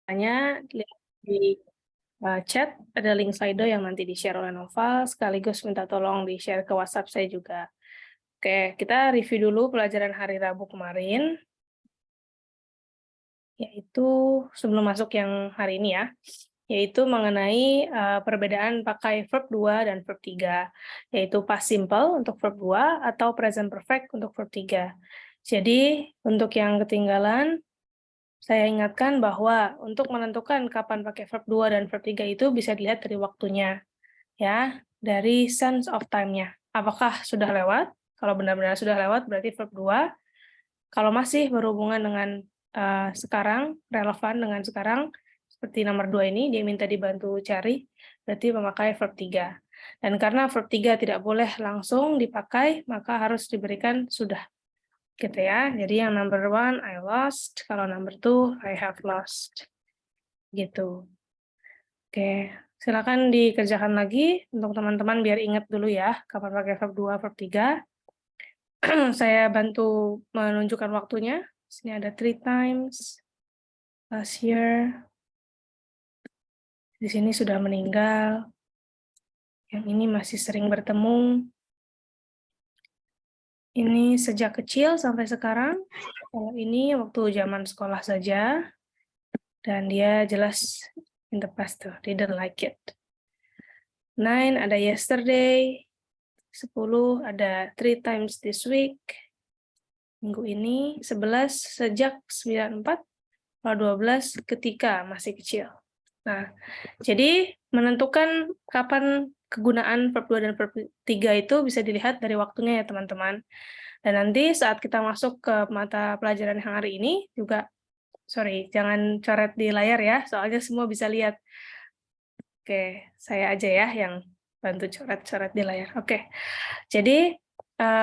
Lihat di chat, ada link Slido yang nanti di-share oleh Nova, sekaligus minta tolong di-share ke WhatsApp saya juga. Oke, kita review dulu pelajaran hari Rabu kemarin, yaitu sebelum masuk yang hari ini ya, yaitu mengenai perbedaan pakai verb 2 dan verb 3, yaitu past simple untuk verb 2 atau present perfect untuk verb 3. Jadi, untuk yang ketinggalan, saya ingatkan bahwa untuk menentukan kapan pakai verb 2 dan verb 3 itu bisa dilihat dari waktunya, ya, dari sense of time-nya. Apakah sudah lewat? Kalau benar-benar sudah lewat berarti verb 2. Kalau masih berhubungan dengan sekarang, relevan dengan sekarang, seperti nomor 2 ini, dia minta dibantu cari, berarti memakai verb 3. Dan karena verb 3 tidak boleh langsung dipakai, maka harus diberikan sudah. Gitu ya. Jadi yang number 1, I lost. Kalau number 2, I have lost. Gitu. Oke, silakan dikerjakan lagi untuk teman-teman biar ingat dulu ya, kapan pakai verb 2, verb 3. Saya bantu menunjukkan waktunya. Sini ada 3 times. Last year. Di sini sudah meninggal. Yang ini masih sering bertemu. Ini sejak kecil sampai sekarang. Kalau ini waktu zaman sekolah saja. Dan dia jelas in the past tuh, didn't like it. 9 ada yesterday. 10 ada 3 times this week. Minggu ini. 11 sejak 94. Kalau 12 ketika masih kecil. Nah, jadi menentukan kapan kegunaan verb 2 dan verb 3 itu bisa dilihat dari waktunya ya teman-teman. Dan nanti saat kita masuk ke mata pelajaran yang hari ini juga, sorry, jangan coret di layar ya, soalnya semua bisa lihat. Oke, saya aja ya yang bantu coret-coret di layar. Oke, jadi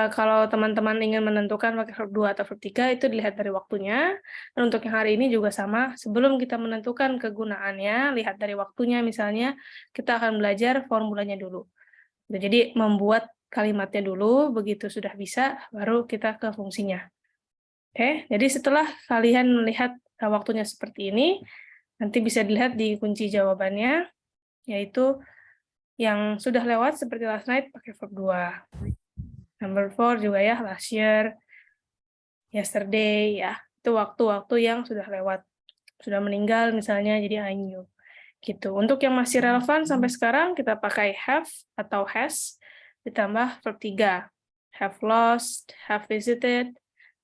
kalau teman-teman ingin menentukan pakai verb 2 atau verb 3 itu dilihat dari waktunya. Dan untuk yang hari ini juga sama, sebelum kita menentukan kegunaannya, lihat dari waktunya misalnya, kita akan belajar formulanya dulu. Jadi membuat kalimatnya dulu, begitu sudah bisa, baru kita ke fungsinya. Oke, jadi setelah kalian melihat waktunya seperti ini, nanti bisa dilihat di kunci jawabannya, yaitu yang sudah lewat seperti last night pakai verb 2. Number 4 juga ya, last year, yesterday, ya. Itu waktu-waktu yang sudah lewat. Sudah meninggal misalnya, jadi I knew. Gitu. Untuk yang masih relevan sampai sekarang, kita pakai have atau has, ditambah verb 3. Have lost, have visited,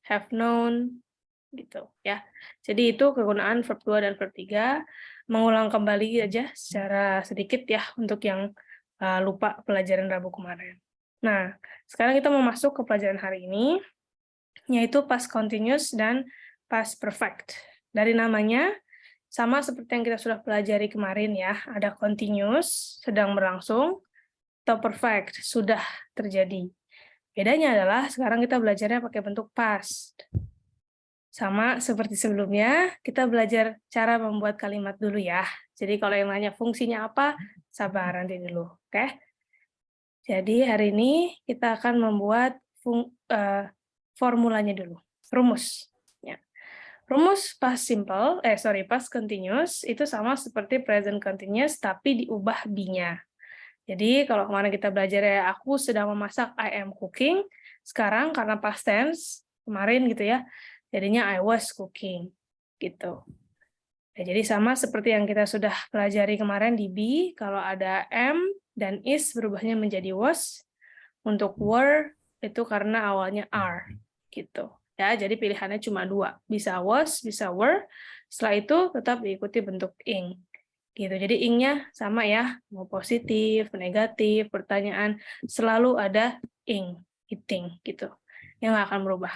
have known, gitu ya. Jadi itu kegunaan verb 2 dan verb 3. Mengulang kembali aja secara sedikit ya, untuk yang lupa pelajaran Rabu kemarin. Nah, sekarang kita mau masuk ke pelajaran hari ini, yaitu past continuous dan past perfect. Dari namanya, sama seperti yang kita sudah pelajari kemarin ya, ada continuous, sedang berlangsung, atau perfect, sudah terjadi. Bedanya adalah sekarang kita belajarnya pakai bentuk past. Sama seperti sebelumnya, kita belajar cara membuat kalimat dulu ya. Jadi kalau yang nanya fungsinya apa, sabar nanti dulu, oke? Jadi hari ini kita akan membuat formulanya dulu, rumus. Ya. Rumus past simple, past continuous itu sama seperti present continuous tapi diubah be-nya. Jadi kalau kemarin kita belajar ya, aku sedang memasak, I am cooking. Sekarang karena past tense, kemarin gitu ya, jadinya I was cooking. Gitu. Nah, jadi sama seperti yang kita sudah pelajari kemarin di be, kalau ada am dan is berubahnya menjadi was. Untuk were itu karena awalnya are. Gitu. Ya, jadi pilihannya cuma 2. Bisa was, bisa were. Setelah itu tetap diikuti bentuk ing. Gitu. Jadi ing-nya sama ya, mau positif, negatif, pertanyaan, selalu ada ing, eating gitu. Yang nggak akan berubah.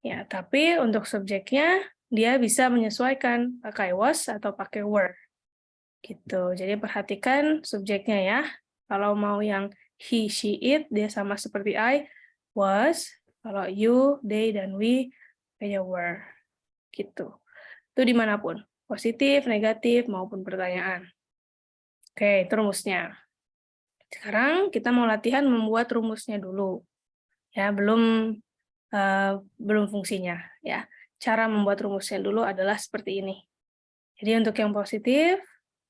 Ya, tapi untuk subjeknya dia bisa menyesuaikan pakai was atau pakai were. Gitu. Jadi perhatikan subjeknya ya. Kalau mau yang he, she, it, dia sama seperti I, was. Kalau you, they, dan we, kayak were. Gitu. Itu dimanapun. Positif, negatif, maupun pertanyaan. Oke, itu rumusnya. Sekarang kita mau latihan membuat rumusnya dulu. Ya, belum fungsinya. Ya, cara membuat rumusnya dulu adalah seperti ini. Jadi untuk yang positif,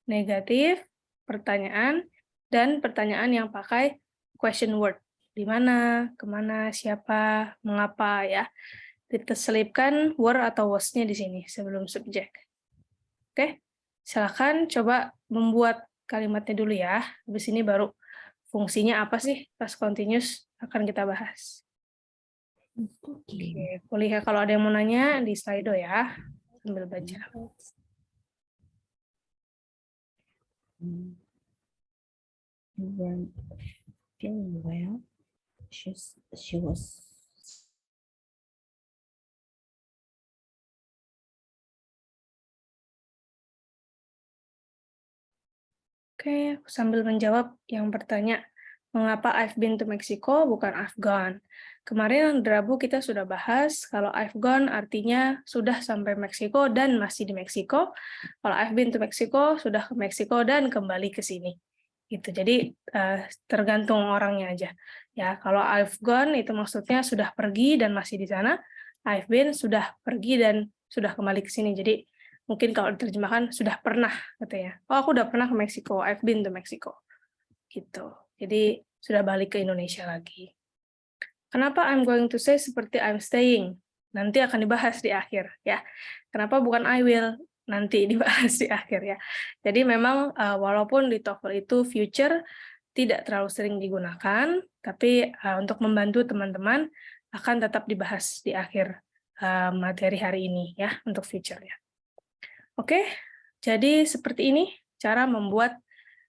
negatif, pertanyaan, dan pertanyaan yang pakai question word. Di mana, kemana, siapa, mengapa, ya. Diselipkan were atau was-nya di sini sebelum subjek. Oke, silakan coba membuat kalimatnya dulu ya. Habis ini baru fungsinya apa sih past continuous akan kita bahas. Oke, boleh ya kalau ada yang mau nanya di Slido ya, sambil baca. You weren't feeling well. She was. Oke, sambil menjawab yang bertanya, mengapa I've been to Mexico bukan I've gone? Kemarin di Rabu kita sudah bahas kalau I've gone artinya sudah sampai Meksiko dan masih di Meksiko. Kalau I've been to Mexico sudah ke Meksiko dan kembali ke sini. Gitu. Jadi tergantung orangnya aja. Ya, kalau I've gone itu maksudnya sudah pergi dan masih di sana. I've been sudah pergi dan sudah kembali ke sini. Jadi mungkin kalau diterjemahkan sudah pernah katanya. Oh, aku udah pernah ke Meksiko. I've been to Mexico. Gitu. Jadi sudah balik ke Indonesia lagi. Kenapa I'm going to say seperti I'm staying? Nanti akan dibahas di akhir ya. Kenapa bukan I will? Nanti dibahas di akhir ya. Jadi memang walaupun di TOEFL itu future tidak terlalu sering digunakan, tapi untuk membantu teman-teman akan tetap dibahas di akhir materi hari ini ya untuk future ya. Oke, jadi seperti ini cara membuat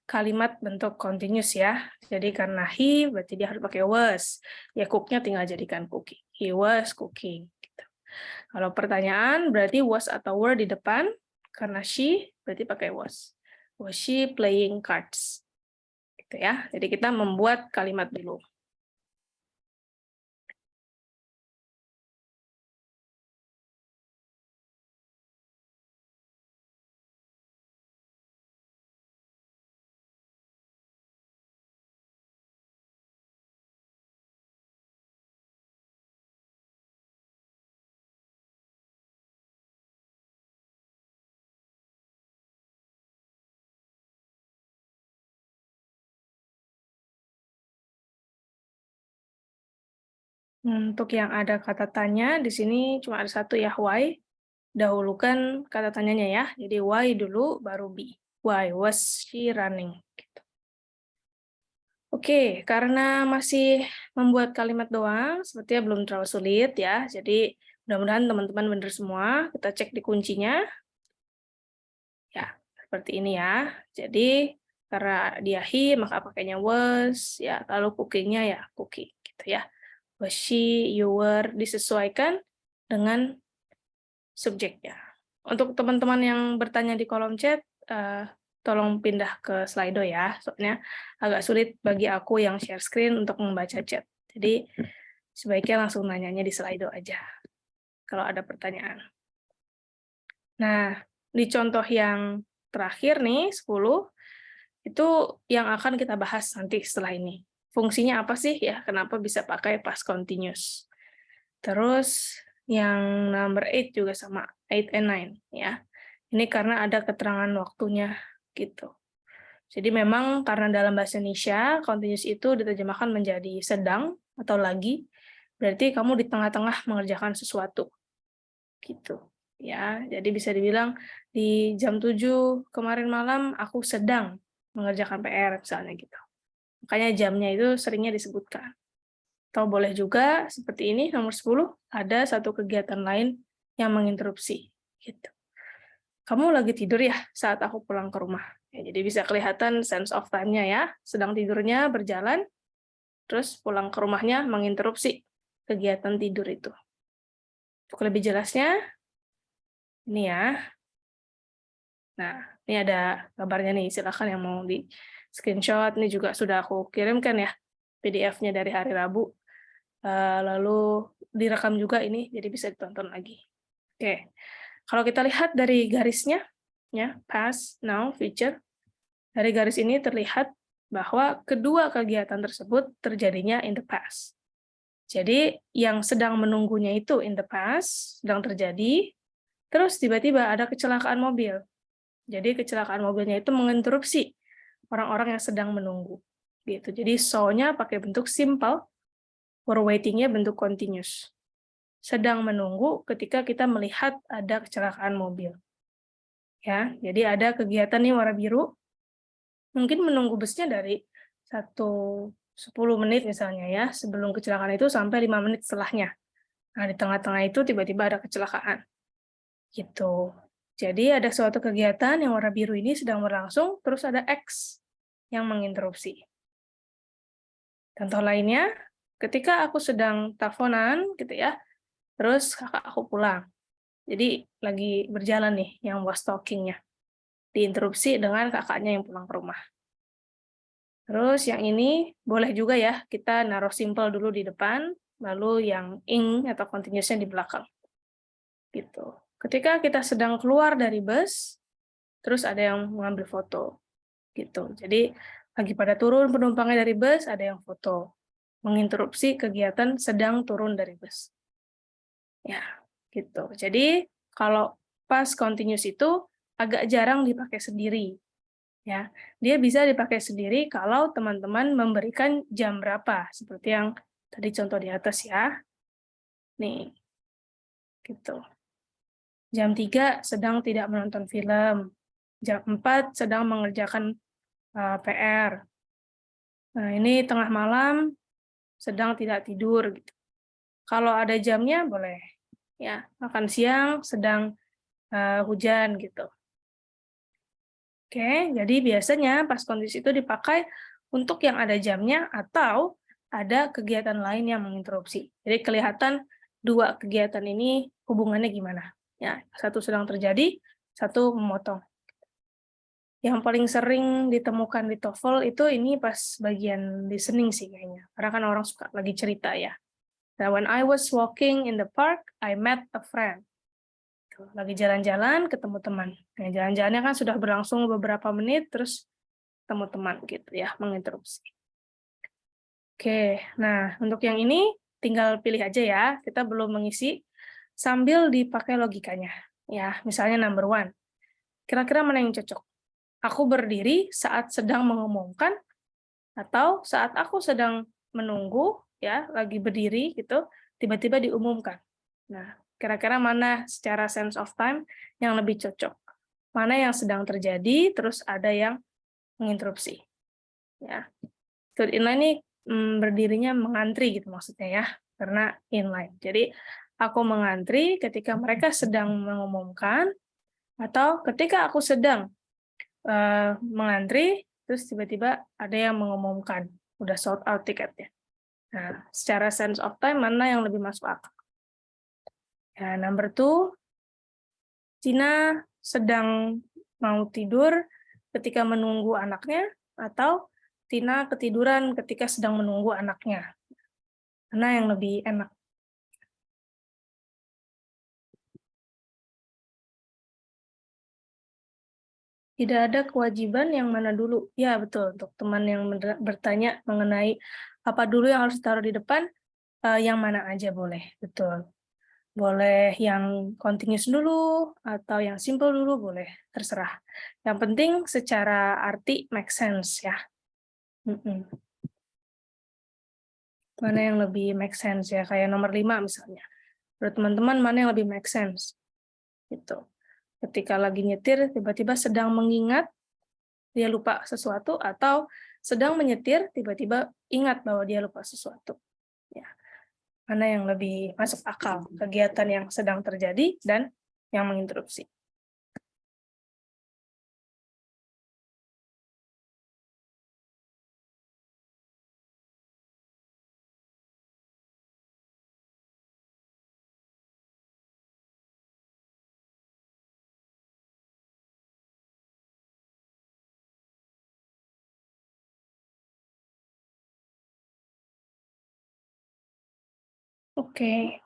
kalimat bentuk continuous ya. Jadi karena he berarti dia harus pakai was. Ya cook-nya tinggal jadikan cooking. He was cooking. Gitu. Kalau pertanyaan berarti was atau were di depan. Karena she berarti pakai was. Was she playing cards? Gitu ya. Jadi kita membuat kalimat dulu. Untuk yang ada kata tanya, di sini cuma ada satu ya, why. Dahulukan kata tanyanya ya. Jadi why dulu, baru be. Why was she running? Gitu. Oke, karena masih membuat kalimat doang, sepertinya belum terlalu sulit ya. Jadi mudah-mudahan teman-teman benar semua. Kita cek di kuncinya. Ya, seperti ini ya. Jadi karena dia he, maka pakainya was. Ya, lalu cookingnya ya cooking. Gitu ya. Was she, you were, disesuaikan dengan subjeknya. Untuk teman-teman yang bertanya di kolom chat, tolong pindah ke Slido ya, soalnya agak sulit bagi aku yang share screen untuk membaca chat. Jadi sebaiknya langsung nanyanya di Slido aja, kalau ada pertanyaan. Nah, di contoh yang terakhir nih, 10, itu yang akan kita bahas nanti setelah ini. Fungsinya apa sih ya? Kenapa bisa pakai past continuous? Terus yang number 8 juga sama, 8 and 9 ya. Ini karena ada keterangan waktunya gitu. Jadi memang karena dalam bahasa Indonesia continuous itu diterjemahkan menjadi sedang atau lagi, berarti kamu di tengah-tengah mengerjakan sesuatu. Gitu. Ya, jadi bisa dibilang di jam 7 kemarin malam aku sedang mengerjakan PR misalnya gitu. Makanya jamnya itu seringnya disebutkan. Atau boleh juga seperti ini, nomor 10, ada satu kegiatan lain yang menginterupsi. Gitu. Kamu lagi tidur ya saat aku pulang ke rumah. Ya, jadi bisa kelihatan sense of time-nya ya. Sedang tidurnya berjalan, terus pulang ke rumahnya menginterupsi kegiatan tidur itu. Untuk lebih jelasnya, ini ya. Nah, ini ada gambarnya nih. Silakan yang mau di screenshot. Ini juga sudah aku kirimkan ya, PDF-nya dari hari Rabu. Lalu direkam juga ini, jadi bisa ditonton lagi. Oke, kalau kita lihat dari garisnya, ya past, now, future, dari garis ini terlihat bahwa kedua kegiatan tersebut terjadinya in the past. Jadi yang sedang menunggunya itu in the past, sedang terjadi, terus tiba-tiba ada kecelakaan mobil. Jadi kecelakaan mobilnya itu menginterupsi orang-orang yang sedang menunggu. Gitu. Jadi so-nya pakai bentuk simple, were waiting-nya bentuk continuous. Sedang menunggu ketika kita melihat ada kecelakaan mobil. Ya, jadi ada kegiatan nih warna biru, mungkin menunggu busnya dari 10 menit misalnya ya, sebelum kecelakaan itu sampai 5 menit setelahnya. Nah, di tengah-tengah itu tiba-tiba ada kecelakaan. Gitu. Jadi ada suatu kegiatan yang warna biru ini sedang berlangsung, terus ada X yang menginterupsi. Contoh lainnya, ketika aku sedang teleponan gitu ya, terus kakak aku pulang. Jadi lagi berjalan nih yang was talking-nya. Diinterupsi dengan kakaknya yang pulang ke rumah. Terus yang ini boleh juga ya, kita naruh simple dulu di depan, lalu yang ing atau continuous-nya di belakang. Gitu. Ketika kita sedang keluar dari bus, terus ada yang mengambil foto. Gitu. Jadi lagi pada turun penumpangnya dari bus, ada yang foto. Menginterupsi kegiatan sedang turun dari bus. Ya, gitu. Jadi kalau past continuous itu agak jarang dipakai sendiri. Ya, dia bisa dipakai sendiri kalau teman-teman memberikan jam berapa, seperti yang tadi contoh di atas ya. Nih, gitu. Jam 3 sedang tidak menonton film. Jam 4 sedang mengerjakan PR. Nah, ini tengah malam sedang tidak tidur gitu. Kalau ada jamnya boleh. Ya, makan siang sedang hujan gitu. Oke, jadi biasanya pas kondisi itu dipakai untuk yang ada jamnya atau ada kegiatan lain yang menginterupsi. Jadi kelihatan dua kegiatan ini hubungannya gimana. Ya, satu sedang terjadi, satu memotong. Yang paling sering ditemukan di TOEFL itu ini pas bagian listening sih kayaknya. Karena kan orang suka lagi cerita ya. Nah, when I was walking in the park, I met a friend. Lagi jalan-jalan ketemu teman. Nah, jalan-jalannya kan sudah berlangsung beberapa menit, terus ketemu teman gitu ya, menginterupsi. Oke, nah untuk yang ini tinggal pilih aja ya, kita belum mengisi sambil dipakai logikanya. Ya, misalnya number 1. Kira-kira mana yang cocok? Aku berdiri saat sedang mengumumkan atau saat aku sedang menunggu ya, lagi berdiri gitu, tiba-tiba diumumkan. Nah, kira-kira mana secara sense of time yang lebih cocok? Mana yang sedang terjadi, terus ada yang menginterupsi. Ya, third inline ini berdirinya mengantri gitu maksudnya ya, karena inline. Jadi aku mengantri ketika mereka sedang mengumumkan, atau ketika aku sedang mengantri, terus tiba-tiba ada yang mengumumkan, udah sold out tiketnya. Nah, secara sense of time, mana yang lebih masuk akal? Ya, number 2, Cina sedang mau tidur ketika menunggu anaknya, atau Tina ketiduran ketika sedang menunggu anaknya. Mana yang lebih enak? Tidak ada kewajiban yang mana dulu. Ya, betul. Untuk teman yang bertanya mengenai apa dulu yang harus ditaruh di depan, yang mana aja boleh. Betul. Boleh yang continuous dulu, atau yang simple dulu, boleh. Terserah. Yang penting secara arti make sense ya. Mana yang lebih make sense ya, kayak nomor 5 misalnya. Menurut teman-teman, mana yang lebih make sense? Gitu. Ketika lagi nyetir, tiba-tiba sedang mengingat, dia lupa sesuatu, atau sedang menyetir, tiba-tiba ingat bahwa dia lupa sesuatu. Ya. Mana yang lebih masuk akal, kegiatan yang sedang terjadi dan yang menginterupsi. Oke,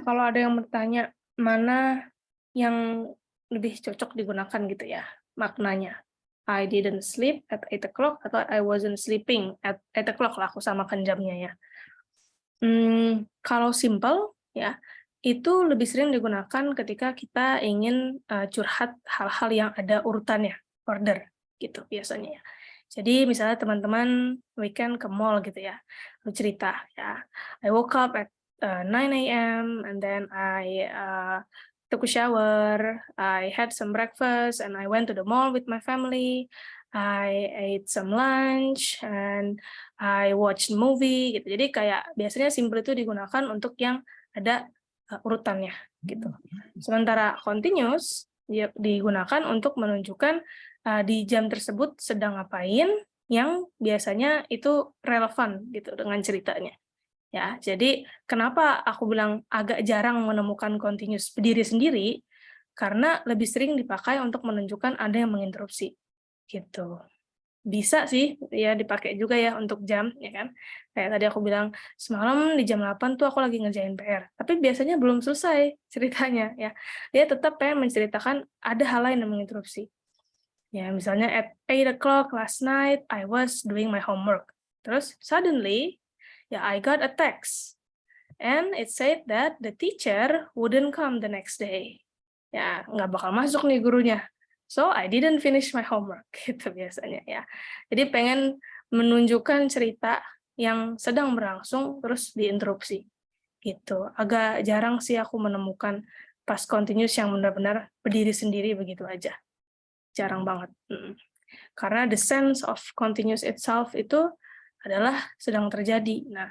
kalau ada yang bertanya mana yang lebih cocok digunakan gitu ya, maknanya. I didn't sleep at 8 o'clock atau I wasn't sleeping at 8 o'clock lah, aku samakan jamnya ya. Kalau simple ya, itu lebih sering digunakan ketika kita ingin curhat hal-hal yang ada urutannya, order gitu biasanya ya. Jadi misalnya teman-teman weekend ke mall gitu ya, lu cerita ya, I woke up at 9 a.m. and then I took a shower, I had some breakfast and I went to the mall with my family. I ate some lunch and I watched movie gitu. Jadi kayak biasanya simple itu digunakan untuk yang ada urutannya gitu. Sementara continuous digunakan untuk menunjukkan di jam tersebut sedang ngapain yang biasanya itu relevan gitu dengan ceritanya. Ya, jadi kenapa aku bilang agak jarang menemukan continuous berdiri sendiri karena lebih sering dipakai untuk menunjukkan ada yang menginterupsi gitu. Bisa sih ya dipakai juga ya untuk jam, ya kan. Kayak tadi aku bilang, semalam di jam 8 tuh aku lagi ngerjain PR, tapi biasanya belum selesai ceritanya ya. Dia tetap pengen menceritakan ada hal lain yang menginterupsi. Ya, misalnya at 8 o'clock last night, I was doing my homework. Terus suddenly, ya I got a text. And it said that the teacher wouldn't come the next day. Ya, nggak bakal masuk nih gurunya. So, I didn't finish my homework, gitu biasanya ya. Jadi pengen menunjukkan cerita yang sedang berlangsung, terus diinterupsi. Gitu. Agak jarang sih aku menemukan past continuous yang benar-benar berdiri sendiri begitu aja. Jarang banget. Karena the sense of continuous itself itu adalah sedang terjadi. Nah,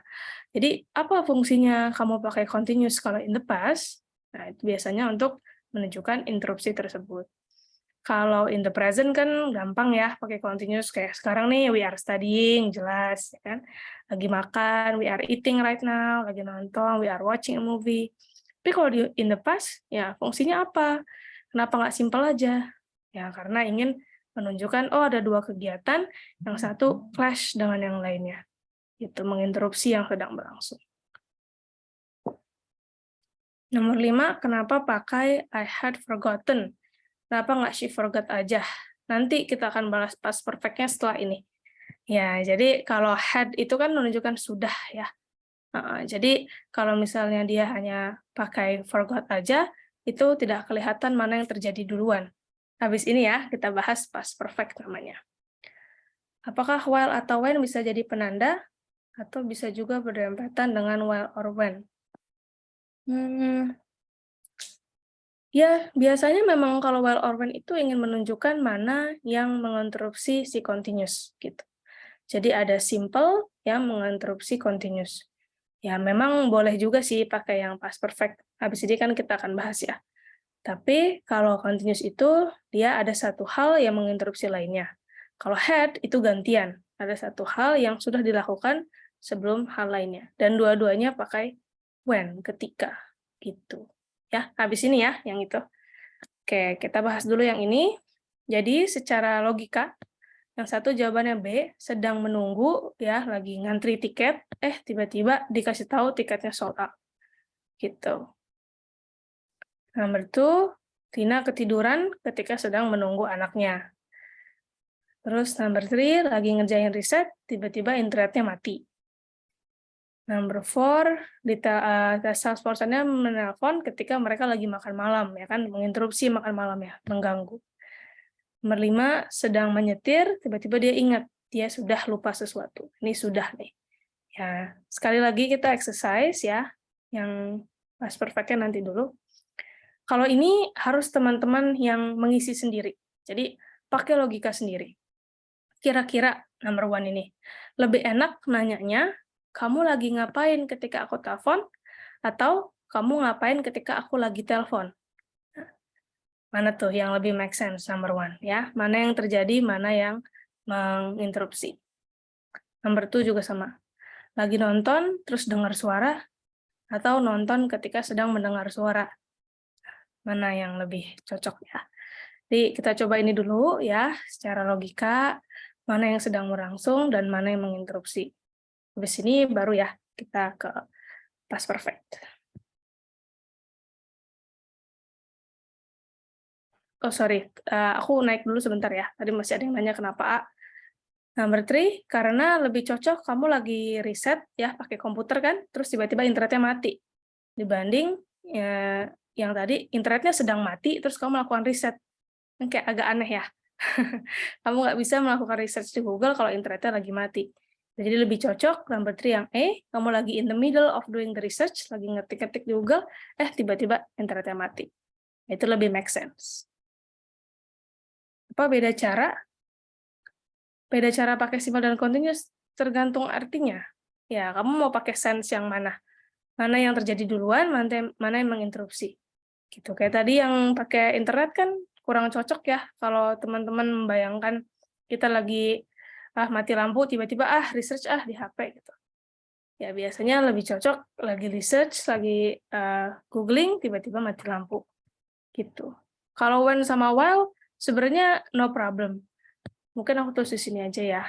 jadi apa fungsinya kamu pakai continuous kalau in the past? Nah, itu biasanya untuk menunjukkan interupsi tersebut. Kalau in the present kan gampang ya pakai continuous, kayak sekarang nih we are studying, jelas ya kan. Lagi makan, we are eating right now, lagi nonton, we are watching a movie. Tapi kalau di in the past ya fungsinya apa? Kenapa nggak simple aja? Ya karena ingin menunjukkan oh ada dua kegiatan, yang satu clash dengan yang lainnya. Itu menginterupsi yang sedang berlangsung. Nomor 5, kenapa pakai I had forgotten? Kenapa nggak she forgot aja? Nanti kita akan bahas past perfect-nya setelah ini. Ya, jadi kalau had itu kan menunjukkan sudah ya. Jadi kalau misalnya dia hanya pakai forgot aja, itu tidak kelihatan mana yang terjadi duluan. Habis ini ya, kita bahas past perfect namanya. Apakah while atau when bisa jadi penanda? Atau bisa juga berdempetan dengan while or when? Ya, biasanya memang kalau while or when itu ingin menunjukkan mana yang menginterupsi si continuous gitu. Jadi ada simple yang menginterupsi continuous. Ya, memang boleh juga sih pakai yang past perfect. Habis ini kan kita akan bahas ya. Tapi kalau continuous itu dia ada satu hal yang menginterupsi lainnya. Kalau had itu gantian. Ada satu hal yang sudah dilakukan sebelum hal lainnya. Dan dua-duanya pakai when, ketika gitu. Ya, habis ini ya yang itu. Oke, kita bahas dulu yang ini. Jadi secara logika, yang satu jawabannya B, sedang menunggu ya, lagi ngantri tiket, tiba-tiba dikasih tahu tiketnya sold out. Gitu. Nomor 2, Tina ketiduran ketika sedang menunggu anaknya. Terus nomor 3, lagi ngerjain riset, tiba-tiba internetnya mati. Nomor 4, salesperson-nya menelpon ketika mereka lagi makan malam, ya kan, menginterupsi makan malam ya, mengganggu. Nomor 5, sedang menyetir, tiba-tiba dia ingat, dia sudah lupa sesuatu. Ini sudah nih. Ya, sekali lagi kita exercise ya, yang past perfect-nya nanti dulu. Kalau ini harus teman-teman yang mengisi sendiri. Jadi, pakai logika sendiri. Kira-kira nomor 1 ini, lebih enak nanyanya, kamu lagi ngapain ketika aku telepon, atau kamu ngapain ketika aku lagi telepon? Mana tuh yang lebih make sense, number 1, ya? Mana yang terjadi, mana yang menginterupsi. Nomor 2 juga sama. Lagi nonton, terus dengar suara, atau nonton ketika sedang mendengar suara. Mana yang lebih cocok ya? Jadi kita coba ini dulu ya, secara logika, mana yang sedang berlangsung dan mana yang menginterupsi. Habis ini baru ya kita ke past perfect. Oh sorry, aku naik dulu sebentar ya. Tadi masih ada yang nanya kenapa A. Nomor 3, karena lebih cocok kamu lagi riset ya pakai komputer kan, terus tiba-tiba internetnya mati. Dibanding ya, yang tadi internetnya sedang mati, terus kamu melakukan riset. Kan kayak agak aneh ya. Kamu nggak bisa melakukan research di Google kalau internetnya lagi mati. Jadi lebih cocok number 3 yang E, kamu lagi in the middle of doing the research, lagi ngetik-ngetik di Google, tiba-tiba internetnya mati. Itu lebih make sense. Apa beda cara? Beda cara pakai simple dan continuous tergantung artinya. Ya, kamu mau pakai sense yang mana? Mana yang terjadi duluan, mana yang menginterupsi. Gitu. Kayak tadi yang pakai internet kan kurang cocok ya kalau teman-teman membayangkan kita lagi mati lampu tiba-tiba research di HP gitu. Ya biasanya lebih cocok lagi research, lagi googling tiba-tiba mati lampu gitu. Kalau when sama while sebenarnya no problem. Mungkin aku tulis di sini aja ya.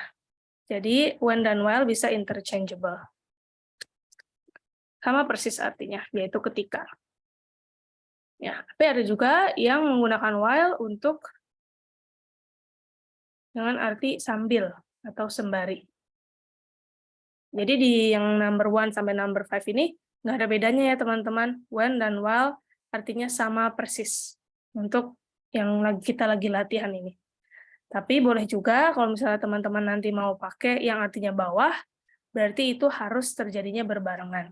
Jadi when dan while bisa interchangeable. Sama persis artinya, yaitu ketika. Ya, tapi ada juga yang menggunakan while untuk dengan arti sambil atau sembari. Jadi di yang number 1 sampai number 5 ini nggak ada bedanya ya teman-teman. When dan while artinya sama persis untuk yang kita lagi latihan ini. Tapi boleh juga kalau misalnya teman-teman nanti mau pakai yang artinya bawah, berarti itu harus terjadinya berbarengan.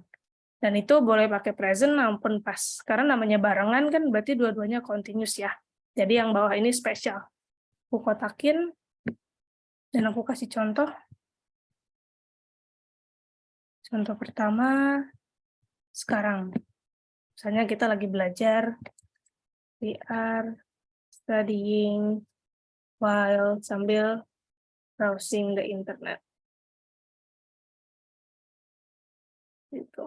Dan itu boleh pakai present maupun past. Karena namanya barengan kan berarti dua-duanya continuous ya. Jadi yang bawah ini spesial. Aku kotakin, dan aku kasih contoh. Contoh pertama, sekarang. Misalnya kita lagi belajar, we are studying while sambil browsing the internet. Gitu.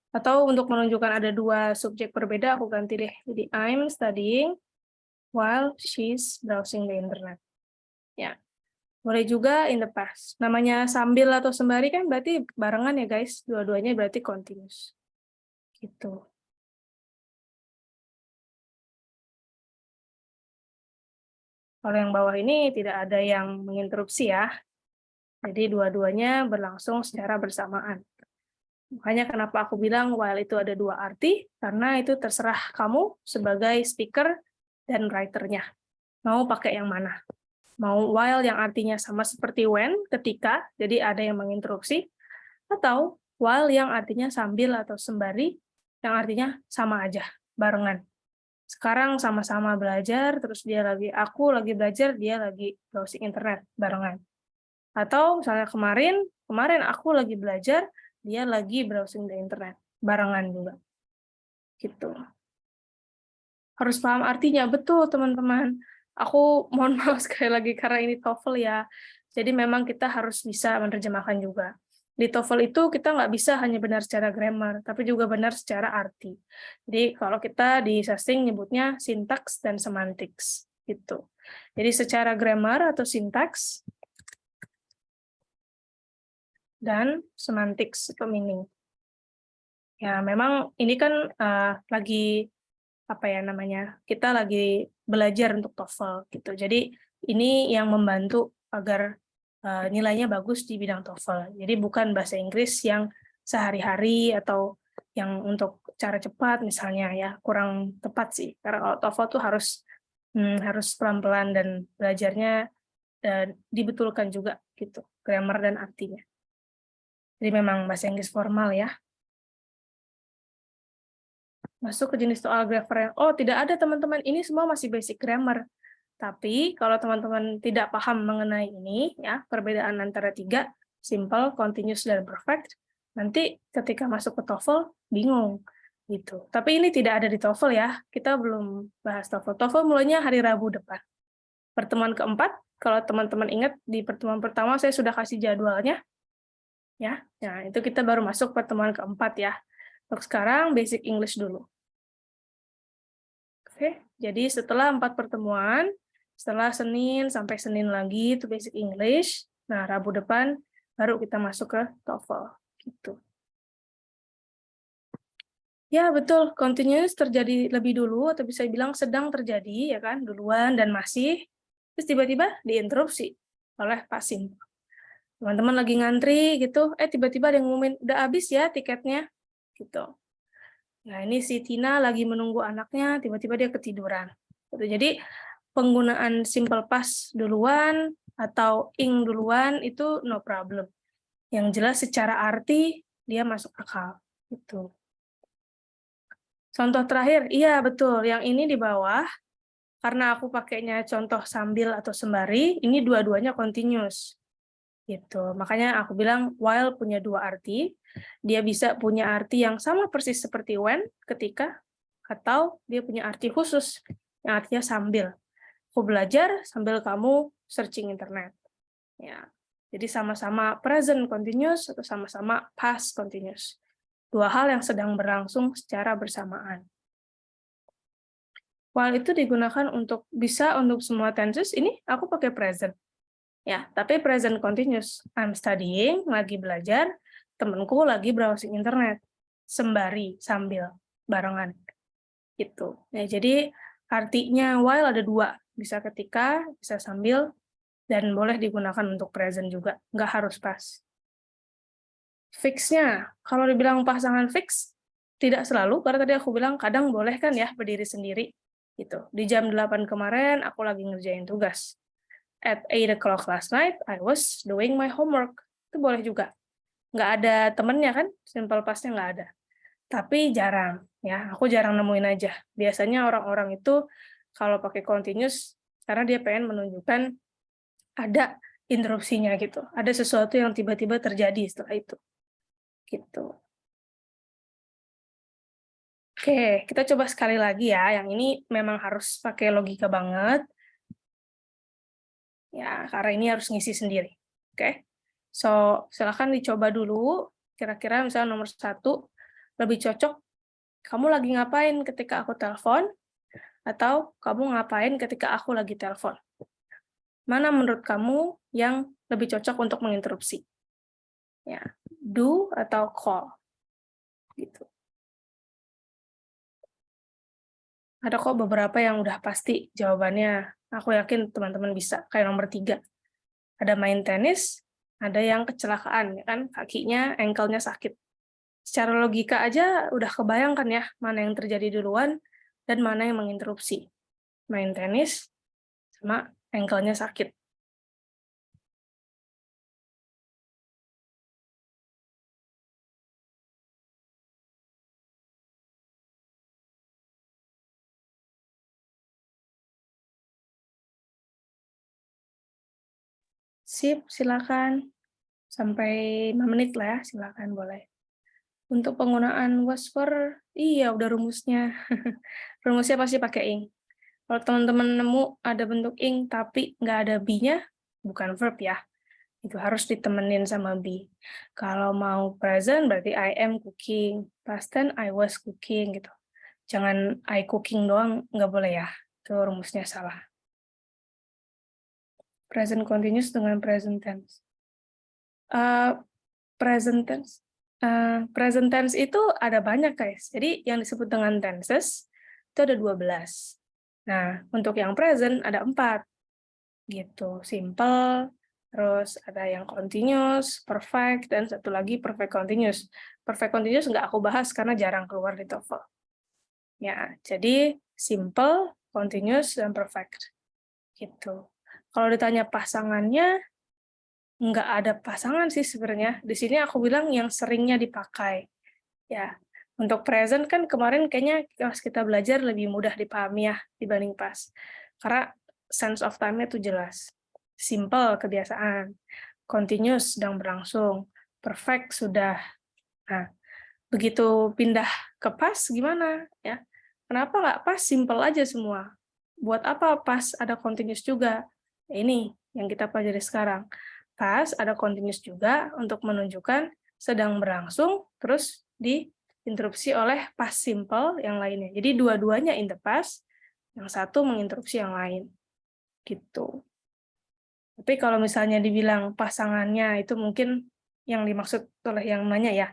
Atau untuk menunjukkan ada dua subjek berbeda, aku ganti deh. Jadi I'm studying while she's browsing the internet. Ya, boleh juga in the past. Namanya sambil atau sembari kan berarti barengan ya guys. Dua-duanya berarti continuous. Gitu. Kalau yang bawah ini tidak ada yang menginterupsi ya. Jadi dua-duanya berlangsung secara bersamaan. Makanya kenapa aku bilang while itu ada dua arti, karena itu terserah kamu sebagai speaker dan writer-nya. Mau pakai yang mana? Mau while yang artinya sama seperti when, ketika, jadi ada yang menginterupsi, atau while yang artinya sambil atau sembari, yang artinya sama aja, barengan. Sekarang sama-sama belajar, terus aku lagi belajar, dia lagi browsing internet, barengan. Atau misalnya kemarin aku lagi belajar, dia lagi browsing di internet, barengan juga. Gitu. Harus paham artinya, betul teman-teman. Aku mohon maaf sekali lagi karena ini TOEFL ya. Jadi memang kita harus bisa menerjemahkan juga. Di TOEFL itu kita nggak bisa hanya benar secara grammar, tapi juga benar secara arti. Jadi kalau kita di Sasting nyebutnya sintaks dan semantics. Gitu. Jadi secara grammar atau sintaks, dan semantics atau meaning. Ya, memang ini kan lagi kita lagi belajar untuk TOEFL gitu. Jadi ini yang membantu agar nilainya bagus di bidang TOEFL. Jadi bukan bahasa Inggris yang sehari-hari atau yang untuk cara cepat misalnya ya, kurang tepat sih. Karena kalau TOEFL tuh harus pelan-pelan dan belajarnya dibetulkan juga gitu, grammar dan artinya. Jadi memang bahasa Inggris formal ya. Masuk ke jenis soal grammar. Oh, tidak ada teman-teman. Ini semua masih basic grammar. Tapi kalau teman-teman tidak paham mengenai ini, ya perbedaan antara 3, simple, continuous, dan perfect, nanti ketika masuk ke TOEFL, bingung. Gitu. Tapi ini tidak ada di TOEFL ya. Kita belum bahas TOEFL. TOEFL mulainya hari Rabu depan. Pertemuan keempat, kalau teman-teman ingat, di pertemuan pertama saya sudah kasih jadwalnya. Ya, nah itu kita baru masuk pertemuan keempat ya. Untuk sekarang basic English dulu. Oke, jadi setelah 4 pertemuan, setelah Senin sampai Senin lagi itu basic English. Nah, Rabu depan baru kita masuk ke TOEFL gitu. Ya, betul. Continuous terjadi lebih dulu atau bisa bilang sedang terjadi ya kan, duluan dan masih. Terus tiba-tiba diinterupsi oleh Pak Sim. Teman-teman lagi ngantri gitu, tiba-tiba ada yang ngumumin, udah habis ya tiketnya, gitu. Nah, ini si Tina lagi menunggu anaknya, tiba-tiba dia ketiduran. Gitu. Jadi, penggunaan simple past duluan atau ing duluan itu no problem. Yang jelas secara arti dia masuk akal. Gitu. Contoh terakhir, iya betul. Yang ini di bawah, karena aku pakainya contoh sambil atau sembari, ini dua-duanya continuous. Gitu. Makanya aku bilang while punya dua arti, dia bisa punya arti yang sama persis seperti when, ketika, atau dia punya arti khusus, yang artinya sambil. Aku belajar sambil kamu searching internet. Ya. Jadi sama-sama present continuous atau sama-sama past continuous. Dua hal yang sedang berlangsung secara bersamaan. While itu digunakan bisa untuk semua tenses, ini aku pakai present. Ya, tapi present continuous. I'm studying, lagi belajar, temanku lagi browsing internet. Sembari, sambil, barengan. Gitu. Ya, jadi artinya while ada dua. Bisa ketika, bisa sambil, dan boleh digunakan untuk present juga. Nggak harus pas. Fix-nya, kalau dibilang pasangan fix, tidak selalu, karena tadi aku bilang kadang boleh kan ya berdiri sendiri. Gitu. Di jam 8 kemarin, aku lagi ngerjain tugas. At 8 o'clock last night, I was doing my homework. Itu boleh juga. Nggak ada temennya kan, simple past-nya nggak ada. Tapi jarang, ya. Aku jarang nemuin aja. Biasanya orang-orang itu kalau pakai continuous, karena dia pengen menunjukkan ada interupsinya gitu. Ada sesuatu yang tiba-tiba terjadi setelah itu. Gitu. Oke, kita coba sekali lagi ya. Yang ini memang harus pakai logika banget. Ya, karena ini harus ngisi sendiri. Oke. So, silakan dicoba dulu. Kira-kira misalnya nomor 1, lebih cocok kamu lagi ngapain ketika aku telepon, atau kamu ngapain ketika aku lagi telepon. Mana menurut kamu yang lebih cocok untuk menginterupsi? Ya, do atau call. Gitu. Ada kok beberapa yang udah pasti jawabannya. Aku yakin teman-teman bisa. Kayak nomor 3. Ada main tenis, ada yang kecelakaan, ya kan? Kakinya, ankle-nya sakit. Secara logika aja udah kebayangkan ya, mana yang terjadi duluan, dan mana yang menginterupsi. Main tenis, sama ankle-nya sakit. Sip, silakan. Sampai 5 menit lah ya, silakan boleh. Untuk penggunaan was for, iya udah rumusnya. Rumusnya pasti pakai ing. Kalau teman-teman nemu ada bentuk ing tapi nggak ada be-nya, bukan verb ya. Itu harus ditemenin sama be. Kalau mau present berarti I am cooking. Past tense I was cooking gitu. Jangan I cooking doang, nggak boleh ya. Itu rumusnya salah. Present continuous dengan present tense. Present tense. Present tense itu ada banyak, guys. Jadi yang disebut dengan tenses itu ada 12. Nah, untuk yang present ada 4. Gitu. Simple, terus ada yang continuous, perfect, dan satu lagi perfect continuous. Perfect continuous nggak aku bahas karena jarang keluar di TOEFL. Ya, jadi simple, continuous, dan perfect. Gitu. Kalau ditanya pasangannya, nggak ada pasangan sih sebenarnya. Di sini aku bilang yang seringnya dipakai. Ya, untuk present kan kemarin kayaknya pas kita belajar lebih mudah dipahami ya dibanding past. Karena sense of time-nya itu jelas. Simple, kebiasaan. Continuous, sedang berlangsung. Perfect, sudah. Nah, begitu pindah ke past, gimana? Ya, kenapa nggak past simple aja semua? Buat apa past ada continuous juga? Ya, ini yang kita pelajari sekarang. Past ada continuous juga untuk menunjukkan sedang berlangsung, terus diinterupsi oleh past simple yang lainnya. Jadi dua-duanya in the past, yang satu menginterupsi yang lain. Gitu. Tapi kalau misalnya dibilang pasangannya itu mungkin yang dimaksud oleh yang nanya ya,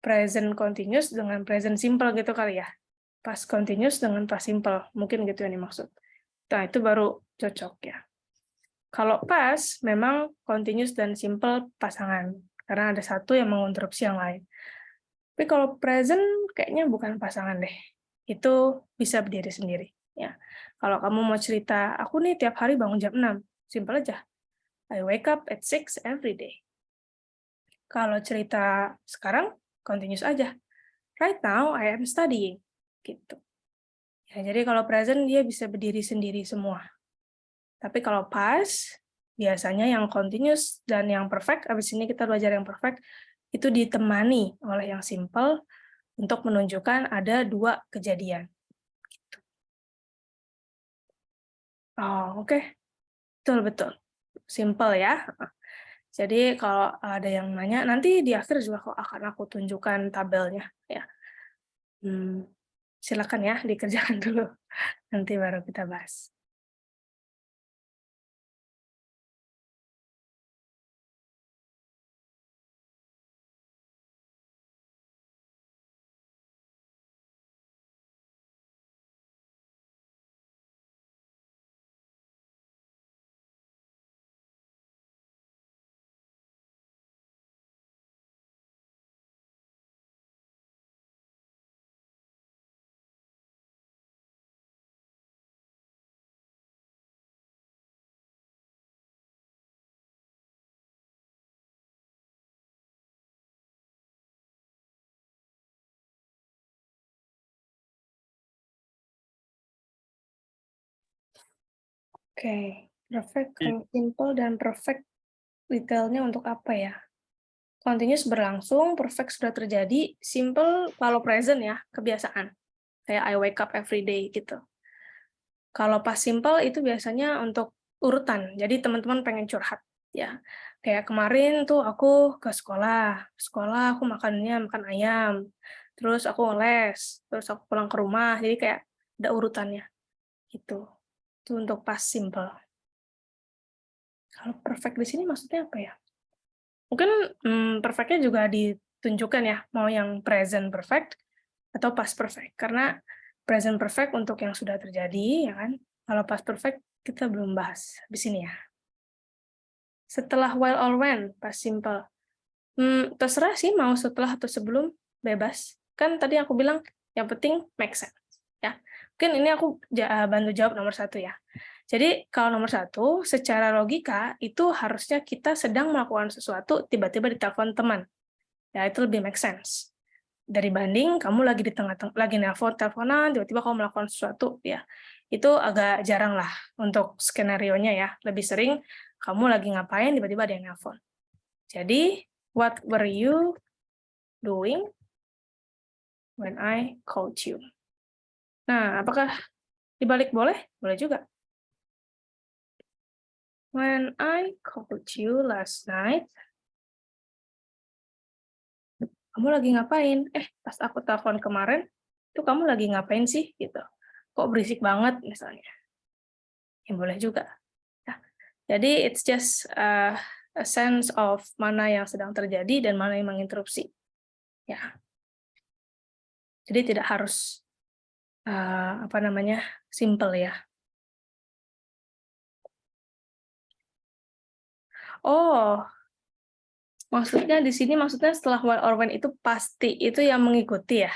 present continuous dengan present simple gitu kali ya. Past continuous dengan past simple, mungkin gitu yang dimaksud. Nah, itu baru cocok ya. Kalau past, memang continuous dan simple pasangan, karena ada satu yang menginterupsi yang lain. Tapi kalau present kayaknya bukan pasangan deh. Itu bisa berdiri sendiri. Ya. Kalau kamu mau cerita, aku nih tiap hari bangun jam 6. Simpel aja. I wake up at 6 every day. Kalau cerita sekarang, continuous aja. Right now, I am studying. Gitu. Ya, jadi kalau present, dia bisa berdiri sendiri semua. Tapi kalau past, biasanya yang continuous dan yang perfect, abis ini kita belajar yang perfect, itu ditemani oleh yang simple untuk menunjukkan ada 2 kejadian. Oh, oke. Betul-betul. Simple ya. Jadi kalau ada yang nanya, nanti di akhir juga kok akan aku tunjukkan tabelnya. Ya. Silakan ya, dikerjakan dulu. Nanti baru kita bahas. Oke, perfect kalau simple dan perfect detailnya untuk apa ya? Continuous berlangsung, perfect sudah terjadi, simple kalau present ya, kebiasaan. Kayak I wake up every day gitu. Kalau pas simple itu biasanya untuk urutan. Jadi teman-teman pengen curhat ya. Kayak kemarin tuh aku ke sekolah aku makannya makan ayam. Terus aku les, terus aku pulang ke rumah. Jadi kayak ada urutannya gitu. Itu untuk pas simple. Kalau perfect di sini maksudnya apa ya? Mungkin perfect-nya juga ditunjukkan ya, mau yang present perfect atau past perfect. Karena present perfect untuk yang sudah terjadi, ya kan? Kalau past perfect kita belum bahas di sini ya. Setelah while or when, past simple. Terserah sih mau setelah atau sebelum, bebas. Kan tadi aku bilang yang penting make sense. Ya, mungkin ini aku bantu jawab nomor 1 ya. Jadi kalau nomor 1, secara logika itu harusnya kita sedang melakukan sesuatu, tiba-tiba ditelepon teman. Ya, itu lebih make sense. Dari banding kamu lagi di tengah-tengah lagi teleponan, tiba-tiba kamu melakukan sesuatu, ya. Itu agak jarang lah untuk skenario-nya ya. Lebih sering kamu lagi ngapain, tiba-tiba ada yang nelpon. Jadi, what were you doing when I called you? Nah, apakah dibalik boleh? Boleh juga. When I called you last night, kamu lagi ngapain? Pas aku telepon kemarin, itu kamu lagi ngapain sih? Gitu. Kok berisik banget, misalnya. Ya, boleh juga. Nah, jadi, it's just a sense of mana yang sedang terjadi dan mana yang menginterupsi. Ya. Jadi, tidak harus, simple ya. Oh, maksudnya di sini maksudnya setelah while or when itu pasti, itu yang mengikuti ya?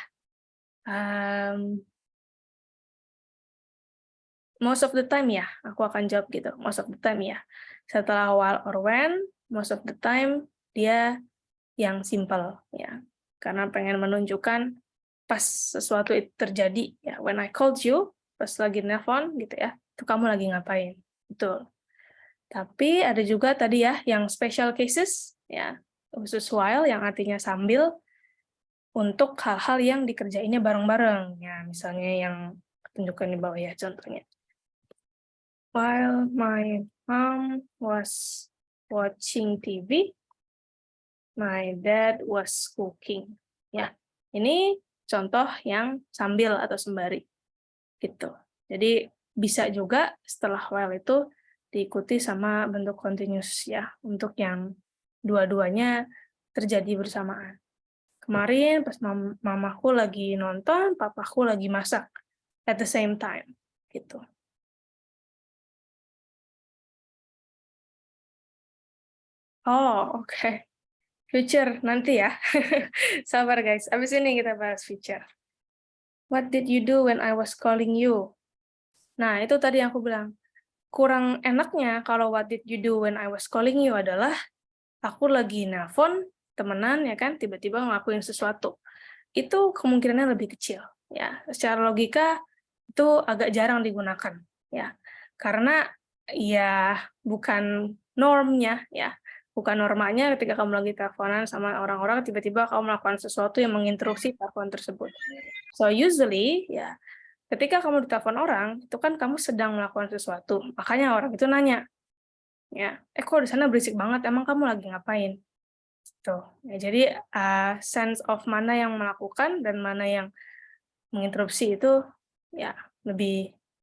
Most of the time ya, aku akan jawab gitu, most of the time ya. Setelah while or when, most of the time dia yang simple ya. Karena pengen menunjukkan pas sesuatu itu terjadi ya, when I called you, pas lagi nelpon gitu ya, itu kamu lagi ngapain? Betul. Tapi ada juga tadi ya yang special cases ya, khusus while yang artinya sambil untuk hal-hal yang dikerjainnya bareng-bareng ya, misalnya yang tunjukkan di bawah ya contohnya. While my mom was watching TV, my dad was cooking. Ya, ini contoh yang sambil atau sembari gitu. Jadi bisa juga setelah while itu diikuti sama bentuk continuous ya, untuk yang dua-duanya terjadi bersamaan. Kemarin pas mamaku lagi nonton, papaku lagi masak at the same time gitu. Oh, oke. Future nanti ya. Sabar guys. Abis ini kita bahas future. What did you do when I was calling you? Nah, itu tadi yang aku bilang. Kurang enaknya kalau what did you do when I was calling you adalah aku lagi nelpon temenan ya kan, tiba-tiba ngelakuin sesuatu. Itu kemungkinannya lebih kecil ya. Secara logika itu agak jarang digunakan ya. Karena ya bukan normnya ya. Bukan normanya ketika kamu lagi teleponan sama orang-orang tiba-tiba kamu melakukan sesuatu yang menginterupsi telepon tersebut. So usually ya ketika kamu ditelepon orang, itu kan kamu sedang melakukan sesuatu. Makanya orang itu nanya, ya, kok di sana berisik banget, emang kamu lagi ngapain? Tuh. Ya, jadi sense of mana yang melakukan dan mana yang menginterupsi itu ya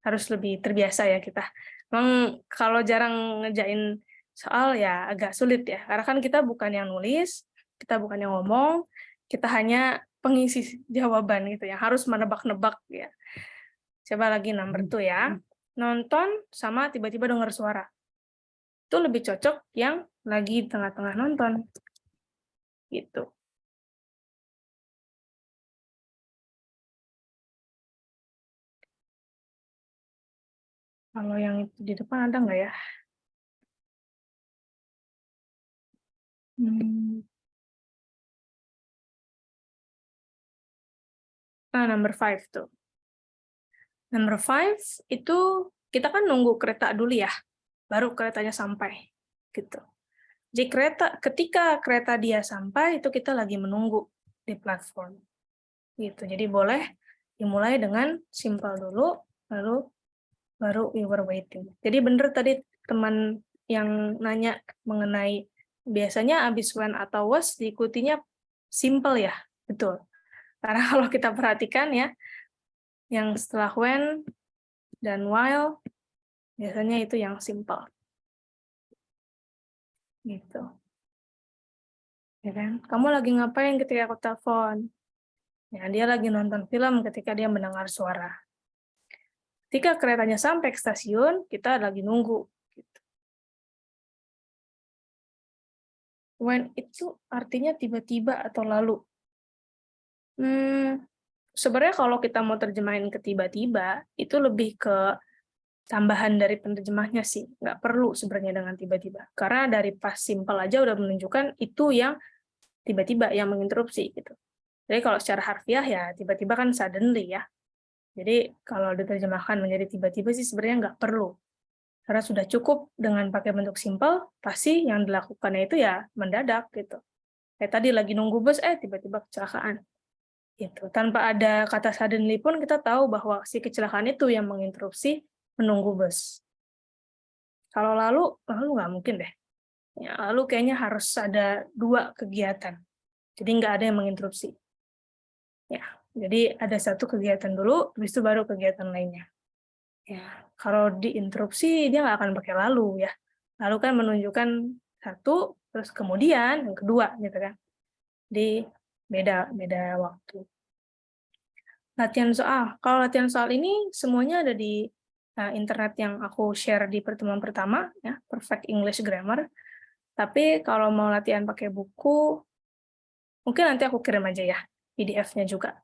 harus lebih terbiasa ya kita. Memang kalau jarang ngejain soal ya agak sulit ya, karena kan kita bukan yang nulis, kita bukan yang ngomong, kita hanya pengisi jawaban gitu ya, harus menebak-nebak ya. Coba lagi number 2 ya. Nonton sama tiba-tiba dengar suara. Itu lebih cocok yang lagi di tengah-tengah nonton. Gitu. Kalau yang itu di depan ada nggak ya? Number 5 tuh. Number 5 itu kita kan nunggu kereta dulu ya, baru keretanya sampai. Gitu. Jadi ketika kereta dia sampai, itu kita lagi menunggu di platform. Gitu. Jadi boleh dimulai dengan simple dulu, lalu baru we were waiting. Jadi bener tadi teman yang nanya mengenai biasanya abis when atau was diikutinya simple ya, betul. Karena kalau kita perhatikan ya, yang setelah when dan while biasanya itu yang simple. Gitu. Ya kan? Kamu lagi ngapain ketika aku telepon? Ya, dia lagi nonton film ketika dia mendengar suara. Ketika keretanya sampai ke stasiun, kita lagi nunggu. Gitu. When itu artinya tiba-tiba atau lalu. Sebenarnya kalau kita mau terjemahin ke tiba-tiba, itu lebih ke tambahan dari penerjemahnya sih. Nggak perlu sebenarnya dengan tiba-tiba. Karena dari past simple aja udah menunjukkan itu yang tiba-tiba, yang menginterupsi. Gitu. Jadi kalau secara harfiah ya tiba-tiba kan suddenly ya. Jadi kalau diterjemahkan menjadi tiba-tiba sih sebenarnya nggak perlu. Karena sudah cukup dengan pakai bentuk simple, pasti yang dilakukannya itu ya mendadak gitu. Kayak tadi lagi nunggu bus, tiba-tiba kecelakaan. Gitu. Tanpa ada kata suddenly pun kita tahu bahwa si kecelakaan itu yang menginterupsi menunggu bus. Kalau lalu nggak mungkin deh. Ya, lalu kayaknya harus ada 2 kegiatan. Jadi nggak ada yang menginterupsi. Ya, jadi ada satu kegiatan dulu, habis itu baru kegiatan lainnya. Ya, kalau diinterupsi dia nggak akan pakai lalu ya. Lalu kan menunjukkan satu, terus kemudian yang kedua gitu kan. Di beda waktu. Latihan soal. Kalau latihan soal ini semuanya ada di internet yang aku share di pertemuan pertama ya, Perfect English Grammar. Tapi kalau mau latihan pakai buku, mungkin nanti aku kirim aja ya PDF-nya juga.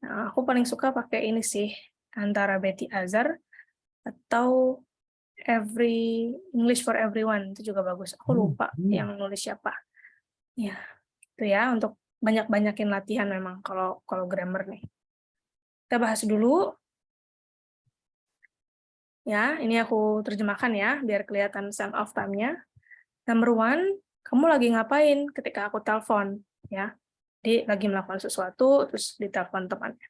Nah, aku paling suka pakai ini sih, antara Betty Azar atau Every English for Everyone, itu juga bagus. Aku lupa yang nulis siapa. Ya, itu ya untuk banyak-banyakin latihan memang kalau grammar nih. Kita bahas dulu. Ya, ini aku terjemahkan ya biar kelihatan sense of time-nya. Number 1, kamu lagi ngapain ketika aku telepon ya? Dia lagi melakukan sesuatu terus ditelepon temannya.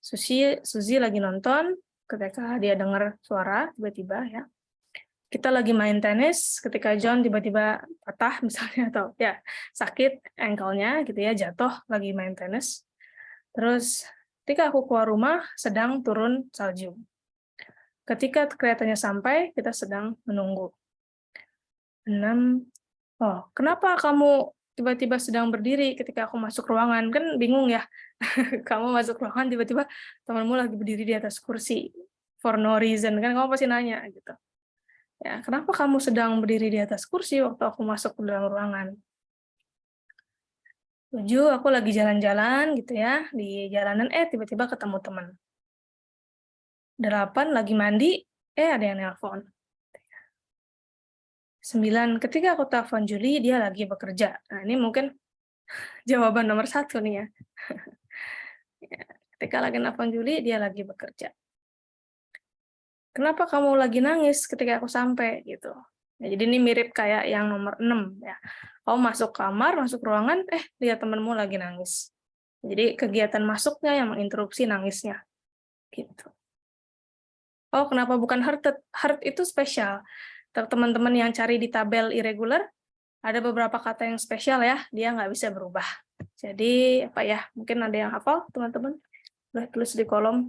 Suzy lagi nonton ketika dia dengar suara tiba-tiba ya. Kita lagi main tenis ketika John tiba-tiba patah misalnya atau ya sakit ankle-nya gitu ya, jatuh lagi main tenis. Terus ketika aku keluar rumah sedang turun salju. Ketika keretanya sampai kita sedang menunggu. 6. Oh, kenapa kamu tiba-tiba sedang berdiri ketika aku masuk ruangan? Kan bingung ya. Kamu masuk ruangan tiba-tiba temanmu lagi berdiri di atas kursi for no reason kan kamu pasti nanya gitu. Ya, kenapa kamu sedang berdiri di atas kursi waktu aku masuk ke dalam ruangan? 7, aku lagi jalan-jalan gitu ya, di jalanan, tiba-tiba ketemu teman. 8, lagi mandi, ada yang nelpon. 9, ketika aku telepon Juli, dia lagi bekerja. Nah, ini mungkin jawaban nomor 1 nih ya. Ya, ketika lagi nelpon Juli, dia lagi bekerja. Kenapa kamu lagi nangis ketika aku sampai gitu? Ya, jadi ini mirip kayak yang nomor 6 ya. Kamu masuk kamar, masuk ruangan, lihat temenmu lagi nangis. Jadi kegiatan masuknya yang menginterupsi nangisnya gitu. Oh, kenapa bukan hearted? Heart itu spesial. Teman-teman yang cari di tabel irregular, ada beberapa kata yang spesial ya, dia nggak bisa berubah. Jadi apa ya? Mungkin ada yang hafal teman-teman? Boleh tulis di kolom.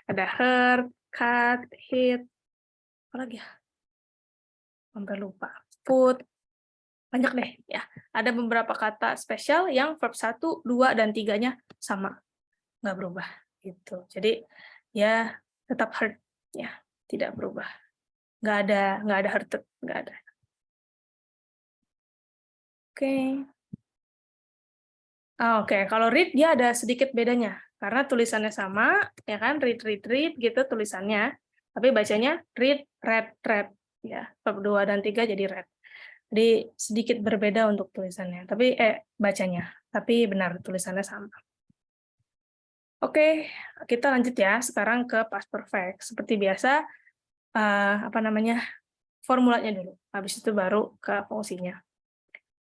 Ada hurt, cut, hit, apa lagi ya? Sampai lupa. Put, banyak deh ya. Ada beberapa kata spesial yang verb 1, 2, dan 3-nya sama, nggak berubah gitu. Jadi ya tetap hurt ya, tidak berubah. Nggak ada hurted, nggak ada. Oke. Oke, kalau read dia ada sedikit bedanya karena tulisannya sama, ya kan, read read read gitu tulisannya, tapi bacanya read read read ya, verb 2 dan 3 jadi read. Jadi sedikit berbeda untuk tulisannya, tapi bacanya, tapi benar tulisannya sama. Oke, kita lanjut ya sekarang ke past perfect. Seperti biasa, formulanya dulu, habis itu baru ke fungsinya.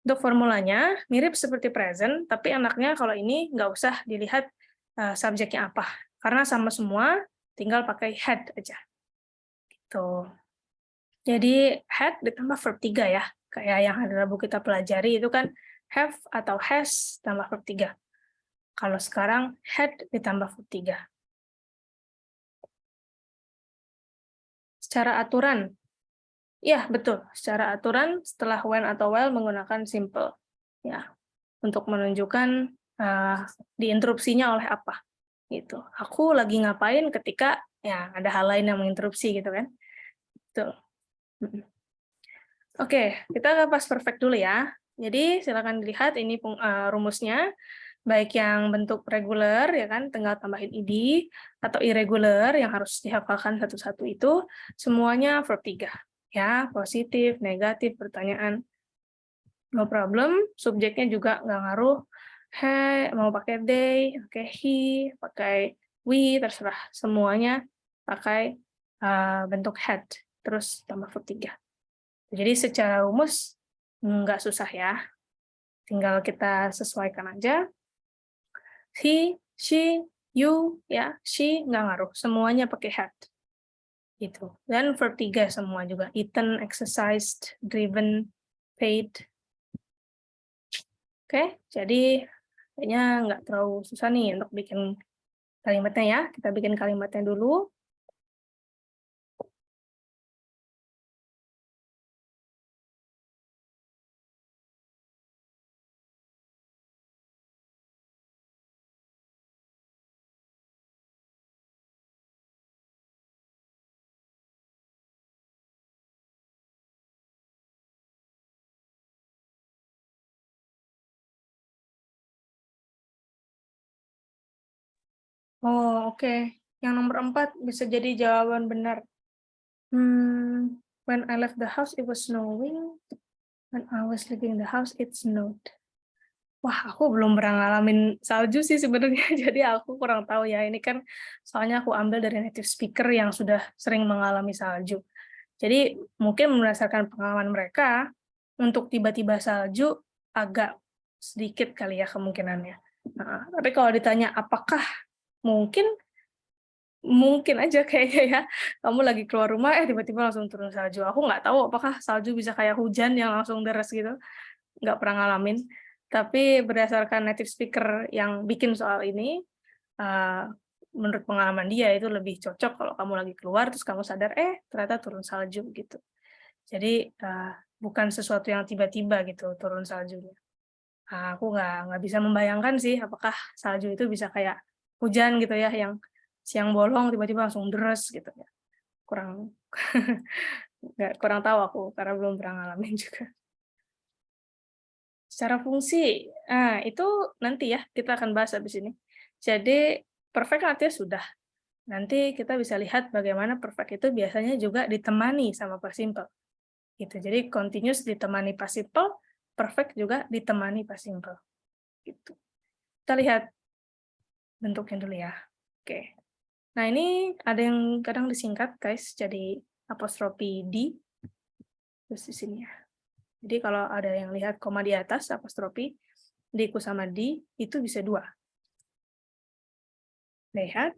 Untuk formulanya mirip seperti present, tapi enaknya kalau ini nggak usah dilihat subjeknya apa, karena sama semua, tinggal pakai had aja. Gitu. Jadi had ditambah verb 3 ya, kayak yang hari Rabu kita pelajari itu kan have atau has tambah verb 3. Kalau sekarang had ditambah verb 3. Secara aturan, ya betul, secara aturan setelah when atau while menggunakan simple. Ya, untuk menunjukkan diinterupsinya oleh apa gitu. Aku lagi ngapain ketika ya ada hal lain yang menginterupsi gitu kan. Betul. Oke, kita ke past perfect dulu ya. Jadi silakan dilihat ini rumusnya, baik yang bentuk regular ya kan, tinggal tambahin id, atau irregular yang harus dihafalkan satu-satu itu semuanya verb 3 ya, positif, negatif, pertanyaan. No problem, subjeknya juga nggak ngaruh. He, mau pakai they, pakai he, pakai we, terserah. Semuanya pakai bentuk had, terus tambah verb 3. Jadi secara rumus nggak susah ya. Tinggal kita sesuaikan aja. He, she, you, ya, she nggak ngaruh. Semuanya pakai had. Gitu. Dan verb 3 semua juga. Eaten, exercised, driven, paid. Oke, jadi kayaknya nggak terlalu susah nih untuk bikin kalimatnya ya. Kita bikin kalimatnya dulu. Oh, oke. Yang nomor 4 bisa jadi jawaban benar. When I left the house, it was snowing. When I was leaving the house, it snowed. Wah, aku belum pernah ngalamin salju sih sebenarnya, jadi aku kurang tahu ya. Ini kan soalnya aku ambil dari native speaker yang sudah sering mengalami salju. Jadi mungkin berdasarkan pengalaman mereka, untuk tiba-tiba salju agak sedikit kali ya kemungkinannya. Nah, tapi kalau ditanya apakah mungkin, mungkin aja kayaknya ya. Kamu lagi keluar rumah, tiba-tiba langsung turun salju. Aku nggak tahu apakah salju bisa kayak hujan yang langsung deres gitu. Nggak pernah ngalamin. Tapi berdasarkan native speaker yang bikin soal ini, menurut pengalaman dia itu lebih cocok kalau kamu lagi keluar, terus kamu sadar, ternyata turun salju gitu. Jadi bukan sesuatu yang tiba-tiba gitu turun saljunya. Aku nggak bisa membayangkan sih apakah salju itu bisa kayak hujan gitu ya, yang siang bolong tiba-tiba langsung deres gitu ya. Kurang kurang tahu aku karena belum pernah ngalamin juga. Secara fungsi, itu nanti ya, kita akan bahas habis ini. Jadi, perfect artinya sudah. Nanti kita bisa lihat bagaimana perfect itu biasanya juga ditemani sama past simple. Gitu. Jadi, continuous ditemani past simple, perfect juga ditemani past simple. Gitu. Kita lihat bentuknya dulu ya. Oke. Nah, ini ada yang kadang disingkat, guys, jadi apostrofi D. Terus di sini ya. Jadi kalau ada yang lihat koma di atas, apostrofi, diikut sama D, itu bisa 2. They had,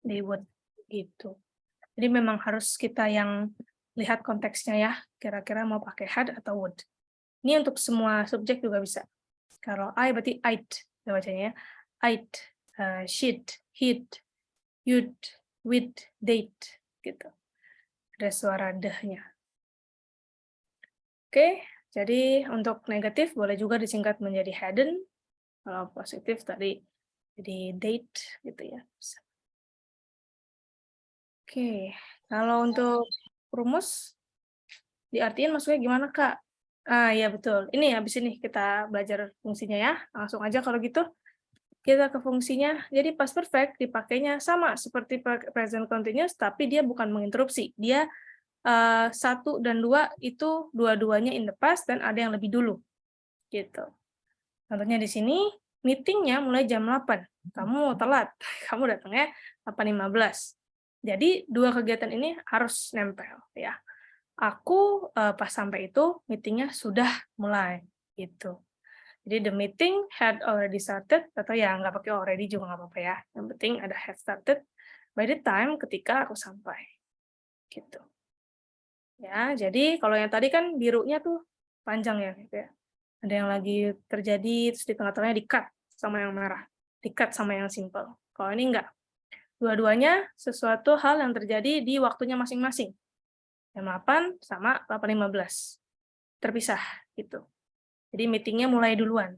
they would, gitu. Jadi memang harus kita yang lihat konteksnya ya, kira-kira mau pakai had atau would. Ini untuk semua subjek juga bisa. Kalau I berarti I'd, bacanya ya. I'd, she'd, he'd, you'd, we'd, they'd, gitu. Ada suara deh-nya. Oke, jadi untuk negatif boleh juga disingkat menjadi hadn't, kalau positif tadi jadi date gitu ya. Oke, kalau untuk rumus diartiin maksudnya gimana, Kak? Ya betul. Ini habis ini kita belajar fungsinya ya. Langsung aja kalau gitu kita ke fungsinya. Jadi past perfect dipakainya sama seperti present continuous, tapi dia bukan menginterupsi. Dia 1 dan 2 itu dua-duanya in the past dan ada yang lebih dulu. Gitu. Contohnya di sini, meetingnya mulai jam 8. Kamu telat, kamu datangnya 8.15. Jadi, 2 kegiatan ini harus nempel. Ya. Aku pas sampai itu, meetingnya sudah mulai. Gitu. Jadi, the meeting had already started, atau ya nggak pakai already juga nggak apa-apa ya. Yang penting ada had started by the time ketika aku sampai. Gitu. Ya, jadi kalau yang tadi kan birunya tuh panjang ya, gitu ya. Ada yang lagi terjadi, terus di tengah-tengahnya di-cut sama yang merah, di-cut sama yang simple. Kalau ini enggak. Dua-duanya sesuatu hal yang terjadi di waktunya masing-masing. Jam 8 sama 8.15. Terpisah, gitu. Jadi meetingnya mulai duluan.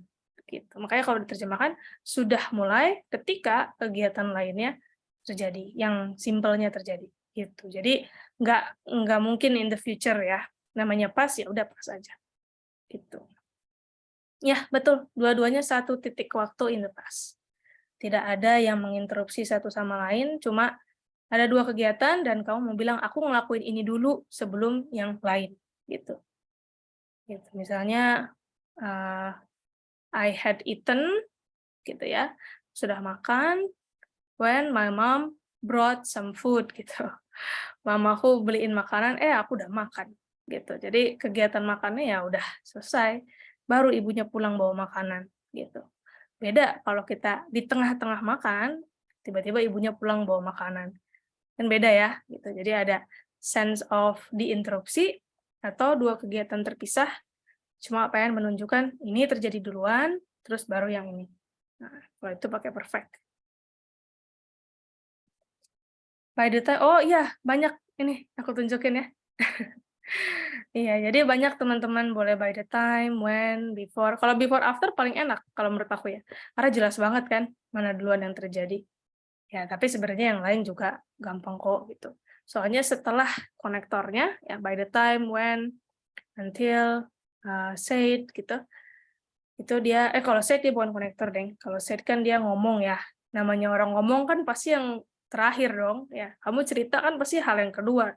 Gitu. Makanya kalau diterjemahkan, sudah mulai ketika kegiatan lainnya terjadi, yang simpelnya terjadi. Gitu. Jadi nggak mungkin in the future ya. Namanya pas, ya udah pas aja. Gitu. Ya, betul. Dua-duanya satu titik waktu in the past. Tidak ada yang menginterupsi satu sama lain, cuma ada 2 kegiatan dan kamu mau bilang, aku ngelakuin ini dulu sebelum yang lain. Gitu. Gitu. Misalnya, I had eaten, gitu ya, sudah makan, when my mom brought some food, gitu. Mamaku beliin makanan, aku udah makan. Gitu. Jadi kegiatan makannya ya udah selesai, baru ibunya pulang bawa makanan. Gitu. Beda kalau kita di tengah-tengah makan, tiba-tiba ibunya pulang bawa makanan. Kan beda ya, gitu. Jadi ada sense of diinterupsi atau 2 kegiatan terpisah, cuma pengen menunjukkan ini terjadi duluan, terus baru yang ini. Nah, kalau itu pakai perfect. By the time, oh iya, banyak ini aku tunjukin ya. Iya, jadi banyak teman-teman boleh by the time, when, before. Kalau before after paling enak kalau menurut aku ya. Karena jelas banget kan mana duluan yang terjadi. Ya, tapi sebenarnya yang lain juga gampang kok gitu. Soalnya setelah konektornya ya by the time, when, until, said gitu. Itu dia kalau said dia bukan konektor, Deng. Kalau said kan dia ngomong ya. Namanya orang ngomong kan pasti yang terakhir dong ya. Kamu cerita kan pasti hal yang kedua.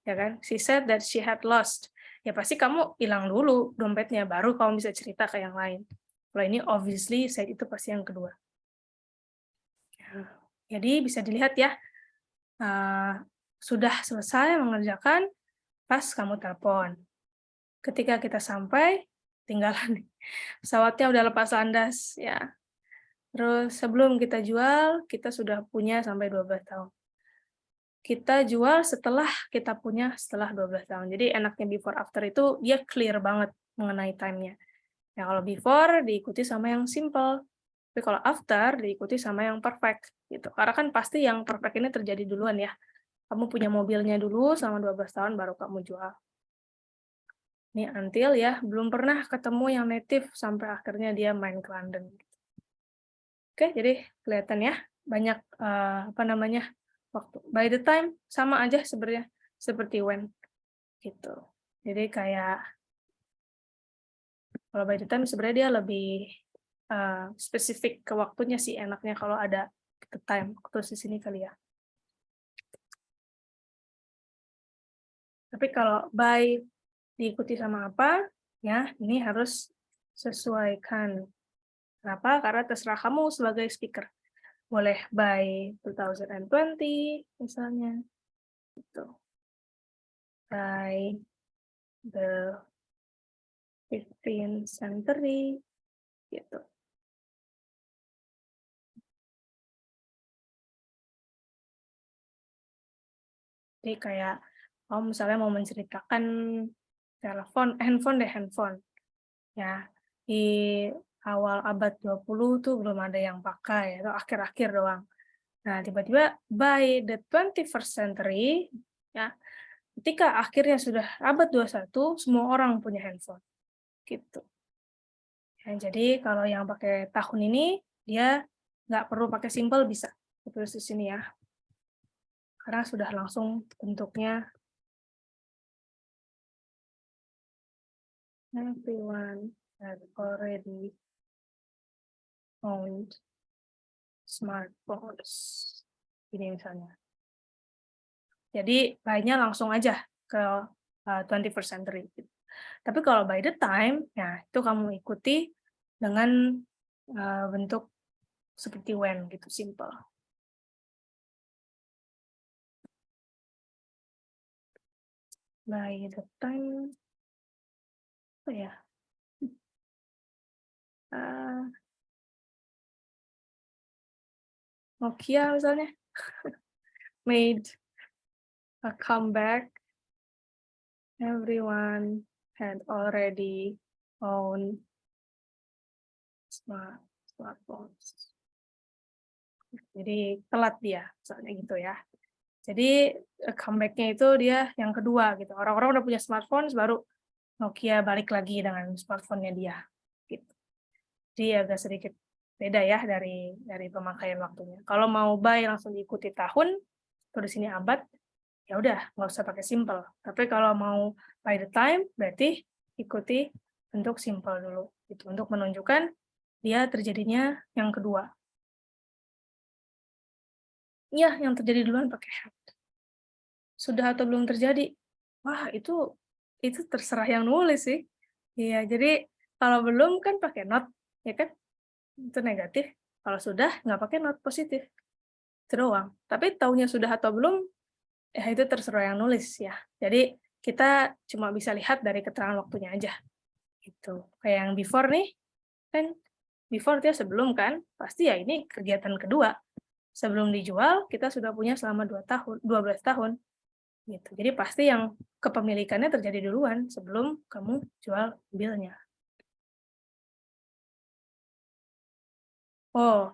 Ya kan? She said that she had lost. Ya pasti kamu hilang dulu dompetnya baru kamu bisa cerita ke yang lain. Kalau ini obviously said itu pasti yang kedua. Jadi bisa dilihat ya, sudah selesai mengerjakan pas kamu telepon. Ketika kita sampai, tinggalan pesawatnya udah lepas landas ya. Terus sebelum kita jual, kita sudah punya sampai 12 tahun. Kita jual setelah kita punya setelah 12 tahun. Jadi enaknya before after itu dia clear banget mengenai time-nya. Ya kalau before diikuti sama yang simple. Tapi kalau after diikuti sama yang perfect gitu. Karena kan pasti yang perfect ini terjadi duluan ya. Kamu punya mobilnya dulu selama 12 tahun baru kamu jual. Ini until ya, belum pernah ketemu yang native sampai akhirnya dia main ke London. Oke, jadi kelihatan ya, banyak waktu. By the time sama aja sebenarnya seperti when gitu. Jadi kayak Kalau by the time sebenarnya dia lebih spesifik ke waktunya sih enaknya kalau ada the time. Terus di sini kali ya. Tapi kalau by diikuti sama apa, ya ini harus sesuaikan. Kenapa? Karena terserah kamu sebagai speaker. Boleh by 2020 misalnya. Gitu. By the 15th century gitu. Jadi kayak kamu misalnya mau menceritakan handphone ya. Di awal abad 20 tuh belum ada yang pakai, atau akhir-akhir doang. Nah, tiba-tiba by the 21st century ya, ketika akhirnya sudah abad 21, semua orang punya handphone. Gitu. Ya, jadi kalau yang pakai tahun ini dia nggak perlu pakai simple bisa. Tulis di sini ya. Karena sudah langsung bentuknya everyone had already owned smartphones. Ini misalnya. Jadi by-nya langsung aja ke 21st century. Tapi kalau by the time, ya itu kamu ikuti dengan bentuk seperti when gitu, simple. By the time, apa ya? Nokia misalnya, made a comeback, everyone had already owned smartphones. Jadi telat dia, misalnya gitu ya. Jadi comeback-nya itu dia yang kedua gitu. Orang-orang udah punya smartphone, baru Nokia balik lagi dengan smartphone-nya dia. Gitu. Jadi agak sedikit beda ya dari pemakaian waktunya. Kalau mau by langsung diikuti tahun, atau di sini abad, ya udah nggak usah pakai simple. Tapi kalau mau by the time, berarti ikuti bentuk simple dulu. Gitu, untuk menunjukkan dia terjadinya yang kedua. Iya, yang terjadi duluan pakai had. Sudah atau belum terjadi? Wah, itu terserah yang nulis sih. Iya, jadi kalau belum kan pakai not, ya kan? Itu negatif. Kalau sudah, nggak pakai not, positif. Itu doang. Tapi taunya sudah atau belum, ya itu terserah yang nulis ya. Jadi kita cuma bisa lihat dari keterangan waktunya aja. Gitu. Kayak yang before nih, kan before dia sebelum kan, pasti ya ini kegiatan kedua. Sebelum dijual, kita sudah punya selama 12 tahun. Gitu. Jadi pasti yang kepemilikannya terjadi duluan sebelum kamu jual mobilnya. Oh,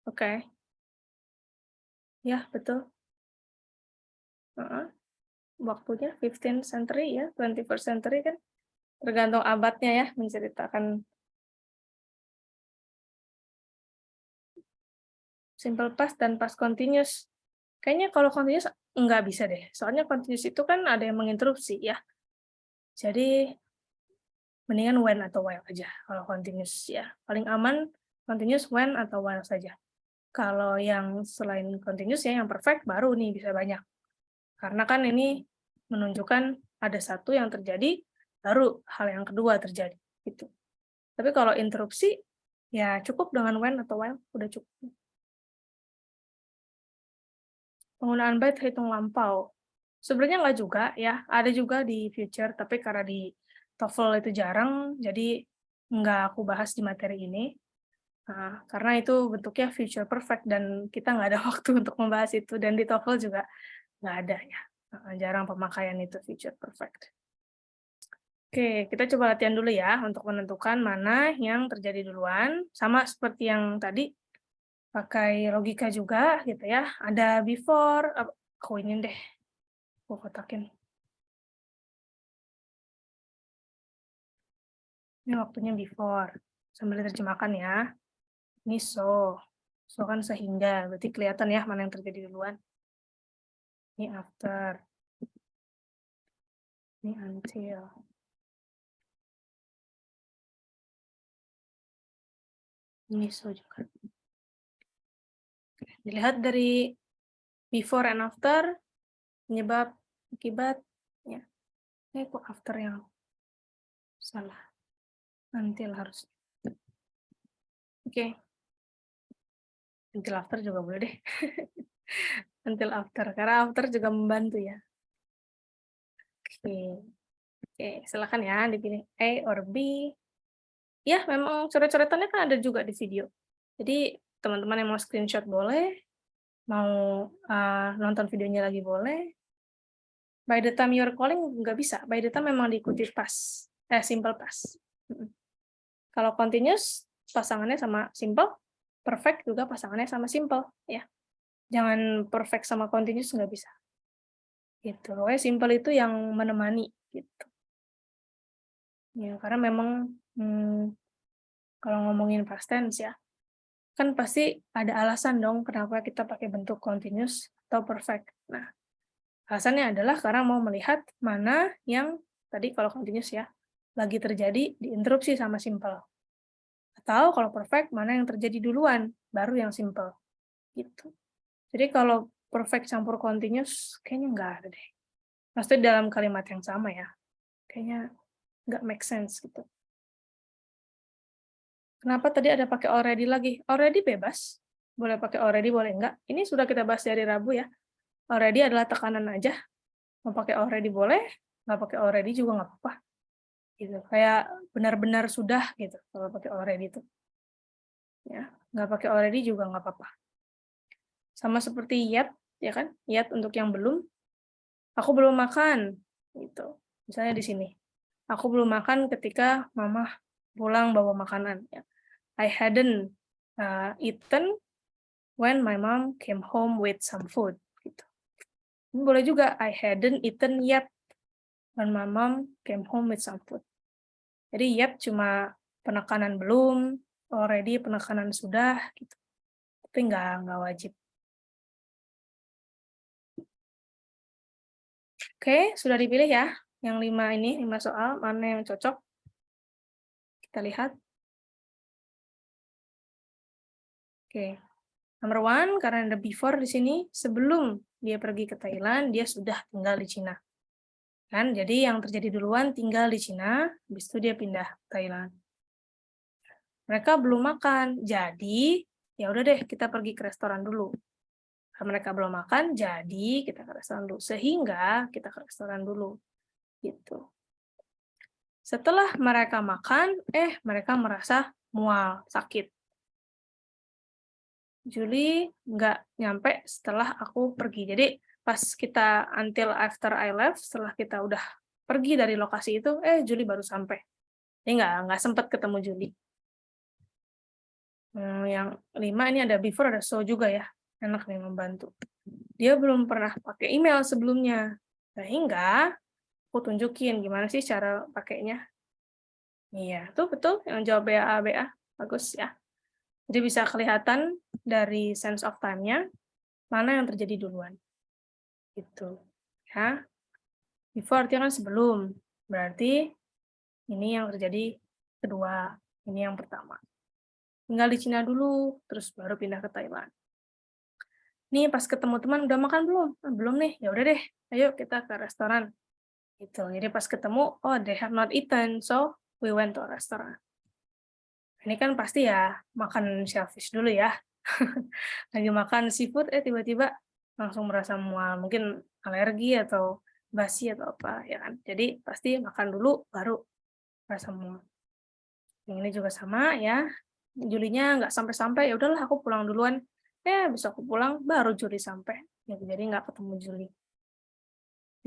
oke. Ya, betul. Waktunya 15th century ya, 21st century kan. Tergantung abadnya ya, menceritakan simple past dan past continuous. Kayaknya kalau continuous nggak bisa deh. Soalnya continuous itu kan ada yang menginterupsi ya. Jadi mendingan when atau while aja kalau continuous ya. Paling aman continuous when atau while saja. Kalau yang selain continuous ya yang perfect baru nih bisa banyak. Karena kan ini menunjukkan ada satu yang terjadi baru hal yang kedua terjadi gitu. Tapi kalau interupsi ya cukup dengan when atau while udah cukup. Penggunaan by terhitung lampau. Sebenarnya nggak juga ya, ada juga di future, tapi karena di TOEFL itu jarang, jadi nggak aku bahas di materi ini. Nah, karena itu bentuknya future perfect dan kita nggak ada waktu untuk membahas itu, dan di TOEFL juga nggak ada ya. Jarang pemakaian itu future perfect. Oke, kita coba latihan dulu ya untuk menentukan mana yang terjadi duluan. Sama seperti yang tadi, pakai logika juga gitu ya. Ada before, aku ini deh, aku kotakin. Ini waktunya before. Sambil diterjemahkan ya. Ini so. So kan sehingga, berarti kelihatan ya mana yang terjadi duluan. Ini after. Ini until. Ini so juga. Dilihat dari before and after, penyebab, akibat, ya. Ini kok after yang salah. Until harus. Oke. Until after juga boleh deh. Until after, karena after juga membantu ya. Oke. Oke, silakan ya dipilih A or B. Ya, memang coret-coretannya kan ada juga di video. Jadi, teman-teman yang mau screenshot boleh, mau nonton videonya lagi boleh. By the time you're calling nggak bisa. By the time memang diikuti past, simple past. Kalau continuous pasangannya sama simple, perfect juga pasangannya sama simple ya. Jangan perfect sama continuous nggak bisa. Gitu. Pokoknya simple itu yang menemani gitu. Ya, karena memang kalau ngomongin past tense ya, kan pasti ada alasan dong kenapa kita pakai bentuk continuous atau perfect. Nah, alasannya adalah karena mau melihat mana yang tadi kalau continuous ya, lagi terjadi diinterupsi sama simple. Atau kalau perfect, mana yang terjadi duluan, baru yang simple. Gitu. Jadi kalau perfect campur continuous, kayaknya nggak ada deh. Maksudnya dalam kalimat yang sama ya. Kayaknya nggak make sense gitu. Kenapa tadi ada pakai already lagi? Already bebas. Boleh pakai already, boleh enggak. Ini sudah kita bahas dari Rabu ya. Already adalah tekanan aja. Mau pakai already boleh, nggak pakai already juga nggak apa-apa. Gitu. Kayak benar-benar sudah gitu kalau pakai already itu. Ya, nggak pakai already juga nggak apa-apa. Sama seperti yet, ya kan? Yet untuk yang belum. Aku belum makan, gitu. Misalnya di sini. Aku belum makan ketika mama pulang bawa makanan. Ya. I hadn't eaten when my mom came home with some food. Gitu. Ini boleh juga I hadn't eaten yet when my mom came home with some food. Jadi yet cuma penekanan belum, already penekanan sudah, gitu. Tapi nggak wajib. Oke, sudah dipilih ya. Yang 5 ini, 5 soal, mana yang cocok? Kita lihat. Oke. Number 1, karena ada before di sini, sebelum dia pergi ke Thailand, dia sudah tinggal di Cina. Kan? Jadi yang terjadi duluan tinggal di Cina, habis itu dia pindah ke Thailand. Mereka belum makan, jadi ya udah deh kita pergi ke restoran dulu. Karena mereka belum makan, jadi kita ke restoran dulu. Sehingga kita ke restoran dulu. Gitu. Setelah mereka makan, mereka merasa mual, sakit. Juli nggak nyampe setelah aku pergi. Jadi pas kita until after I left, setelah kita udah pergi dari lokasi itu, Juli baru sampai. Jadi nggak sempat ketemu Juli. Yang 5 ini ada before, ada so juga ya. Enak nih membantu. Dia belum pernah pakai email sebelumnya. Sehingga aku tunjukin gimana sih cara pakainya. Iya, tuh betul yang jawab BA. Bagus ya. Jadi bisa kelihatan dari sense of time-nya mana yang terjadi duluan. Gitu. Ya. Before artinya kan sebelum. Berarti ini yang terjadi kedua, ini yang pertama. Tinggal di Cina dulu, terus baru pindah ke Thailand. Nih pas ketemu teman udah makan belum? Belum nih. Ya udah deh, ayo kita ke restoran. Gitu. Jadi pas ketemu, oh they have not eaten, so we went to a restaurant. Ini kan pasti ya makan shellfish dulu ya. Lagi makan seafood, tiba-tiba langsung merasa mual. Mungkin alergi atau basi atau apa, ya kan. Jadi pasti makan dulu, baru merasa mual. Yang ini juga sama ya. Julinya nggak sampai-sampai, ya udahlah aku pulang duluan. Bisa aku pulang, baru Juli sampai. Jadi nggak ketemu Juli.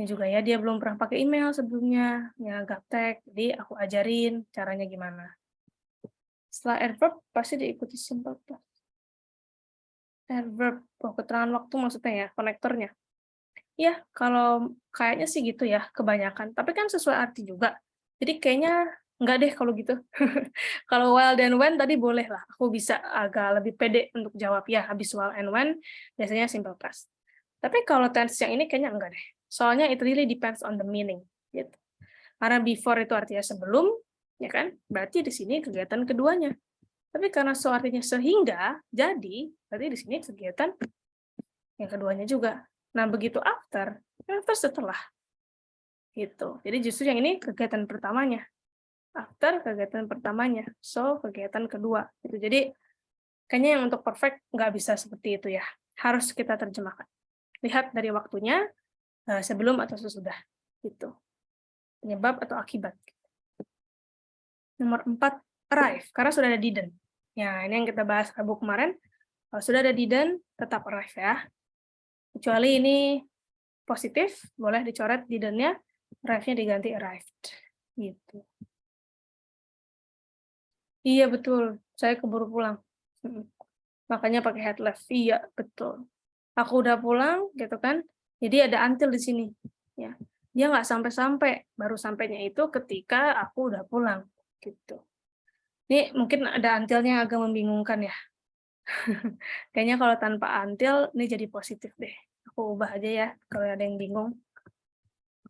Ini juga ya, dia belum pernah pakai email sebelumnya. Ya, gaptek. Jadi aku ajarin caranya gimana. Setelah adverb, pasti diikuti simple past. Adverb, keterangan waktu maksudnya ya, konektornya. Ya, kalau kayaknya sih gitu ya, kebanyakan. Tapi kan sesuai arti juga. Jadi kayaknya enggak deh kalau gitu. Kalau while dan when tadi boleh lah. Aku bisa agak lebih pede untuk jawab ya, habis while and when, biasanya simple past. Tapi kalau tense yang ini kayaknya enggak deh. Soalnya it really depends on the meaning. Gitu. Karena before itu artinya sebelum, ya kan? Berarti di sini kegiatan keduanya. Tapi karena so artinya sehingga, jadi, berarti di sini kegiatan yang keduanya juga. Nah, begitu after setelah. Gitu. Jadi justru yang ini kegiatan pertamanya. After kegiatan pertamanya. So kegiatan kedua. Gitu. Jadi kayaknya yang untuk perfect nggak bisa seperti itu ya. Harus kita terjemahkan. Lihat dari waktunya, sebelum atau sesudah. Gitu. Penyebab atau akibat. Nomor 4, arrive. Karena sudah ada didn't. Ya, ini yang kita bahas Rabu kemarin. Kalau sudah ada didn't, tetap arrive ya. Kecuali ini positif, boleh dicoret didn't-nya, arrive-nya diganti arrived. Gitu. Iya, betul. Saya keburu pulang. Makanya pakai had left. Iya, betul. Aku udah pulang, gitu kan. Jadi ada until di sini. Ya. Dia nggak sampai-sampai. Baru sampainya itu ketika aku udah pulang. Gitu. Ini mungkin ada until-nya agak membingungkan ya. Kayaknya kalau tanpa until, ini jadi positif deh. Aku ubah aja ya, kalau ada yang bingung.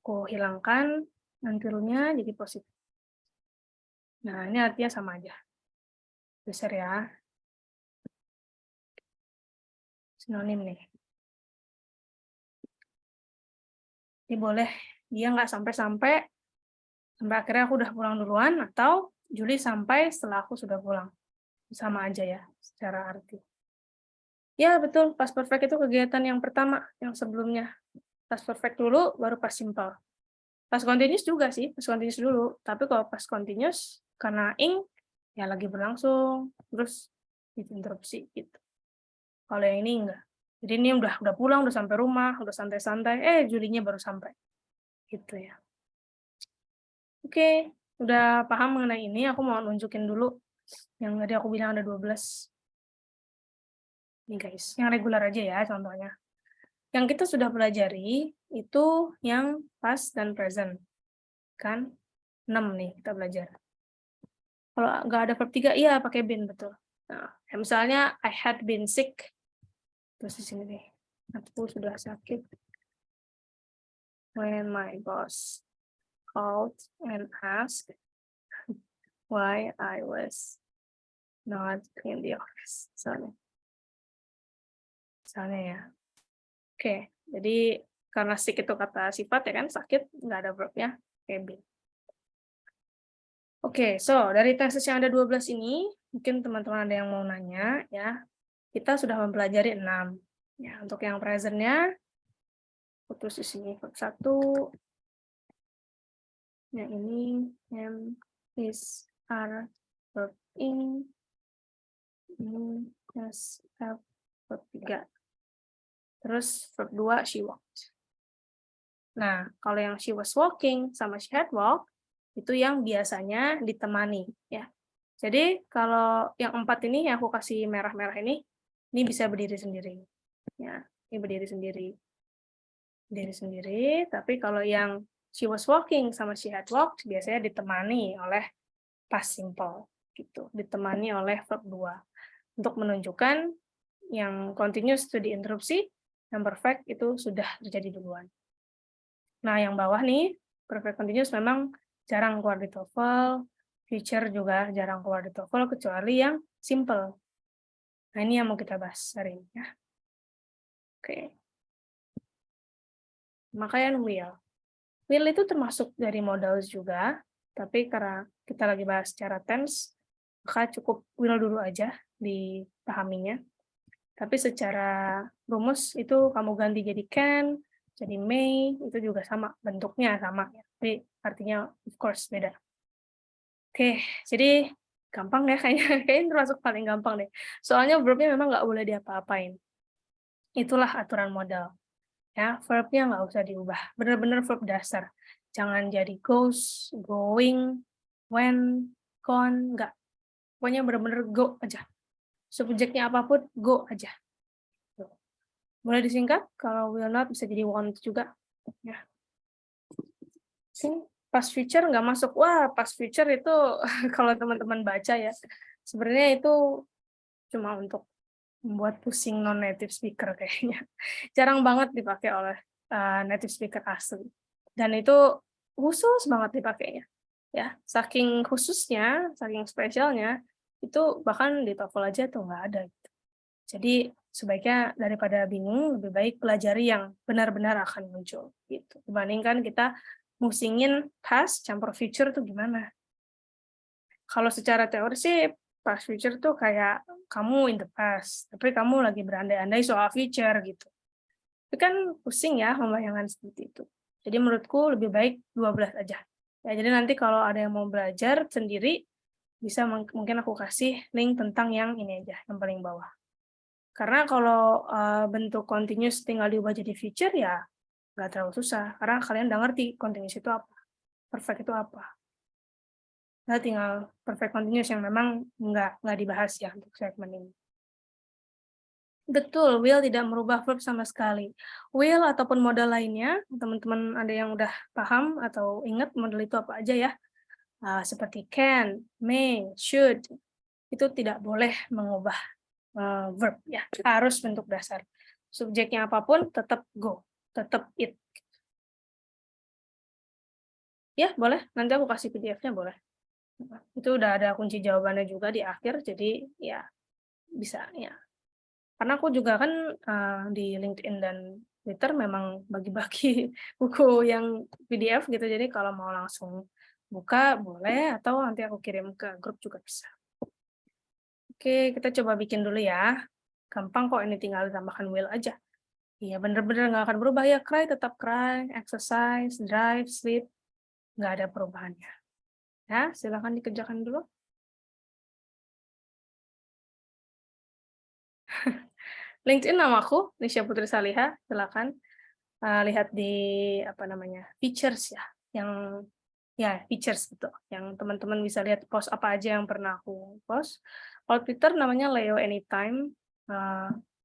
Aku hilangkan until-nya jadi positif. Nah, ini artinya sama aja. Geser ya. Sinonim nih. Ini boleh, dia nggak sampai akhirnya aku udah pulang duluan, atau Juli sampai setelah aku sudah pulang. Sama aja ya, secara arti. Ya, betul. Past perfect itu kegiatan yang pertama, yang sebelumnya. Past perfect dulu, baru past simple. Past continuous juga sih, past continuous dulu. Tapi kalau past continuous, karena ing, ya lagi berlangsung, terus interupsi gitu. Kalau yang ini enggak. Jadi ini udah pulang, udah sampai rumah, udah santai-santai, Julinya baru sampai. Gitu ya. Oke, udah paham mengenai ini, aku mau nunjukin dulu yang tadi aku bilang ada 12. Nih guys, yang regular aja ya contohnya. Yang kita sudah pelajari itu yang past dan present. Kan? 6 nih kita belajar. Kalau nggak ada verb 3, iya pakai been, betul. Nah, misalnya I had been sick. Terus di sini nih, aku sudah sakit. When my boss called and asked why I was not in the office. Misalnya ya. Oke, jadi karena sick itu kata sifat ya kan, sakit, nggak ada verb-nya, kayak been. Oke, so dari tesis yang ada 12 ini, mungkin teman-teman ada yang mau nanya, ya. Kita sudah mempelajari 6. Ya, untuk yang present-nya, putus di sini verb 1. Yang ini, am, is, are, verb in. Ini, has, have, verb 3. Terus verb 2, she walked. Nah, kalau yang she was walking sama she had walked, itu yang biasanya ditemani, ya. Jadi kalau yang 4 ini yang aku kasih merah-merah ini bisa berdiri sendiri. Ya, ini berdiri sendiri. Berdiri sendiri, tapi kalau yang she was walking sama she had walked biasanya ditemani oleh past simple gitu, ditemani oleh verb 2 untuk menunjukkan yang continuous itu diinterupsi, yang perfect itu sudah terjadi duluan. Nah, yang bawah nih, perfect continuous memang jarang keluar di TOEFL, future juga jarang keluar di TOEFL, kecuali yang simple. Nah, ini yang mau kita bahas hari ini ya. Oke. Makanya will. Will itu termasuk dari modals juga, tapi karena kita lagi bahas secara tense, maka cukup will dulu aja dipahaminya. Tapi secara rumus itu kamu ganti jadi can, jadi may, itu juga sama, bentuknya sama. Tapi artinya of course beda. Oke, jadi gampang ya kayaknya. Kayaknya termasuk paling gampang deh. Soalnya verb-nya memang nggak boleh diapa-apain. Itulah aturan modal. Ya, verb-nya nggak usah diubah. Benar-benar verb dasar. Jangan jadi goes, going, when, gone, nggak. Pokoknya benar-benar go aja. Subjeknya apapun, go aja. Boleh disingkat, kalau will not bisa jadi want juga. Ya. Sini, past future nggak masuk. Wah, past future itu kalau teman-teman baca ya, sebenarnya itu cuma untuk membuat pusing non-native speaker kayaknya. Jarang banget dipakai oleh native speaker asli. Dan itu khusus banget dipakainya. Ya, saking khususnya, saking spesialnya, Itu bahkan di TOEFL aja tuh nggak ada gitu. Jadi sebaiknya daripada bingung, lebih baik pelajari yang benar-benar akan muncul gitu. Dibandingkan kita musingin past campur future tuh gimana. Kalau secara teori sih past future tuh kayak kamu in the past, tapi kamu lagi berandai-andai soal future gitu. Itu kan pusing ya membayangkan seperti itu. Jadi menurutku lebih baik 12 aja. Ya, jadi nanti kalau ada yang mau belajar sendiri, bisa mungkin aku kasih link tentang yang ini aja, yang paling bawah. Karena kalau bentuk continuous tinggal diubah jadi future ya nggak terlalu susah, karena kalian udah ngerti continuous itu apa, perfect itu apa. Nah, tinggal perfect continuous yang memang nggak dibahas ya untuk segmen ini. Betul, will tidak merubah verb sama sekali. Will ataupun modal lainnya, teman-teman ada yang udah paham atau ingat modal itu apa aja ya? Seperti can, may, should, itu tidak boleh mengubah verb ya, harus bentuk dasar. Subjeknya apapun tetap go, tetap it. Ya, boleh. Nanti aku kasih PDF-nya boleh. Itu udah ada kunci jawabannya juga di akhir, jadi ya bisa ya. Karena aku juga kan di LinkedIn dan Twitter memang bagi-bagi buku yang PDF gitu, jadi kalau mau langsung buka boleh, atau nanti aku kirim ke grup juga bisa. Oke, kita coba bikin dulu ya. Gampang kok, ini tinggal ditambahkan will aja. Iya, bener-bener nggak akan berubah ya. Cry tetap cry, exercise, drive, sleep, nggak ada perubahannya. Ya, silakan dikerjakan dulu. LinkedIn namaku, Nisha Putri Saliha, silakan lihat di apa namanya features ya, yang ya features gitu, yang teman-teman bisa lihat post apa aja yang pernah aku post. Kalau Twitter namanya Leo Anytime,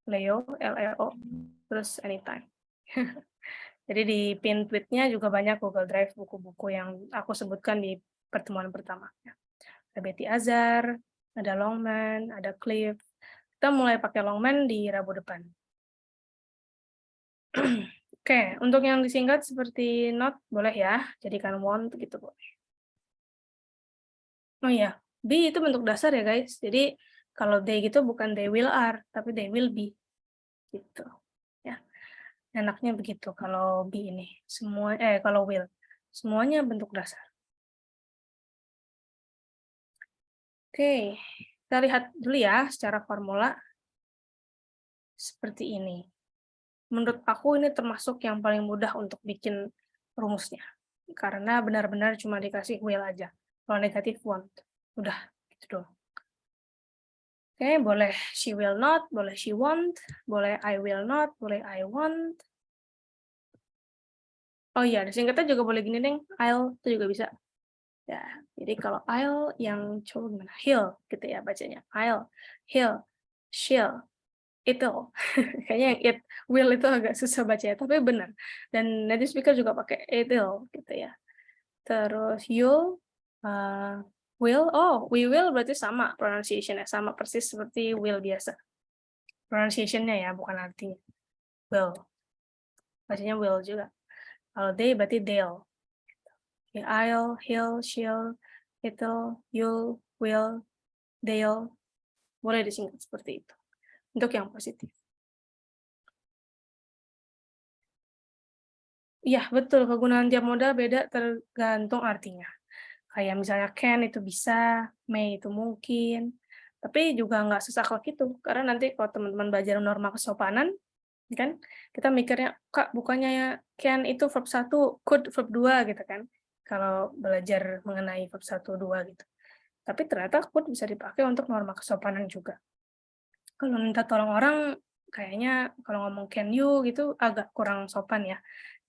Leo LEO, terus Anytime. Jadi di pin tweetnya juga banyak Google Drive buku-buku yang aku sebutkan di pertemuan pertama. Ada Betty Azar, ada Longman, ada Cliff. Kita mulai pakai Longman di Rabu depan. Oke, untuk yang disingkat seperti not boleh ya, jadikan want gitu boleh. Oh iya, be itu bentuk dasar ya guys. Jadi kalau they gitu bukan they will are, tapi they will be gitu. Ya, enaknya begitu kalau be ini. Kalau will semuanya bentuk dasar. Oke, kita lihat dulu ya secara formula seperti ini. Menurut aku ini termasuk yang paling mudah untuk bikin rumusnya. Karena benar-benar cuma dikasih will aja. Kalau negatif want. Udah, gitu doang. Oke, boleh she will not, boleh she won't, boleh I will not, boleh I won't. Oh iya, singkatnya juga boleh gini, Deng. I'll, itu juga bisa. Ya, jadi kalau I'll yang coba gimana? He'll, gitu ya bacanya. I'll, he'll, she'll, it'll. Kayaknya yang it, will itu agak susah bacanya, tapi benar. Dan native speaker juga pakai it'll, gitu ya. Terus you'll, will, oh, we will berarti sama pronunciation-nya, sama persis seperti will biasa. Pronunciation-nya ya, bukan artinya. Will. Bacanya will juga. Kalau they berarti they'll. Okay, I'll, he'll, she'll, it'll, you'll, will, they'll. Boleh disingkat seperti itu. Untuk yang positif. Iya, betul. Kegunaan tiap modal beda tergantung artinya. Kayak misalnya can itu bisa, may itu mungkin. Tapi juga nggak sesaklek itu. Karena nanti kalau teman-teman belajar norma kesopanan, kan kita mikirnya Kak bukannya can itu verb 1, could verb 2 gitu kan, kalau belajar mengenai verb 1, 2 gitu. Tapi ternyata could bisa dipakai untuk norma kesopanan juga. Kalau minta tolong orang kayaknya kalau ngomong can you gitu agak kurang sopan ya.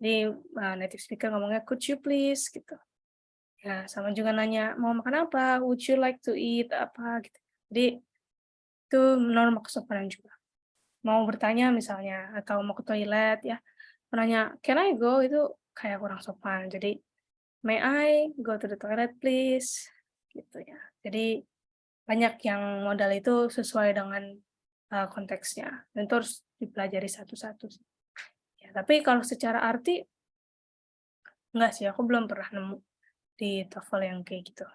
Jadi native speaker ngomongnya could you please gitu. Ya sama juga nanya mau makan apa, would you like to eat apa gitu. Jadi itu norma kesopanan juga. Mau bertanya misalnya atau mau ke toilet ya, nanya can I go itu kayak kurang sopan. Jadi may I go to the toilet please gitu ya. Jadi banyak yang modal itu sesuai dengan konteksnya dan itu harus dipelajari satu-satu. Ya, tapi kalau secara arti enggak sih, aku belum pernah nemu di TOEFL yang kayak gitu.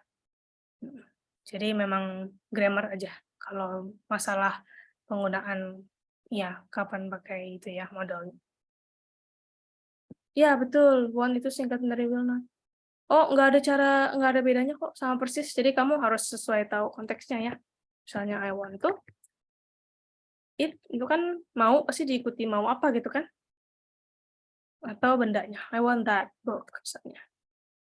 Jadi memang grammar aja. Kalau masalah penggunaan, ya kapan pakai itu ya modalnya. Ya betul, want itu singkatan dari will not. Oh, nggak ada bedanya kok, sama persis. Jadi kamu harus sesuai tahu konteksnya ya. Misalnya I want to, itu kan mau pasti diikuti mau apa gitu kan? Atau bendanya, I want that book misalnya.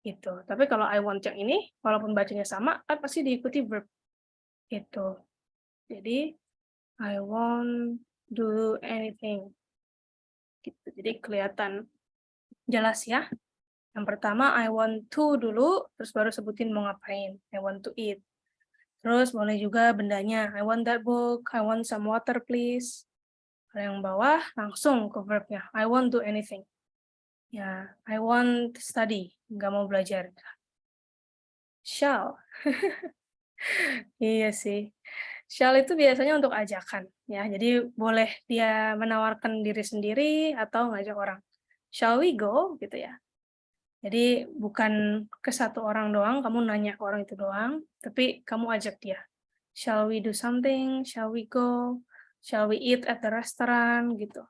Gitu. Tapi kalau I want yang ini, walaupun bacanya sama, kan pasti diikuti verb. Gitu. Jadi, I won't do anything. Gitu. Jadi kelihatan jelas ya. Yang pertama, I want to dulu, terus baru sebutin mau ngapain. I want to eat. Terus boleh juga bendanya, I want that book, I want some water please. Kalau yang bawah, langsung ke verbnya, I won't do anything. Ya, I want study, nggak mau belajar. Shall. Iya sih. Shall itu biasanya untuk ajakan, ya. Jadi boleh dia menawarkan diri sendiri atau ngajak orang. Shall we go? Gitu ya. Jadi bukan ke satu orang doang, kamu nanya ke orang itu doang, tapi kamu ajak dia. Shall we do something? Shall we go? Shall we eat at the restaurant? Gitu.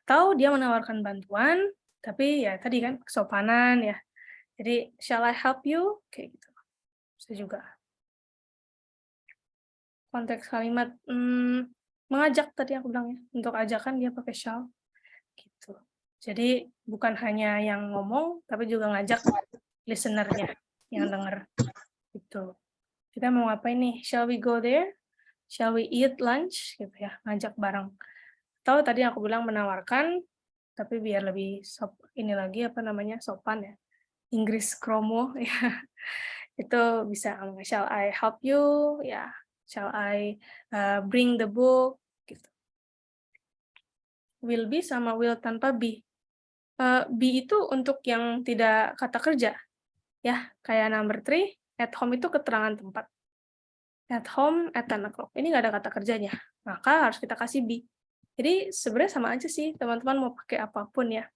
Atau dia menawarkan bantuan, tapi ya tadi kan kesopanan ya. Jadi, shall I help you? Kayak gitu. Bisa juga. Konteks kalimat mengajak tadi aku bilang ya. Untuk ajakan dia pakai shall. Gitu. Jadi bukan hanya yang ngomong, tapi juga ngajak listener-nya yang denger. Gitu. Kita mau ngapain nih? Shall we go there? Shall we eat lunch? Gitu ya, ngajak bareng. Atau tadi aku bilang menawarkan, tapi biar lebih ini lagi apa namanya sopan ya. Inggris kromo ya. Itu bisa shall I help you? Ya, shall I bring the book? Gitu. Will be sama will tanpa be. Be itu untuk yang tidak kata kerja. Ya, kayak number 3, at home itu keterangan tempat. At home at 10 o'clock. Ini nggak ada kata kerjanya. Maka harus kita kasih be. Jadi sebenarnya sama aja sih, teman-teman mau pakai apapun ya,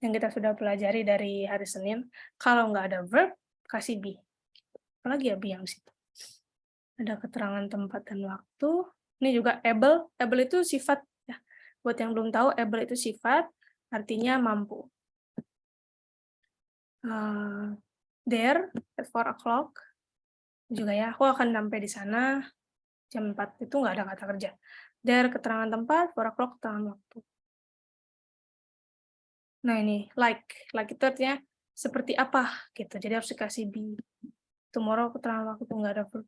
yang kita sudah pelajari dari hari Senin. Kalau nggak ada verb, kasih be. Apalagi ya be yang situ. Ada keterangan tempat dan waktu. Ini juga able. Able itu sifat. Ya. Buat yang belum tahu, able itu sifat, artinya mampu. There, at 4 o'clock. Juga ya, aku akan sampai di sana jam 4. Itu nggak ada kata kerja. There, keterangan tempat, 4 o'clock, keterangan waktu. Nah ini, like itu artinya seperti apa gitu. Jadi harus dikasih be. Tomorrow keterangan waktu nggak ada verb.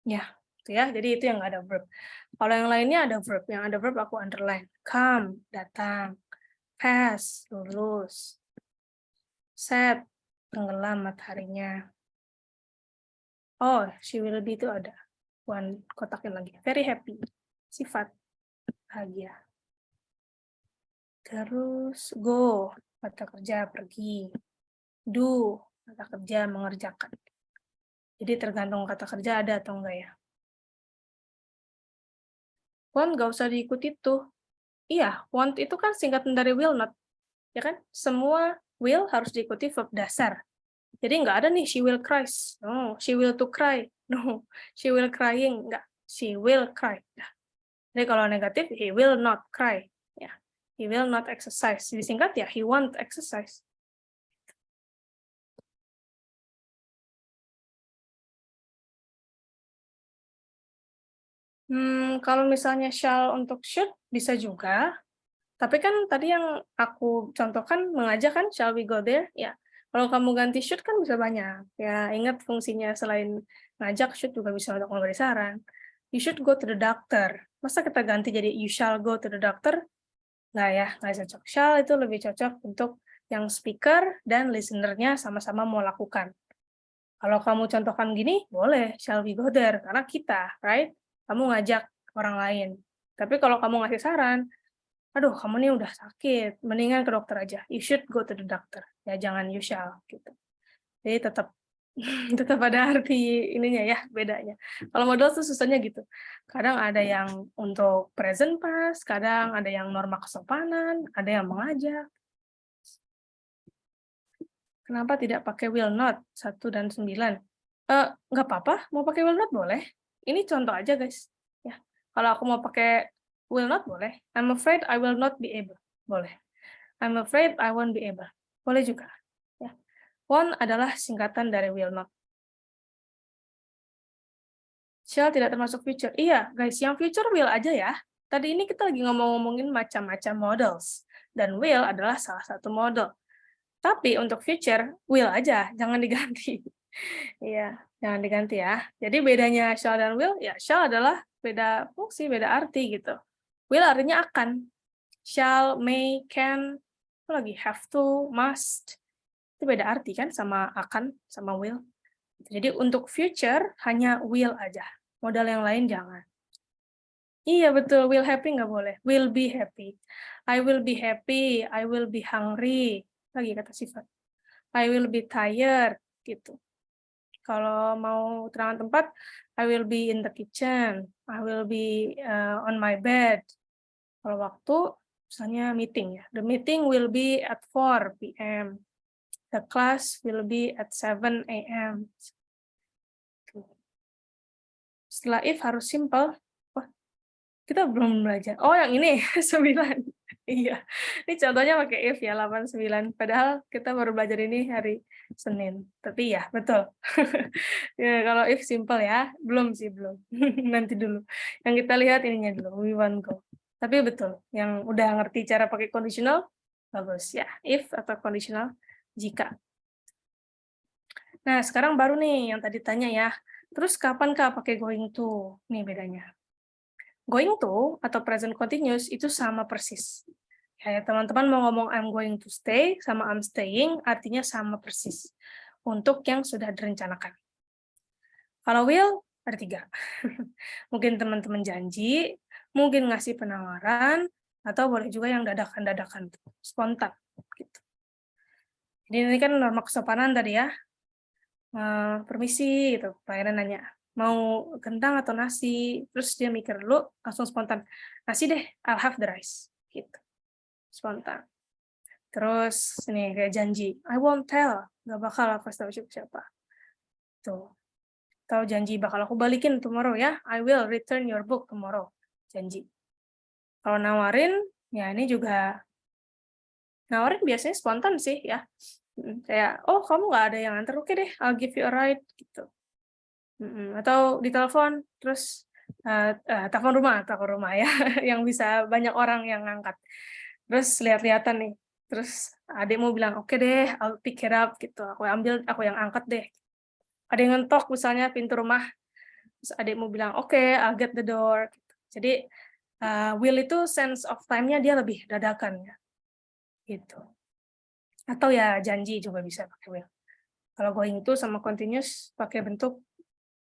Ya, itu ya. Jadi itu yang nggak ada verb. Kalau yang lainnya ada verb. Yang ada verb aku underline. Come, datang. Pass, lulus. Set, tenggelam mataharinya. Oh, she will be itu ada. Kotakin lagi. Very happy. Sifat, bahagia. Terus go, kata kerja pergi. Do, kata kerja mengerjakan. Jadi tergantung kata kerja ada atau enggak ya. Want nggak usah diikuti tuh. Iya, want itu kan singkatan dari will not. Ya kan? Semua will harus diikuti verb dasar. Jadi nggak ada nih she will cries. No, she will to cry. No, she will crying. Enggak, she will cry. Nah, jadi kalau negatif, he will not cry. Ya, he will not exercise. Disingkat ya, he won't exercise. Kalau misalnya shall untuk should, bisa juga. Tapi kan tadi yang aku contohkan mengajak kan, shall we go there? Ya, kalau kamu ganti should kan bisa banyak. Ya, ingat fungsinya selain ngajak, should juga bisa untuk memberi saran. You should go to the doctor. Masa kita ganti jadi you shall go to the doctor? Nggak ya, nggak cocok. Shall itu lebih cocok untuk yang speaker dan listener-nya sama-sama mau lakukan. Kalau kamu contohkan gini, boleh, shall we go there? Karena kita, right? Kamu ngajak orang lain. Tapi kalau kamu ngasih saran, aduh kamu nih udah sakit, mendingan ke dokter aja. You should go to the doctor. Ya jangan you shall gitu. Jadi tetap tetap ada arti ininya ya, bedanya. Kalau modal tuh susahnya gitu. Kadang ada yang untuk present past, kadang ada yang norma kesopanan, ada yang mengajak. Kenapa tidak pakai will not 1 dan 9? Nggak apa-apa, mau pakai will not boleh. Ini contoh aja, guys. Ya, kalau aku mau pakai will not boleh. I'm afraid I will not be able. Boleh. I'm afraid I won't be able. Boleh juga. Ya. Won't adalah singkatan dari will not. Shall tidak termasuk future. Iya, guys, yang future will aja ya. Tadi ini kita lagi ngomongin macam-macam models. Dan will adalah salah satu model. Tapi untuk future, will aja, jangan diganti. Iya, jangan diganti ya. Jadi bedanya shall dan will, ya shall adalah beda fungsi, beda arti gitu. Will artinya akan. Shall, may, can, apa lagi have to, must. Itu beda arti kan sama akan, sama will. Jadi untuk future hanya will aja. Modal yang lain jangan. Iya betul, will happy nggak boleh. Will be happy. I will be happy, I will be hungry. Lagi kata sifat. I will be tired, gitu. Kalau mau terangan tempat, I will be in the kitchen, I will be on my bed. Kalau waktu, misalnya meeting ya. The meeting will be at 4 p.m. The class will be at 7 a.m. Setelah if harus simple. Wah, kita belum belajar. Oh, yang ini 9. Iya. Ini contohnya pakai if ya 8 9. Padahal kita baru belajar ini hari Senin. Tapi ya, betul. Ya, kalau if simple ya. Belum sih, belum. Nanti dulu. Yang kita lihat ininya dulu. We want go. Tapi betul, yang udah ngerti cara pakai conditional bagus ya. If atau conditional jika. Nah, sekarang baru nih yang tadi tanya ya. Terus kapan Kak pakai going to? Nih bedanya. Going to atau present continuous itu sama persis. Kayak teman-teman mau ngomong I'm going to stay sama I'm staying artinya sama persis. Untuk yang sudah direncanakan. Kalau will ada 3. Mungkin teman-teman janji, mungkin ngasih penawaran, atau boleh juga yang dadakan-dadakan, spontan. Gitu. Jadi ini kan norma kesopanan tadi ya. Permisi gitu, pelayanan nanya, mau kentang atau nasi? Terus dia mikir dulu, langsung spontan. Nasi deh, I'll have the rice. Gitu. Spontan. Terus ini kayak janji, I won't tell, nggak bakal aku tahu siapa. Tuh. Atau janji bakal aku balikin tomorrow ya, I will return your book tomorrow. Janji. Kalau nawarin, ya ini juga nawarin biasanya spontan sih ya. Kayak, oh kamu nggak ada yang antar, oke deh, I'll give you a ride gitu. Atau di telepon, terus telepon rumah ya, yang bisa banyak orang yang ngangkat. Terus lihat-lihatan nih, terus adikmu bilang, oke deh, I'll pick it up gitu, aku yang angkat deh. Ada yang ngetok misalnya pintu rumah, terus adikmu bilang, oke, I'll get the door. Gitu. Jadi will itu sense of time-nya dia lebih dadakan ya, gitu. Atau ya janji juga bisa pakai will. Kalau going to sama continuous pakai bentuk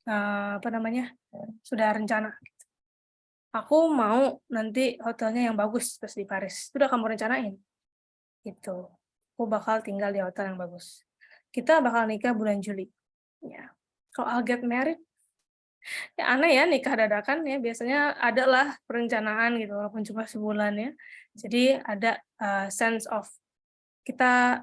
apa namanya sudah rencana. Gitu. Aku mau nanti hotelnya yang bagus terus di Paris. Sudah kamu rencanain, gitu. Aku bakal tinggal di hotel yang bagus. Kita bakal nikah bulan Juli. Ya. Kalau I'll get married, ya aneh ya nikah dadakan ya, biasanya ada lah perencanaan gitu walaupun cuma sebulan ya. Jadi ada sense of kita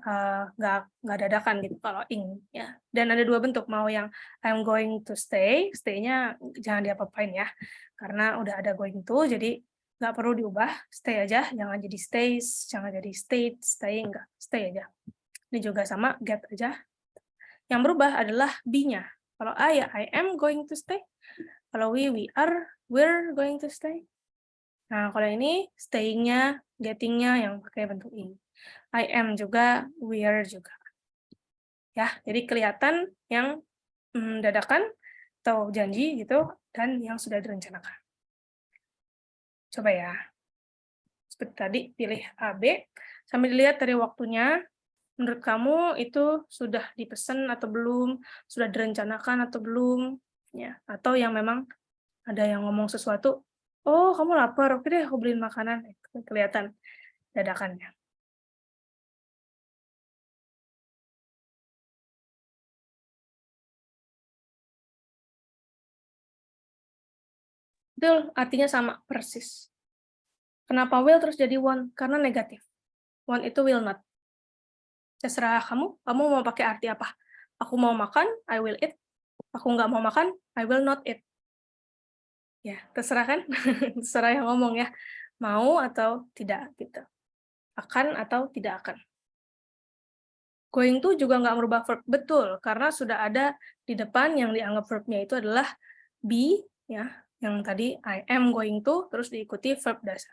nggak dadakan gitu kalau ingin ya. Dan ada 2 bentuk, mau yang I'm going to stay-nya jangan diapa-apain ya. Karena udah ada going to jadi nggak perlu diubah, stay aja, jangan jadi stays, jangan jadi stayed, staying, enggak, stay aja. Ini juga sama get aja. Yang berubah adalah be-nya. Kalau I, ya I am going to stay. Kalau we are, we're going to stay. Nah, kalau ini staying-nya, getting-nya yang pakai bentuk ing. I am juga, we are juga. Ya, jadi kelihatan yang dadakan atau janji gitu, dan yang sudah direncanakan. Coba ya. Seperti tadi, pilih A, B. Sambil dilihat dari waktunya, menurut kamu itu sudah dipesan atau belum, sudah direncanakan atau belum, ya, atau yang memang ada yang ngomong sesuatu, oh kamu lapar, oke deh aku beliin makanan, kelihatan dadakannya. Betul, artinya sama, persis. Kenapa will terus jadi won't? Karena negatif. Want itu will not. Terserah kamu mau pakai arti apa. Aku mau makan, I will eat. aku nggak mau makan, I will not eat. Ya, terserah kan? Terserah yang ngomong ya. Mau atau tidak gitu. Akan atau tidak akan. Going to juga nggak merubah verb, betul, karena sudah ada di depan yang dianggap verbnya itu adalah be, ya, yang tadi I am going to, terus diikuti verb dasar.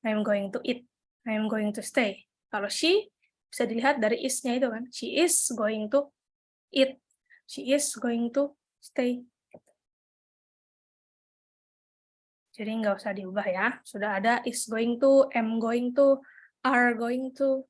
I am going to eat, I am going to stay. Kalau she, bisa dilihat dari is-nya itu kan, she is going to eat, she is going to stay. Jadi nggak usah diubah ya, sudah ada is going to, am going to, are going to.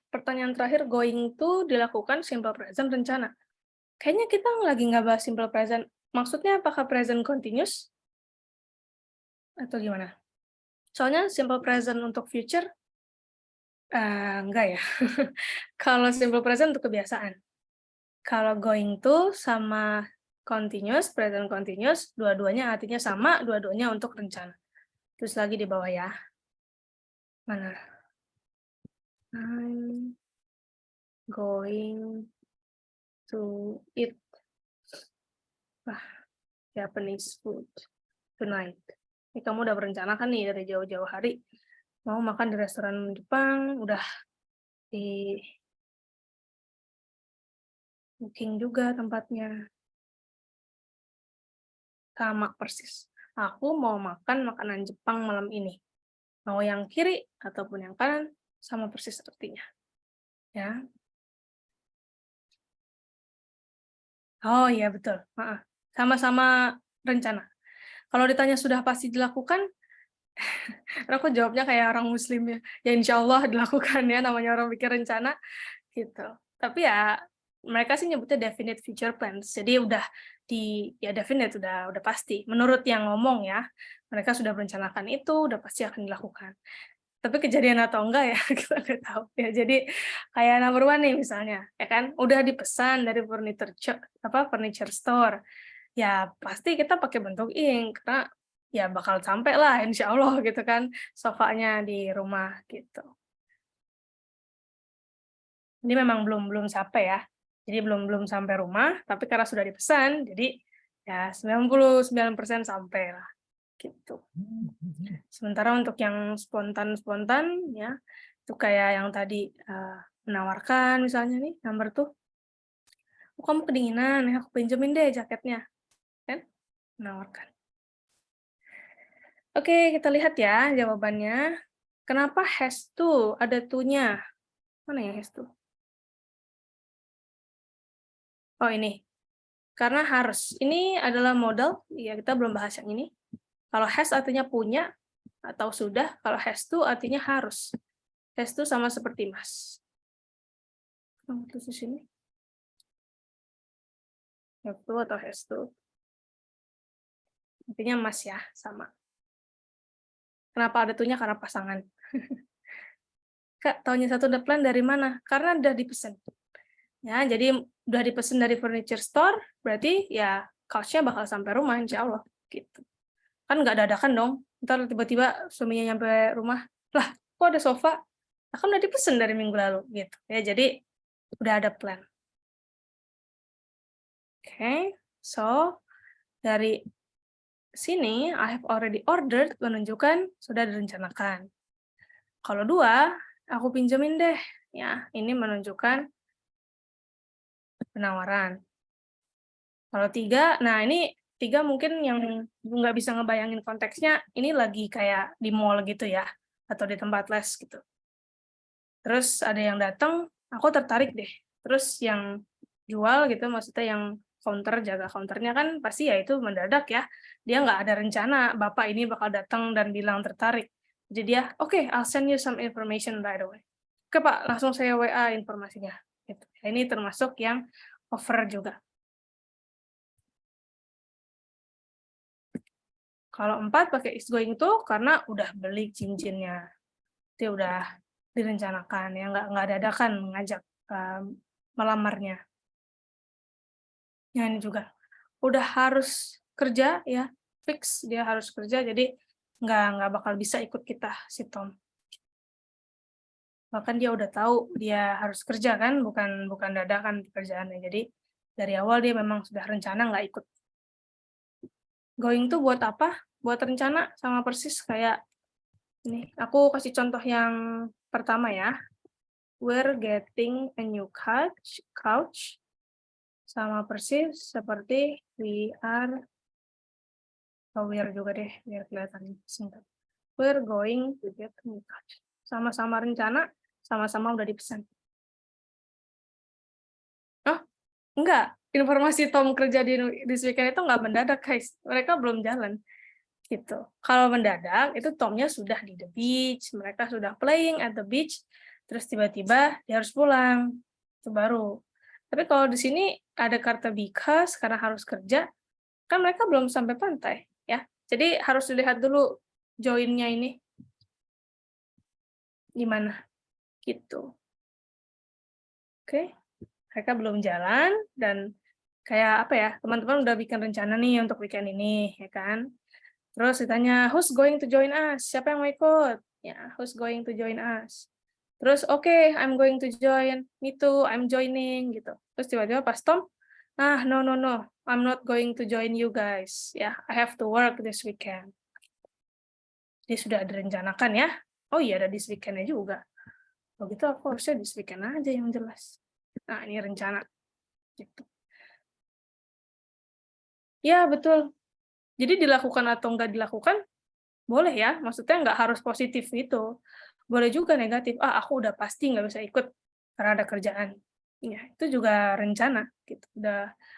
Pertanyaan terakhir, going to dilakukan simple present rencana. Kayaknya kita lagi nggak bahas simple present. Maksudnya apakah present continuous? Atau gimana? Soalnya simple present untuk future, enggak ya. Kalau simple present untuk kebiasaan. Kalau going to sama continuous, present continuous, dua-duanya artinya sama, dua-duanya untuk rencana. Terus lagi di bawah ya. Mana? I'm going to eat Japanese food tonight. Ini kamu udah berencanakan nih dari jauh-jauh hari mau makan di restoran Jepang, udah di booking juga tempatnya. Sama persis. Aku mau makan makanan Jepang malam ini. Mau yang kiri ataupun yang kanan, sama persis artinya. Ya. Oh iya betul. Sama-sama rencana. Kalau ditanya sudah pasti dilakukan, aku jawabnya kayak orang muslim ya. Ya insya Allah dilakukan ya, namanya orang bikin rencana. Gitu. Tapi ya mereka sih nyebutnya definite future plans. Jadi udah ya definite, udah pasti. Menurut yang ngomong ya, mereka sudah merencanakan itu, udah pasti akan dilakukan. Tapi kejadian atau enggak ya kita nggak tahu ya. Jadi kayak number one nih misalnya, ya kan, udah dipesan dari furniture store. Ya pasti kita pakai bentuk ink karena ya bakal sampai lah insya Allah gitu kan sofanya di rumah gitu. Ini memang belum sampai ya. Jadi belum sampai rumah, tapi karena sudah dipesan, jadi ya 99% sampai lah gitu. Sementara untuk yang spontan ya, itu kayak yang tadi menawarkan misalnya nih, number tuh, oh, kamu kedinginan, ya aku pinjemin deh jaketnya, kan? Menawarkan. Oke, kita lihat ya jawabannya. Kenapa has to ada to-nya? Mana ya has to? Oh ini, karena harus. Ini adalah modal, ya kita belum bahas yang ini. Kalau has artinya punya atau sudah, kalau has to artinya harus. Has to sama seperti mas. Terus di sini. Have to atau has to. Artinya mas ya, sama. Kenapa ada to-nya? Karena pasangan. Kak, taunya satu the plan dari mana? Karena udah dipesan. Ya, jadi udah dipesan dari furniture store, berarti ya couch-nya bakal sampai rumah, insya Allah. Gitu. Kan nggak dadakan dong. Ntar tiba-tiba suaminya nyampe rumah, lah, kok ada sofa? Nah, kan udah dipesan dari minggu lalu. Gitu. Ya, jadi udah ada plan. Oke, so dari sini I have already ordered menunjukkan sudah direncanakan. Kalau 2, aku pinjemin deh. Ya, ini menunjukkan penawaran. Kalau 3, nah ini 3 mungkin yang nggak bisa ngebayangin konteksnya, ini lagi kayak di mall gitu ya, atau di tempat les gitu. Terus ada yang datang, aku tertarik deh. Terus yang jual gitu, maksudnya yang jaga counternya kan pasti ya itu mendadak ya. Dia nggak ada rencana, Bapak ini bakal datang dan bilang tertarik. Jadi dia, oke, I'll send you some information right away. Oke Pak, langsung saya WA informasinya. Gitu. Ini termasuk yang offer juga. Kalau 4 pakai is going to karena udah beli cincinnya. Itu udah direncanakan ya, nggak dadakan mengajak melamarnya. Ya ini juga udah harus kerja ya, fix dia harus kerja, jadi nggak bakal bisa ikut kita si Tom. Bahkan dia udah tahu dia harus kerja kan, bukan dadakan pekerjaannya. Jadi dari awal dia memang sudah rencana nggak ikut. Going to buat apa? Buat rencana sama persis kayak ini. Aku kasih contoh yang pertama ya. We're getting a new couch. Sama persis seperti we are juga deh, biar kelihatan singkat. We're going to get a new couch. Sama-sama rencana, sama-sama udah dipesan. Oh, enggak. Informasi Tom kerja di this weekend itu nggak mendadak, guys. Mereka belum jalan. Gitu. Kalau mendadak, itu Tomnya sudah di the beach, mereka sudah playing at the beach, terus tiba-tiba dia harus pulang. Itu baru. Tapi kalau di sini ada kata because, karena harus kerja, kan mereka belum sampai pantai. Ya. Jadi harus dilihat dulu join-nya ini. Gimana? Gitu. Oke. Mereka belum jalan, dan kayak apa ya, teman-teman udah bikin rencana nih untuk weekend ini, ya kan? Terus ditanya, who's going to join us? Siapa yang mau ikut? Ya, who's going to join us? Terus, oke, I'm going to join. Me too, I'm joining, gitu. Terus tiba-tiba pas Tom, no, I'm not going to join you guys. Ya, I have to work this weekend. Dia sudah direncanakan ya. Oh iya, ada this weekend-nya juga. Kalau gitu aku harusnya this weekend aja yang jelas. Nah, ini rencana. Gitu. Ya, betul. Jadi dilakukan atau nggak dilakukan, boleh ya. Maksudnya nggak harus positif gitu. Boleh juga negatif. Aku udah pasti nggak bisa ikut karena ada kerjaan. Ya, itu juga rencana. Gitu.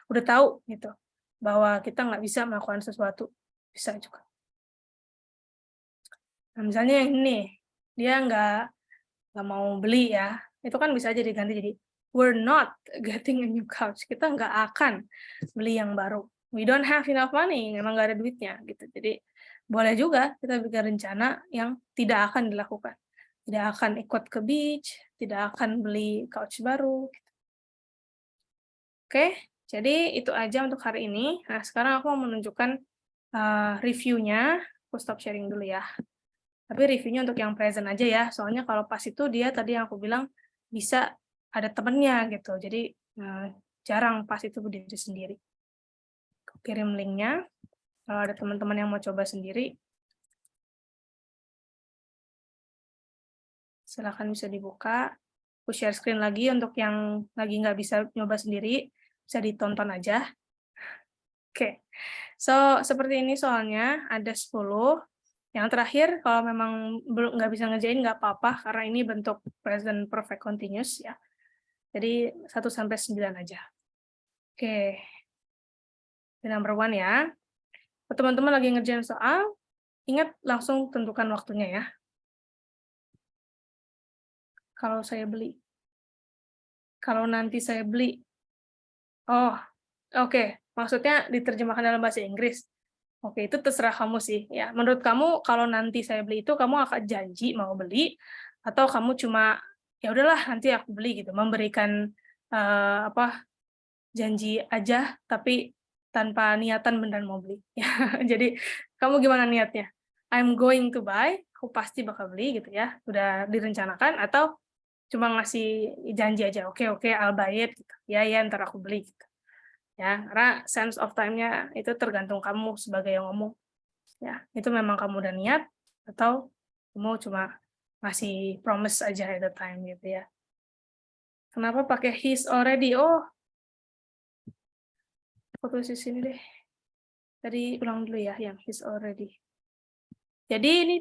Udah tahu gitu bahwa kita nggak bisa melakukan sesuatu. Bisa juga. Nah, misalnya yang ini, dia nggak mau beli ya. Itu kan bisa aja diganti jadi we're not getting a new couch. Kita nggak akan beli yang baru. We don't have enough money, memang nggak ada duitnya gitu. Jadi boleh juga kita bikin rencana yang tidak akan dilakukan. Tidak akan ikut ke beach, tidak akan beli couch baru. Gitu. Oke, jadi itu aja untuk hari ini. Nah, sekarang aku mau menunjukkan reviewnya. Aku stop sharing dulu ya. Tapi reviewnya untuk yang present aja ya. Soalnya kalau pas itu dia tadi yang aku bilang bisa ada temennya gitu. Jadi jarang pas itu berdiri sendiri. Kirim linknya. Kalau ada teman-teman yang mau coba sendiri, silakan bisa dibuka. Aku share screen lagi untuk yang lagi nggak bisa nyoba sendiri, bisa ditonton aja. Oke, so seperti ini soalnya ada 10. Yang terakhir, kalau memang belum nggak bisa ngerjain, nggak apa-apa, karena ini bentuk present perfect continuous ya. Jadi 1-9 aja. Oke, number 1 ya. Teman-teman lagi ngerjain soal, ingat langsung tentukan waktunya ya. Kalau saya beli. Kalau nanti saya beli. Oh, oke. Maksudnya diterjemahkan dalam bahasa Inggris. Oke, itu terserah kamu sih. Ya, menurut kamu kalau nanti saya beli itu kamu akan janji mau beli atau kamu cuma ya udahlah nanti aku beli gitu, memberikan janji aja tapi tanpa niatan beneran mau beli. Ya, jadi kamu gimana niatnya? I'm going to buy, aku pasti bakal beli gitu ya. Udah direncanakan atau cuma ngasih janji aja. Oke, I'll buy it gitu. Ya, ntar aku beli gitu. Ya, karena sense of time-nya itu tergantung kamu sebagai yang ngomong. Ya, itu memang kamu udah niat atau kamu cuma ngasih promise aja at the time gitu ya. Kenapa pakai he's already? Oh, aku tulis di sini deh. Tadi ulang dulu ya yang he's already. Jadi ini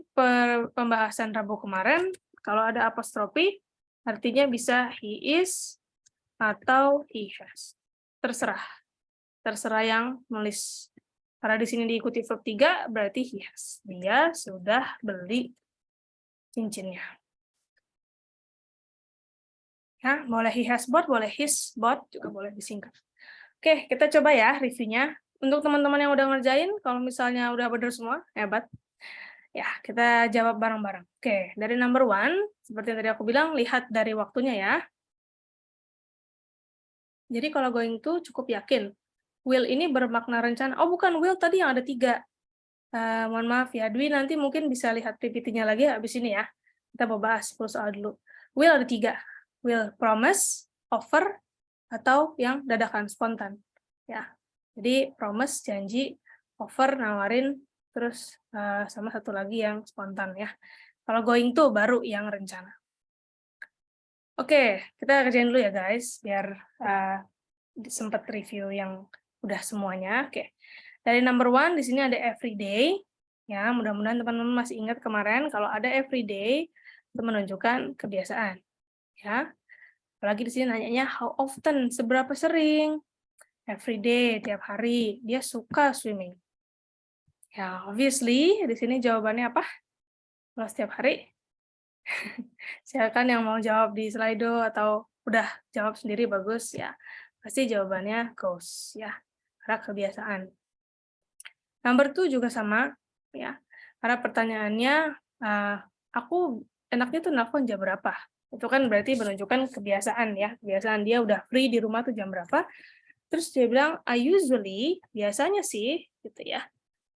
pembahasan Rabu kemarin, kalau ada apostrofi artinya bisa he is atau he has. Terserah. Terserah yang nulis. Karena di sini diikuti verb 3, berarti he has. Dia sudah beli cincinnya. Ya, boleh he has bought, boleh his bought, juga boleh disingkat. Oke, kita coba ya reviewnya. Untuk teman-teman yang udah ngerjain, kalau misalnya udah bener semua, hebat. Ya, kita jawab bareng-bareng. Oke, dari number 1, seperti yang tadi aku bilang, lihat dari waktunya ya. Jadi kalau going to cukup yakin. Will ini bermakna rencana. Oh bukan, will tadi yang ada 3. Mohon maaf ya, Dwi nanti mungkin bisa lihat PPT-nya lagi habis ini ya. Kita mau bahas 10 soal dulu. Will ada 3. Will promise, offer, atau yang dadakan, spontan. Ya, jadi promise, janji, offer, nawarin, terus sama satu lagi yang spontan ya. Kalau going to baru yang rencana. Oke, kita kerjain dulu ya guys, biar sempat review yang udah semuanya. Oke, dari number 1 di sini ada everyday. Ya, mudah-mudahan teman-teman masih ingat kemarin kalau ada everyday itu menunjukkan kebiasaan. Ya, apalagi di sini nanyanya how often, seberapa sering. Everyday, tiap hari. Dia suka swimming. Ya, obviously di sini jawabannya apa? Kalau setiap hari. Silakan yang mau jawab di Slido atau udah jawab sendiri bagus ya. Pasti jawabannya goes ya. Karena kebiasaan. Number 2 juga sama ya. Karena pertanyaannya aku enaknya tuh nelfon jam berapa? Itu kan berarti menunjukkan kebiasaan ya. Kebiasaan dia udah free di rumah tuh jam berapa? Terus dia bilang I usually, biasanya sih gitu ya.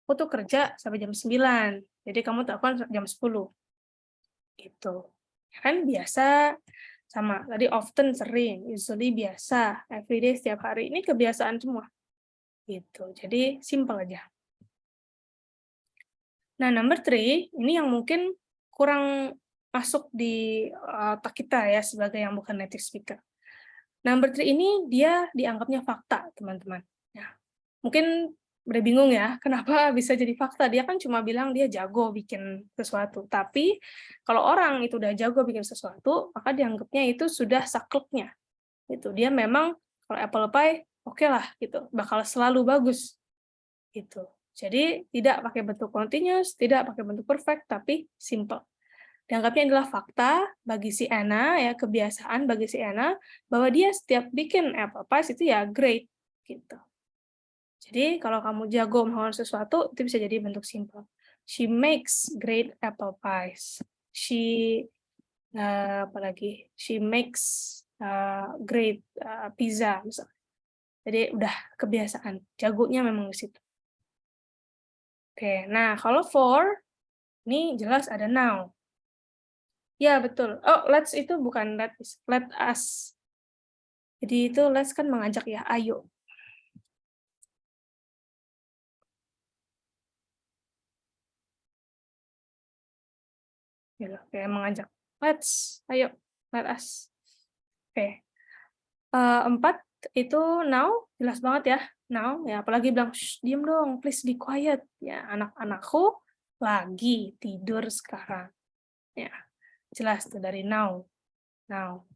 Aku tuh kerja sampai jam 9. Jadi kamu telepon jam 10. Gitu. Kan biasa sama. Tadi often sering, usually biasa, everyday setiap hari. Ini kebiasaan semua. Gitu. Jadi simple aja. Nah, number 3, ini yang mungkin kurang masuk di otak kita ya sebagai yang bukan native speaker. Number 3 ini dia dianggapnya fakta, teman-teman. Ya. Mungkin udah bingung ya, kenapa bisa jadi fakta? Dia kan cuma bilang dia jago bikin sesuatu. Tapi kalau orang itu udah jago bikin sesuatu, maka dianggapnya itu sudah sakleknya. Gitu. Dia memang kalau apple pie, oke lah gitu, bakal selalu bagus. Gitu. Jadi tidak pakai bentuk continuous, tidak pakai bentuk perfect, tapi simple. Dianggapnya adalah fakta bagi si Anna, ya kebiasaan bagi si Anna, bahwa dia setiap bikin apple pies itu ya great. Gitu. Jadi kalau kamu jago melakukan sesuatu, itu bisa jadi bentuk simple. She makes great apple pies. She apalagi she makes great pizza misalnya. Jadi udah kebiasaan, jagonya memang di situ. Oke, nah kalau for ini jelas ada now. Ya betul. Oh, let's itu bukan let us. Jadi itu let's kan mengajak ya, ayo. Gitu, kayak mengajak. Let's, ayo, let us. Oke. 4 itu now, jelas banget ya. Now, ya apalagi bilang, diam dong, please be quiet. Ya, anak-anakku lagi tidur sekarang. Ya, jelas tuh dari now. Now.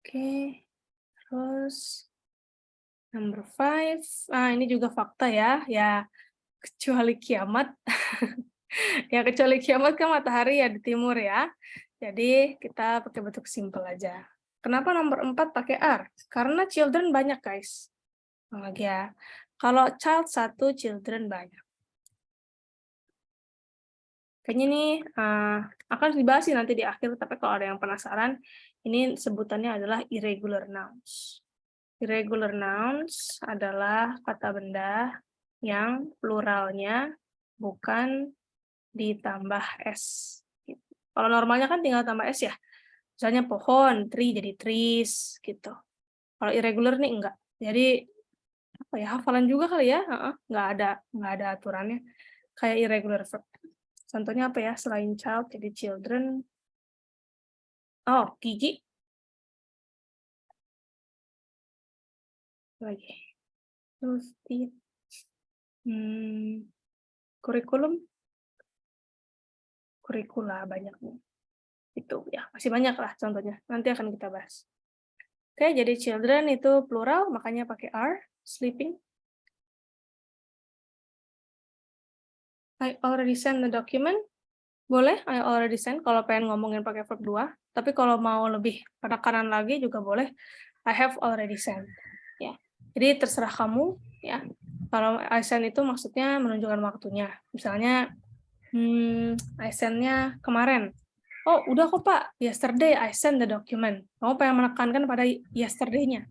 Oke, terus number 5. Ini juga fakta ya. Ya, kecuali kiamat. Ya, kecuali kiamat kan matahari ya di timur ya. Jadi kita pakai bentuk simple aja. Kenapa nomor 4 pakai are? Karena children banyak, guys. Lagi ya. Kalau child 1, children banyak. Kayaknya ini akan dibahas sih nanti di akhir, tapi kalau ada yang penasaran, ini sebutannya adalah irregular nouns. Irregular nouns adalah kata benda yang pluralnya bukan ditambah s. Kalau normalnya kan tinggal tambah s ya. Misalnya pohon, tree jadi trees gitu. Kalau irregular nih enggak. Jadi apa ya, hafalan juga kali ya? Nggak ada aturannya. Kayak irregular verb. Contohnya apa ya? Selain child jadi children. Oh, gigi. Lagi. Terus kurikulum. Kurikula banyaknya. Itu ya, masih banyak lah contohnya. Nanti akan kita bahas. Oke, jadi children itu plural, makanya pakai are. Sleeping. I already sent the document. Boleh, I already sent kalau pengen ngomongin pakai verb 2. Tapi kalau mau lebih penekanan lagi juga boleh. I have already sent. Ya. Jadi terserah kamu ya. Kalau I sent itu maksudnya menunjukkan waktunya. Misalnya I send-nya kemarin. Oh, udah kok Pak. Yesterday I send the document. Kamu pengen menekankan pada yesterday-nya.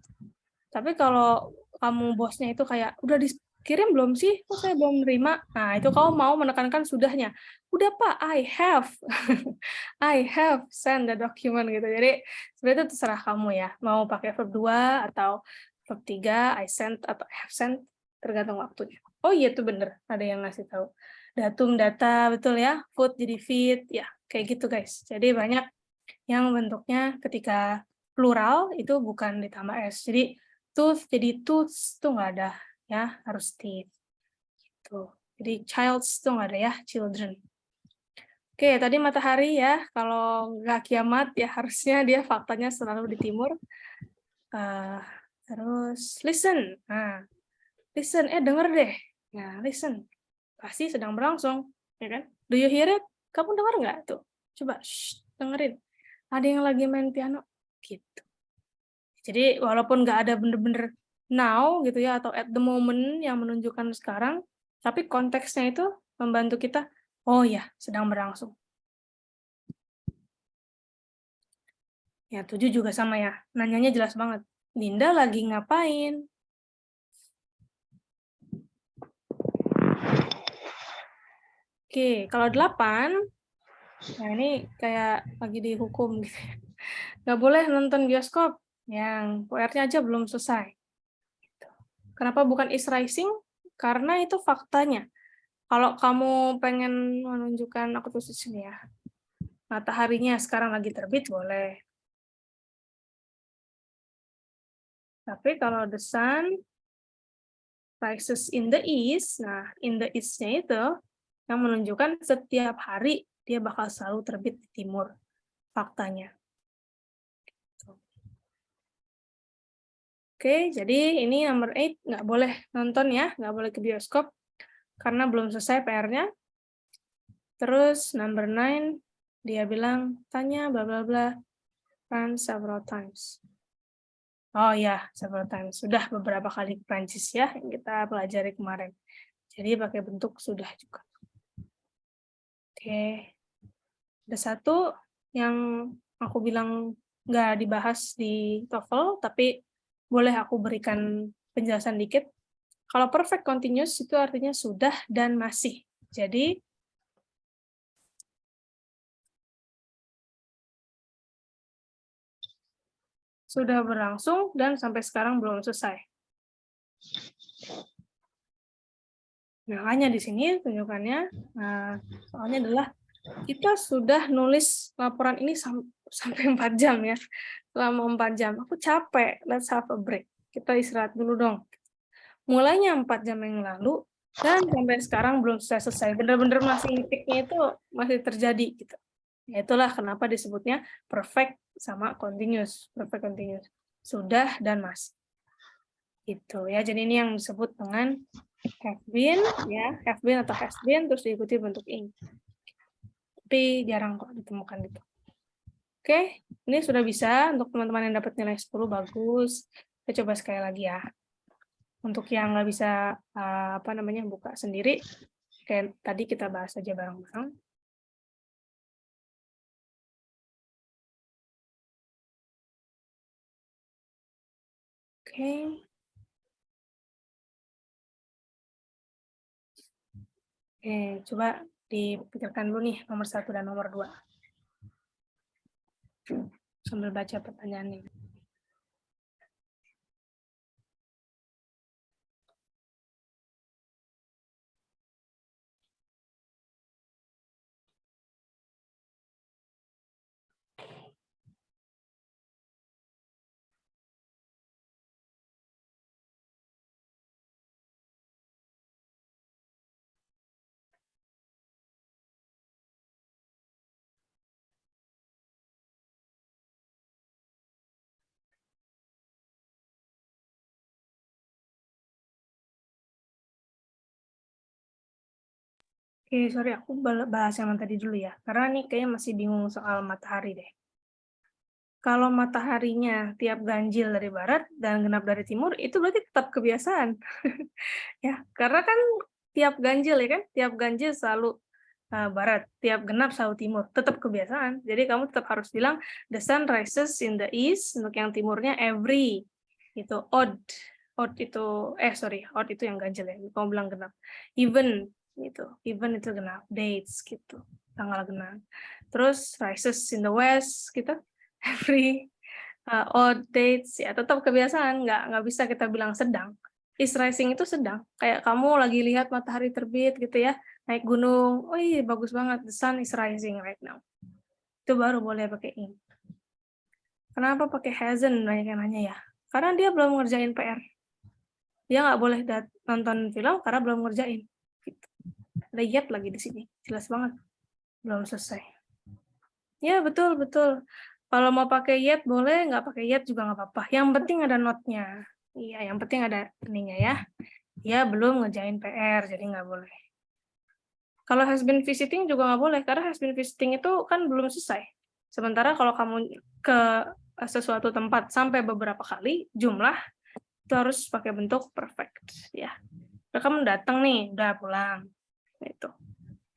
Tapi kalau kamu bosnya itu kayak, udah dikirim belum sih? Kok saya belum menerima? Nah, itu kamu mau menekankan sudahnya. Udah Pak, I have. I have send the document gitu. Jadi sebenarnya itu terserah kamu ya. Mau pakai verb 2 atau verb 3, I sent atau I have sent, tergantung waktunya. Oh iya tuh bener, ada yang ngasih tahu. Datum, data, betul ya. Food jadi feed, ya kayak gitu guys. Jadi banyak yang bentuknya ketika plural itu bukan ditambah s. Jadi tooth jadi tooths tuh nggak ada ya, harus teeth. Gitu. Jadi childs tuh nggak ada ya, children. Oke, tadi matahari ya, kalau nggak kiamat ya harusnya dia faktanya selalu di timur. Terus listen, nah listen, denger deh. Nah listen, pasti sedang berlangsung, ya kan? Do you hear it? Kamu dengar nggak tuh? Coba dengerin. Ada yang lagi main piano, gitu. Jadi walaupun nggak ada bener-bener now gitu ya, atau at the moment yang menunjukkan sekarang, tapi konteksnya itu membantu kita, oh ya, sedang berlangsung. Ya, 7 juga sama ya, nanyanya jelas banget. Dinda lagi ngapain? Oke, kalau 8, nah ini kayak lagi dihukum gitu. Nggak boleh nonton bioskop yang PR-nya aja belum selesai. Kenapa bukan is rising? Karena itu faktanya. Kalau kamu pengen menunjukkan, aku tulis di sini ya, mataharinya sekarang lagi terbit, boleh. Tapi kalau the sun rises in the east, nah in the east-nya itu yang menunjukkan setiap hari dia bakal selalu terbit di timur, faktanya. Oke, jadi ini nomor 8, nggak boleh nonton ya, nggak boleh ke bioskop, karena belum selesai PR-nya. Terus number 9, dia bilang, tanya bla bla bla, run several times. Oh ya, several times. Sudah beberapa kali ke Prancis ya, yang kita pelajari kemarin. Jadi pakai bentuk sudah juga. Oke. Ada satu yang aku bilang nggak dibahas di TOEFL, tapi boleh aku berikan penjelasan dikit. Kalau perfect continuous itu artinya sudah dan masih. Jadi, sudah berlangsung dan sampai sekarang belum selesai. Makanya di sini tunjukkannya, soalnya adalah kita sudah nulis laporan ini sampai 4 jam ya. Selama 4 jam. Aku capek, let's have a break. Kita istirahat dulu dong. Mulainya 4 jam yang lalu, dan sampai sekarang belum selesai. Bener-bener masih ngetiknya itu masih terjadi. Gitu. Ya, itulah kenapa disebutnya perfect sama continuous. Perfect continuous. Sudah dan masih. Gitu ya. Jadi ini yang disebut dengan have been, ya, have been atau has been, terus diikuti bentuk ing. Tapi jarang kok ditemukan itu. Oke, ini sudah bisa untuk teman-teman yang dapat nilai 10, bagus. Kita coba sekali lagi ya. Untuk yang nggak bisa buka sendiri, kayak tadi kita bahas aja bareng-bareng. Oke. Oke, coba dipikirkan dulu nih nomor 1 dan nomor 2. Sambil baca pertanyaannya. Oke, sorry, aku bahas yang tadi dulu ya. Karena nih kayaknya masih bingung soal matahari deh. Kalau mataharinya tiap ganjil dari barat dan genap dari timur, itu berarti tetap kebiasaan. Ya, karena kan tiap ganjil ya kan, tiap ganjil selalu barat, tiap genap selalu timur, tetap kebiasaan. Jadi kamu tetap harus bilang the sun rises in the east, untuk yang timurnya every, itu odd. Odd itu odd itu yang ganjil ya. Kamu bilang genap. Even even itu genap, dates gitu, tanggal genap. Terus rises in the west gitu, every odd dates ya, tetap kebiasaan, nggak bisa kita bilang sedang. Is rising itu sedang, kayak kamu lagi lihat matahari terbit gitu ya, naik gunung, oh iya bagus banget, the sun is rising right now. Itu baru boleh pakai in. Kenapa pakai hasn't, banyak yang nanya ya? Karena dia belum ngerjain PR. Dia nggak boleh nonton film karena belum ngerjain. Gitu. Ada yet lagi di sini, jelas banget, belum selesai. Ya betul betul. Kalau mau pakai yet boleh, nggak pakai yet juga nggak apa-apa. Yang penting ada not-nya. Iya, yang penting ada ininya ya. Dia belum ngerjain PR, jadi nggak boleh. Kalau has been visiting juga nggak boleh, karena has been visiting itu kan belum selesai. Sementara kalau kamu ke sesuatu tempat sampai beberapa kali, jumlah, itu harus pakai bentuk perfect. Ya. Kamu datang nih, udah pulang. Itu.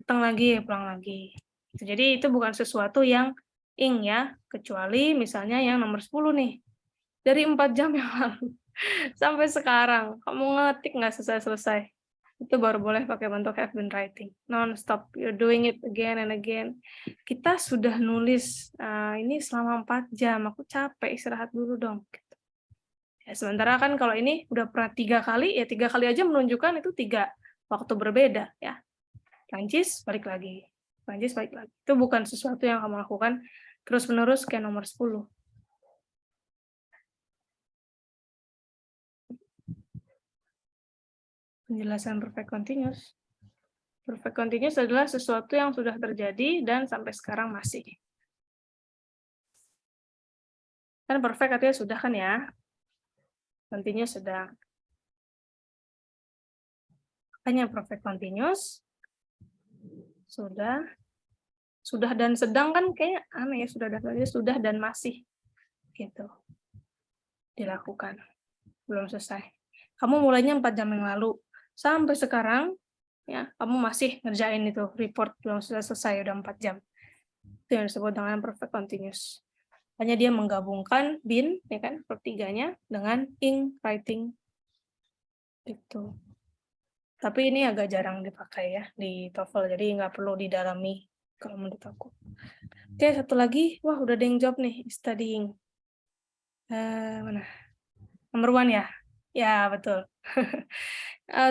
Datang lagi, pulang lagi. Jadi itu bukan sesuatu yang ing ya, kecuali misalnya yang nomor 10 nih. Dari 4 jam yang lalu sampai sekarang, kamu ngetik nggak selesai-selesai. Itu baru boleh pakai bentuk have been writing. Non-stop, you're doing it again and again. Kita sudah nulis ini selama 4 jam, aku capek, istirahat dulu dong. Ya, sementara kan kalau ini udah pernah 3 kali, ya 3 kali aja menunjukkan itu 3 waktu berbeda. Ya. Prancis, balik lagi. Prancis, balik lagi. Itu bukan sesuatu yang kamu lakukan terus-menerus kayak nomor 10. Penjelasan perfect continuous. Perfect continuous adalah sesuatu yang sudah terjadi dan sampai sekarang masih. Kan perfect artinya sudah kan ya. Continuous sedang. Makanya perfect continuous sudah dan sedang kan kayak aneh ya, sudah dan masih gitu dilakukan. Belum selesai. Kamu mulainya 4 jam yang lalu sampai sekarang ya, kamu masih ngerjain itu report belum selesai udah 4 jam. Itu yang disebut dengan perfect continuous. Hanya dia menggabungkan been ya kan, verb 3-nya dengan ing writing itu. Tapi ini agak jarang dipakai ya di TOEFL, jadi nggak perlu didalami kalau menurut aku. Oke, satu lagi, wah udah ada yang jawab nih, studying. Mana? Nomor 1 ya? Ya, betul.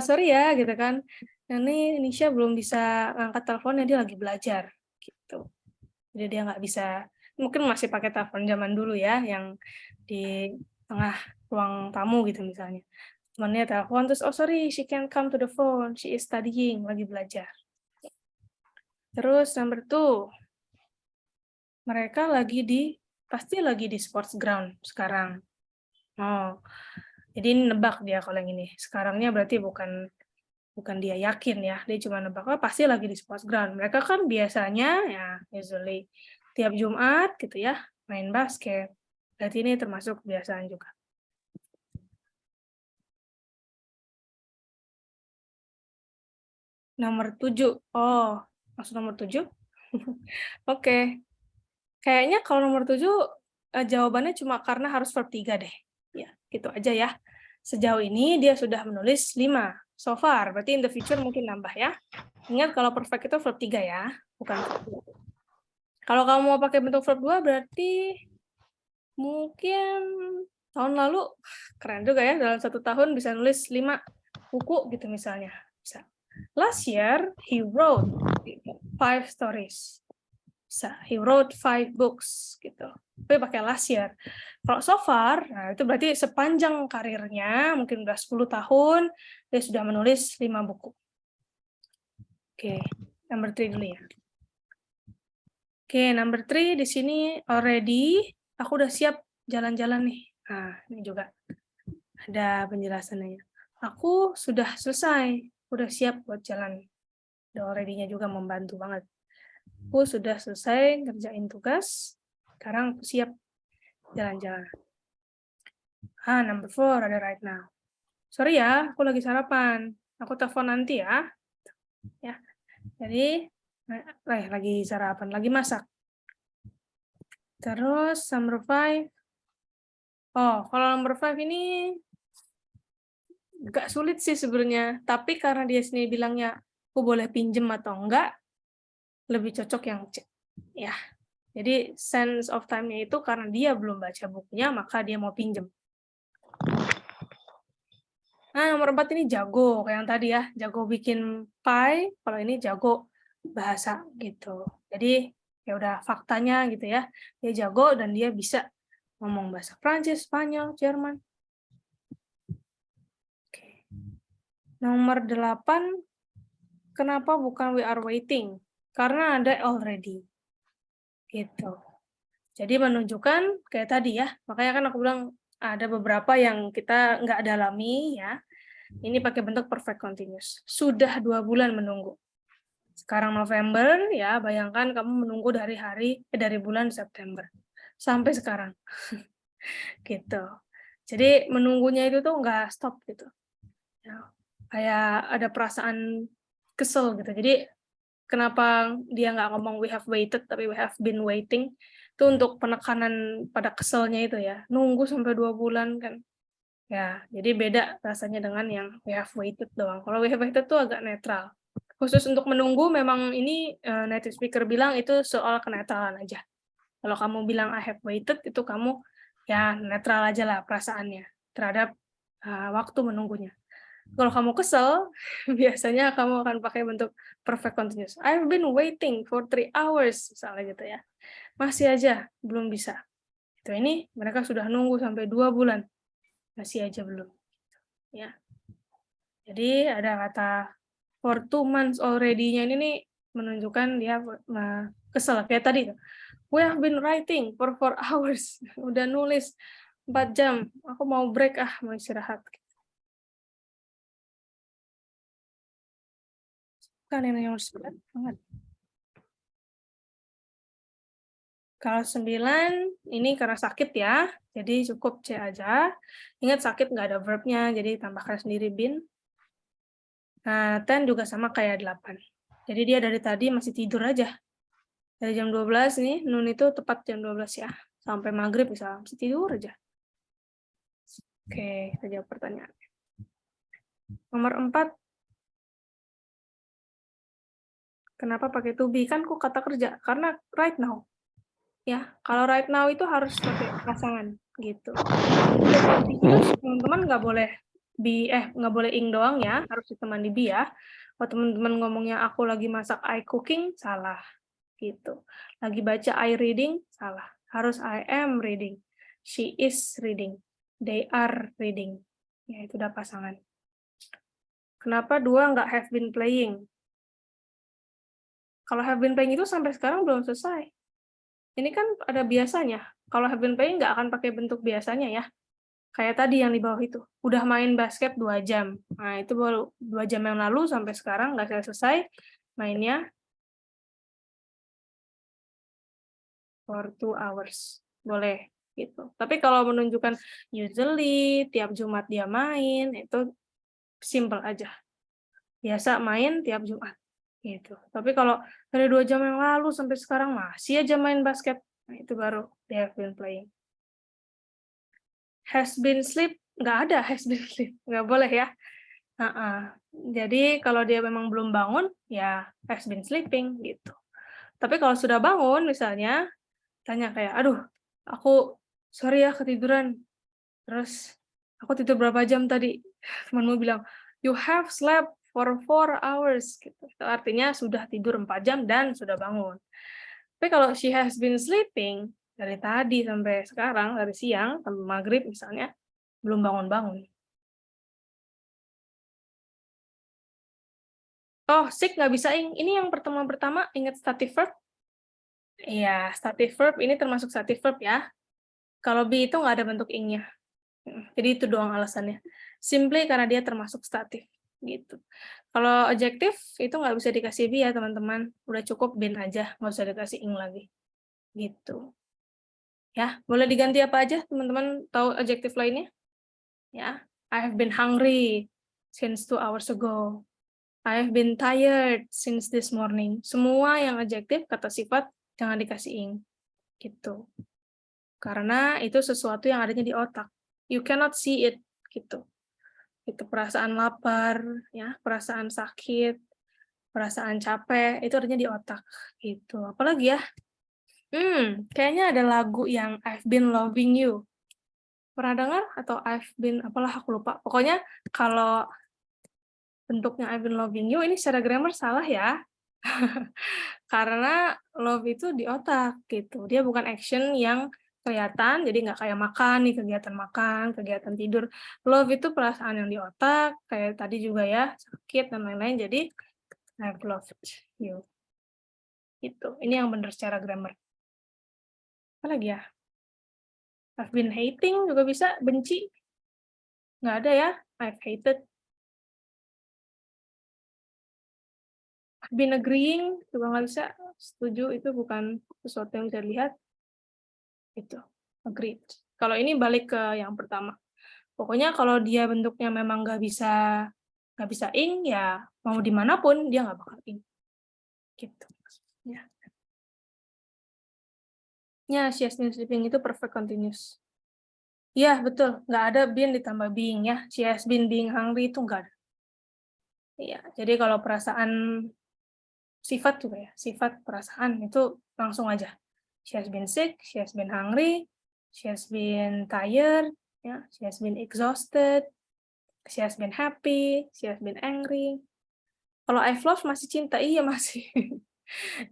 Sorry ya, gitu kan. Ini Nisha belum bisa ngangkat teleponnya, dia lagi belajar. Gitu. Jadi dia nggak bisa, mungkin masih pakai telepon zaman dulu ya, yang di tengah ruang tamu gitu misalnya. Temannya telepon, terus, oh sorry, she can't come to the phone, she is studying, lagi belajar. Terus number 2, mereka pasti lagi di sports ground sekarang. Oh, jadi ini nebak dia kalau yang ini. Sekarangnya berarti bukan dia yakin ya, dia cuma nebak, oh pasti lagi di sports ground. Mereka kan biasanya ya usually tiap Jumat gitu ya, main basket. Berarti ini termasuk kebiasaan juga. Nomor 7. Oh, maksud nomor 7? Oke. Kayaknya kalau nomor 7 jawabannya cuma karena harus verb 3 deh. Ya, gitu aja ya. Sejauh ini dia sudah menulis 5 so far, berarti in the future mungkin nambah ya. Ingat kalau perfect itu verb 3 ya, bukan verb 2. Kalau kamu mau pakai bentuk verb 2 berarti mungkin tahun lalu keren juga ya, dalam 1 tahun bisa nulis 5 buku gitu misalnya. Bisa. Last year he wrote 5 stories. Bisa. He wrote 5 books gitu. Tapi pakai last year. Kalau so far, nah itu berarti sepanjang karirnya, mungkin udah 10 tahun, dia sudah menulis 5 buku. Oke, number 3 dulu ya. Oke, number 3 di sini already, aku udah siap jalan-jalan nih. Nah, ini juga ada penjelasannya. Aku sudah selesai, udah siap buat jalan. Udah already-nya juga membantu banget. Aku sudah selesai ngerjain tugas, sekarang aku siap jalan-jalan. Number 4 ada right now. Sorry ya, aku lagi sarapan. Aku telepon nanti ya. Ya. Jadi lagi sarapan, lagi masak. Terus number 5. Oh, kalau number 5 ini agak sulit sih sebenarnya, tapi karena dia sendiri bilangnya aku boleh pinjem atau enggak, lebih cocok yang C. Ya. Jadi sense of time-nya itu karena dia belum baca bukunya, maka dia mau pinjem. Nomor 4 ini jago, kayak yang tadi ya, jago bikin pie, kalau ini jago bahasa gitu. Jadi ya udah faktanya gitu ya, dia jago dan dia bisa ngomong bahasa Prancis, Spanyol, Jerman. Oke. Nomor 8, kenapa bukan we are waiting? Karena ada already. Gitu. Jadi menunjukkan kayak tadi ya, makanya kan aku bilang ada beberapa yang kita nggak dalami ya. Ini pakai bentuk perfect continuous. Sudah 2 bulan menunggu. Sekarang November ya, bayangkan kamu menunggu dari bulan September sampai sekarang. Gitu. Jadi menunggunya itu tuh nggak stop gitu. Ya, kayak ada perasaan kesel gitu. Jadi kenapa dia nggak ngomong we have waited tapi we have been waiting, itu untuk penekanan pada keselnya itu ya. Nunggu sampai 2 bulan kan. Ya, jadi beda rasanya dengan yang we have waited doang. Kalau we have waited tuh agak netral. Khusus untuk menunggu memang ini native speaker bilang itu soal kenetralan aja. Kalau kamu bilang I have waited itu kamu ya netral aja lah perasaannya terhadap waktu menunggunya. Kalau kamu kesel, biasanya kamu akan pakai bentuk perfect continuous. I've been waiting for 3 hours misalnya gitu ya. Masih aja belum bisa. Itu ini mereka sudah nunggu sampai 2 bulan. Masih aja belum. Ya. Jadi ada kata for 2 months already-nya ini nih menunjukkan dia kesel kayak tadi tuh. We have been writing for 4 hours. Udah nulis 4 jam. Aku mau break mau istirahat. Kan yang nomor 9 banget. Kalau 9 ini karena sakit ya. Jadi cukup C aja. Ingat sakit nggak ada verb-nya, jadi tambahkan sendiri been. 10 juga sama kayak 8. Jadi dia dari tadi masih tidur aja. Dari jam 12 nih, nun itu tepat jam 12 ya. Sampai maghrib misalnya, masih tidur aja. Oke, kita jawab pertanyaan. Nomor 4. Kenapa pakai to be? Kan kok kata kerja? Karena right now. Ya, kalau right now itu harus pakai pasangan gitu. Untuk continuous, teman-teman nggak boleh nggak boleh ing doang ya, harus ditemani be ya. Kalau teman-teman ngomongnya aku lagi masak, I cooking, salah gitu. Lagi baca I reading, salah. Harus I am reading. She is reading. They are reading. Ya, itu udah pasangan. Kenapa 2 nggak have been playing? Kalau have been playing itu sampai sekarang belum selesai. Ini kan ada biasanya. Kalau have been playing nggak akan pakai bentuk biasanya ya. Kayak tadi yang di bawah itu. Udah main basket 2 jam. Nah, itu baru 2 jam yang lalu sampai sekarang nggak selesai mainnya for 2 hours. Boleh gitu. Tapi kalau menunjukkan usually tiap Jumat dia main, itu simple aja. Biasa main tiap Jumat gitu. Tapi kalau dari 2 jam yang lalu sampai sekarang masih aja main basket, nah itu baru they have been playing. Has been sleep, nggak ada has been sleep, nggak boleh ya. Jadi kalau dia memang belum bangun, ya has been sleeping gitu. Tapi kalau sudah bangun misalnya, tanya kayak, aduh, aku sorry ya ketiduran. Terus aku tidur berapa jam tadi? Temanmu bilang, you have slept for 4 hours. Gitu. Itu artinya sudah tidur 4 jam dan sudah bangun. Tapi kalau she has been sleeping, dari tadi sampai sekarang, dari siang sampai maghrib misalnya, belum bangun-bangun. Oh, sick nggak bisa ing. Ini yang pertama ingat stative verb? Iya, stative verb ini termasuk stative verb ya. Kalau be itu nggak ada bentuk ing-nya. Jadi itu doang alasannya. Simply karena dia termasuk statif gitu. Kalau adjektif itu nggak bisa dikasih be ya teman-teman. Udah cukup been aja, nggak usah dikasih ing lagi. Gitu. Ya, boleh diganti apa aja, teman-teman tahu adjektif lainnya? Ya, I have been hungry since 2 hours ago. I have been tired since this morning. Semua yang adjektif, kata sifat, jangan dikasih ing. Gitu. Karena itu sesuatu yang adanya di otak. You cannot see it. Gitu. Itu perasaan lapar, ya, perasaan sakit, perasaan capek, itu adanya di otak. Gitu. Apalagi ya? Kayaknya ada lagu yang I've been loving you. Pernah dengar? Atau I've been, apalah aku lupa. Pokoknya kalau bentuknya I've been loving you, ini secara grammar salah ya. Karena love itu di otak, gitu. Dia bukan action yang kelihatan, jadi nggak kayak makan, kegiatan tidur. Love itu perasaan yang di otak, kayak tadi juga ya, sakit, dan lain-lain. Jadi, I've loved you. Itu. Ini yang benar secara grammar. Apa lagi ya? I've been hating juga bisa, benci. Nggak ada ya, I've hated. I've been agreeing juga nggak bisa, setuju, itu bukan sesuatu yang bisa dilihat. Itu, agreed. Kalau ini balik ke yang pertama. Pokoknya kalau dia bentuknya memang nggak bisa ing, ya mau dimanapun dia nggak bakal ing. Gitu. Ya. Ya, she has been sleeping itu perfect continuous. Iya, betul. Nggak ada been ditambah being ya. She has been being hungry itu nggak ada. Iya, jadi kalau perasaan sifat juga ya, sifat perasaan itu langsung aja. She has been sick, she has been hungry, she has been tired, ya, she has been exhausted, she has been happy, she has been angry. Kalau I've loved masih cinta, iya masih.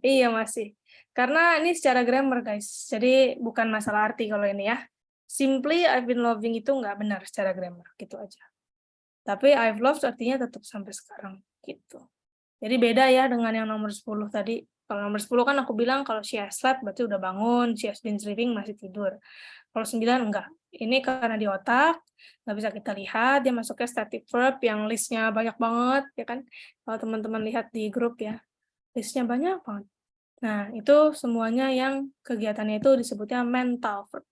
Iya masih. Karena ini secara grammar guys, jadi bukan masalah arti kalau ini ya. Simply I've been loving itu nggak benar secara grammar, gitu aja. Tapi I've loved artinya tetap sampai sekarang, gitu. Jadi beda ya dengan yang nomor 10 tadi. Kalau nomor 10 kan aku bilang kalau she has slept berarti udah bangun, she has been sleeping masih tidur. Kalau 9 enggak. Ini karena di otak, nggak bisa kita lihat, dia masuknya static verb yang listnya banyak banget, ya kan? Kalau teman-teman lihat di grup ya, listnya banyak banget. Nah, itu semuanya yang kegiatannya itu disebutnya mental verb.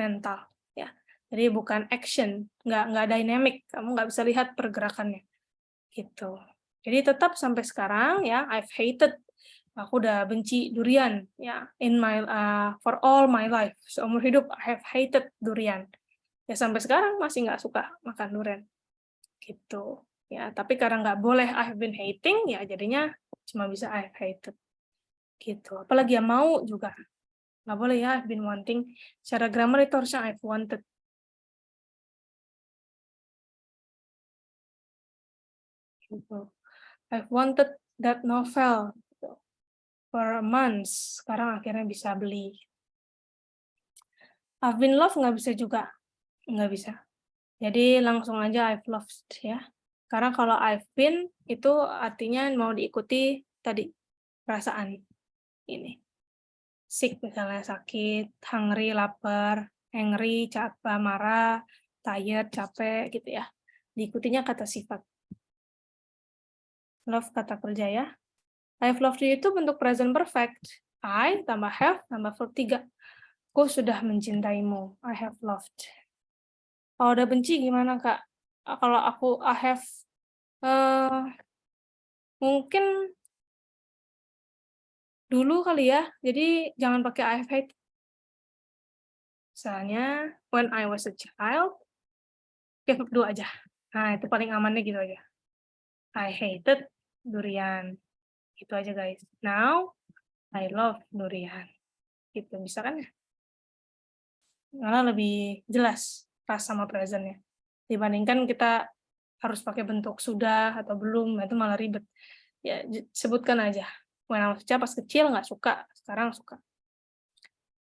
Mental, ya. Jadi bukan action, nggak dynamic, kamu nggak bisa lihat pergerakannya. Gitu. Jadi tetap sampai sekarang ya, I've hated, aku udah benci durian ya, for all my life, seumur hidup I have hated durian. Ya sampai sekarang masih nggak suka makan durian. Gitu. Ya, tapi karena nggak boleh I've been hating, ya jadinya cuma bisa I've hated. Gitu. Apalagi yang mau juga. Nggak boleh ya I've been wanting. Secara grammar itu harusnya I've wanted. Gitu. I've wanted that novel gitu, for months. Sekarang akhirnya bisa beli. I've been loved nggak bisa juga. Nggak bisa. Jadi langsung aja I've loved ya. Karena kalau I've been itu artinya mau diikuti tadi perasaan ini. Sick misalnya sakit, hungry lapar, angry capek marah, tired capek gitu ya. Diikutinya kata sifat. Love kata kerja ya. I've loved you itu bentuk present perfect. I tambah have tambah verb 3. Aku sudah mencintaimu. I have loved. Kalau udah benci gimana, Kak? Kalau aku I have mungkin dulu kali ya, jadi jangan pakai I have hate. Misalnya, when I was a child, pakai verb 2 aja. Nah, itu paling amannya gitu aja. I hated durian. Gitu aja, guys. Now, I love durian. Gitu, bisa kan ya? Malah lebih jelas past sama present-nya. Dibandingkan kita harus pakai bentuk sudah atau belum, itu malah ribet. Ya, sebutkan aja. When I was a child, pas kecil nggak suka, sekarang suka.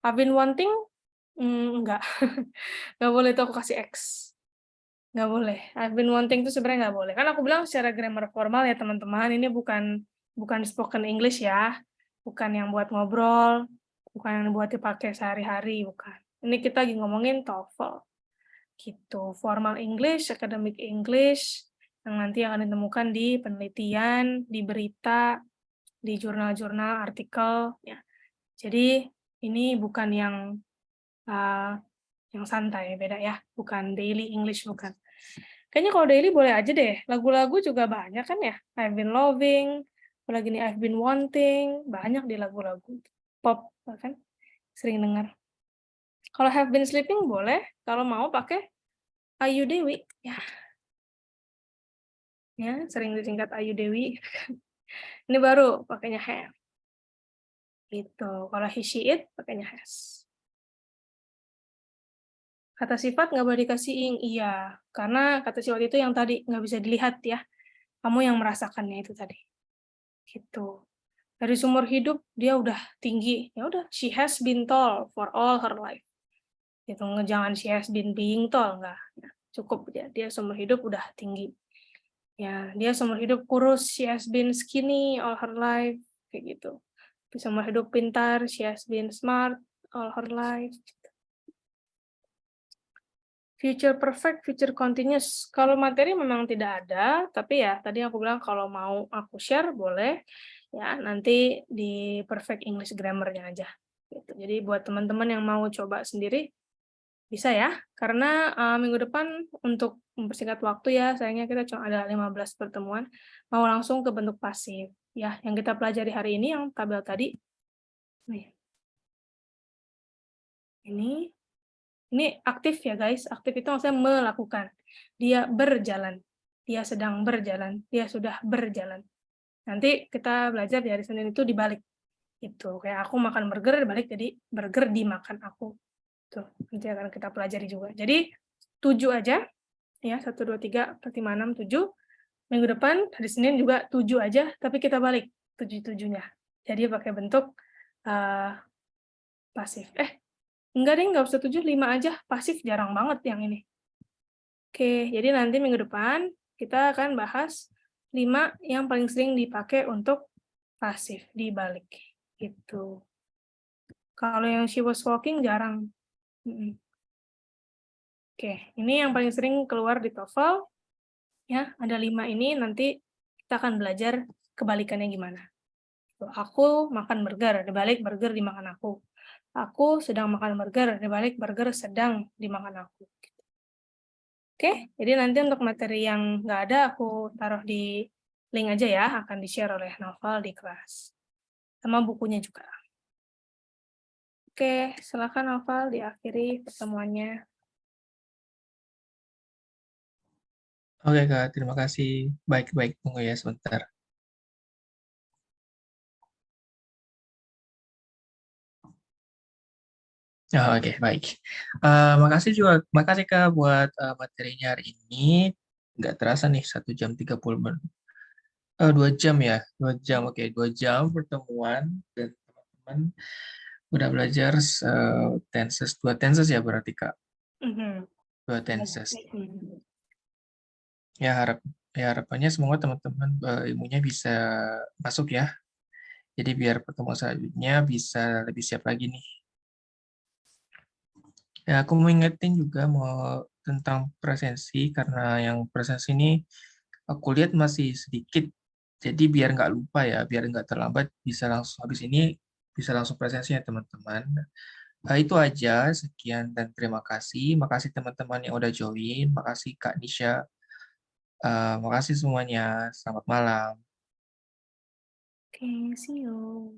I've been wanting, enggak. Nggak boleh itu aku kasih X. Nggak boleh. I've been wanting itu sebenarnya nggak boleh. Kan aku bilang secara grammar formal ya teman-teman, ini bukan spoken English ya. Bukan yang buat ngobrol, bukan yang buat dipakai sehari-hari, bukan. Ini kita lagi ngomongin TOEFL. Gitu. Formal English, academic English, yang nanti akan ditemukan di penelitian, di berita, di jurnal-jurnal, artikel. Ya. Jadi ini bukan yang yang santai, beda ya, bukan daily English, bukan. Kayaknya kalau daily boleh aja deh, lagu-lagu juga banyak kan ya, I've been loving, apalagi nih I've been wanting, banyak di lagu-lagu pop, kan sering dengar. Kalau have been sleeping boleh, kalau mau pakai Ayu Dewi, ya sering disingkat Ayu Dewi. Ini baru pakainya have, gitu. Kalau he, she, it pakainya has. Kata sifat nggak boleh dikasih ing, iya. Karena kata sifat itu yang tadi, nggak bisa dilihat ya. Kamu yang merasakannya itu tadi. Gitu. Dari sumber hidup, dia udah tinggi. Ya udah, she has been tall for all her life. Gitu, jangan she has been being tall, nggak. Ya, cukup ya, dia sumber hidup udah tinggi. Ya, dia sumber hidup kurus, she has been skinny all her life. Kayak gitu. Sumber hidup pintar, she has been smart all her life. Future perfect, future continuous. Kalau materi memang tidak ada, tapi ya tadi aku bilang kalau mau aku share boleh ya nanti di perfect English grammar-nya aja. Gitu. Jadi buat teman-teman yang mau coba sendiri bisa ya, karena minggu depan untuk mempersingkat waktu ya, sayangnya kita cuma ada 15 pertemuan, mau langsung ke bentuk pasif. Ya, yang kita pelajari hari ini yang tabel tadi. Nih. Ini aktif ya guys, aktif itu maksudnya melakukan. Dia berjalan, dia sedang berjalan, dia sudah berjalan. Nanti kita belajar di hari Senin itu dibalik. Itu kayak aku makan burger dibalik jadi burger dimakan aku. Tuh, nanti akan kita pelajari juga. Jadi 7 aja ya, 1 2 3 4 5 6 7. Minggu depan hari Senin juga 7 aja, tapi kita balik 7-7-nya. Jadi pakai bentuk pasif. Enggak deh, nggak usah 7, 5 aja. Pasif jarang banget yang ini. Oke, jadi nanti minggu depan kita akan bahas 5 yang paling sering dipakai untuk pasif, dibalik. Gitu. Kalau yang she was walking jarang. Oke, ini yang paling sering keluar di TOEFL. Ya, ada 5 ini, nanti kita akan belajar kebalikannya gimana. Aku makan burger, dibalik burger dimakan aku. Aku sedang makan burger, dibalik burger sedang dimakan aku. Oke, jadi nanti untuk materi yang nggak ada, aku taruh di link aja ya, akan di-share oleh Novel di kelas. Sama bukunya juga. Oke, silakan Novel diakhiri pertemuannya. Oke Kak, terima kasih. Baik-baik, tunggu ya sebentar. Oke, baik. Makasih Kak buat materinya hari ini. Nggak terasa nih 1 jam 30 menit. 2 jam ya, 2 jam. Oke, 2 jam pertemuan dan teman-teman udah belajar tenses, 2 tenses ya berarti Kak. 2 tenses. Ya harapannya semoga teman-teman ilmunya bisa masuk ya. Jadi biar pertemuan selanjutnya bisa lebih siap lagi nih. Ya, aku mau ingetin juga tentang presensi, karena yang presensi ini aku lihat masih sedikit. Jadi biar nggak lupa ya, biar nggak terlambat, bisa langsung habis ini, bisa langsung presensi ya teman-teman. Itu aja, sekian dan terima kasih. Makasih teman-teman yang udah join, makasih Kak Nisha. Makasih semuanya, selamat malam. Oke, see you.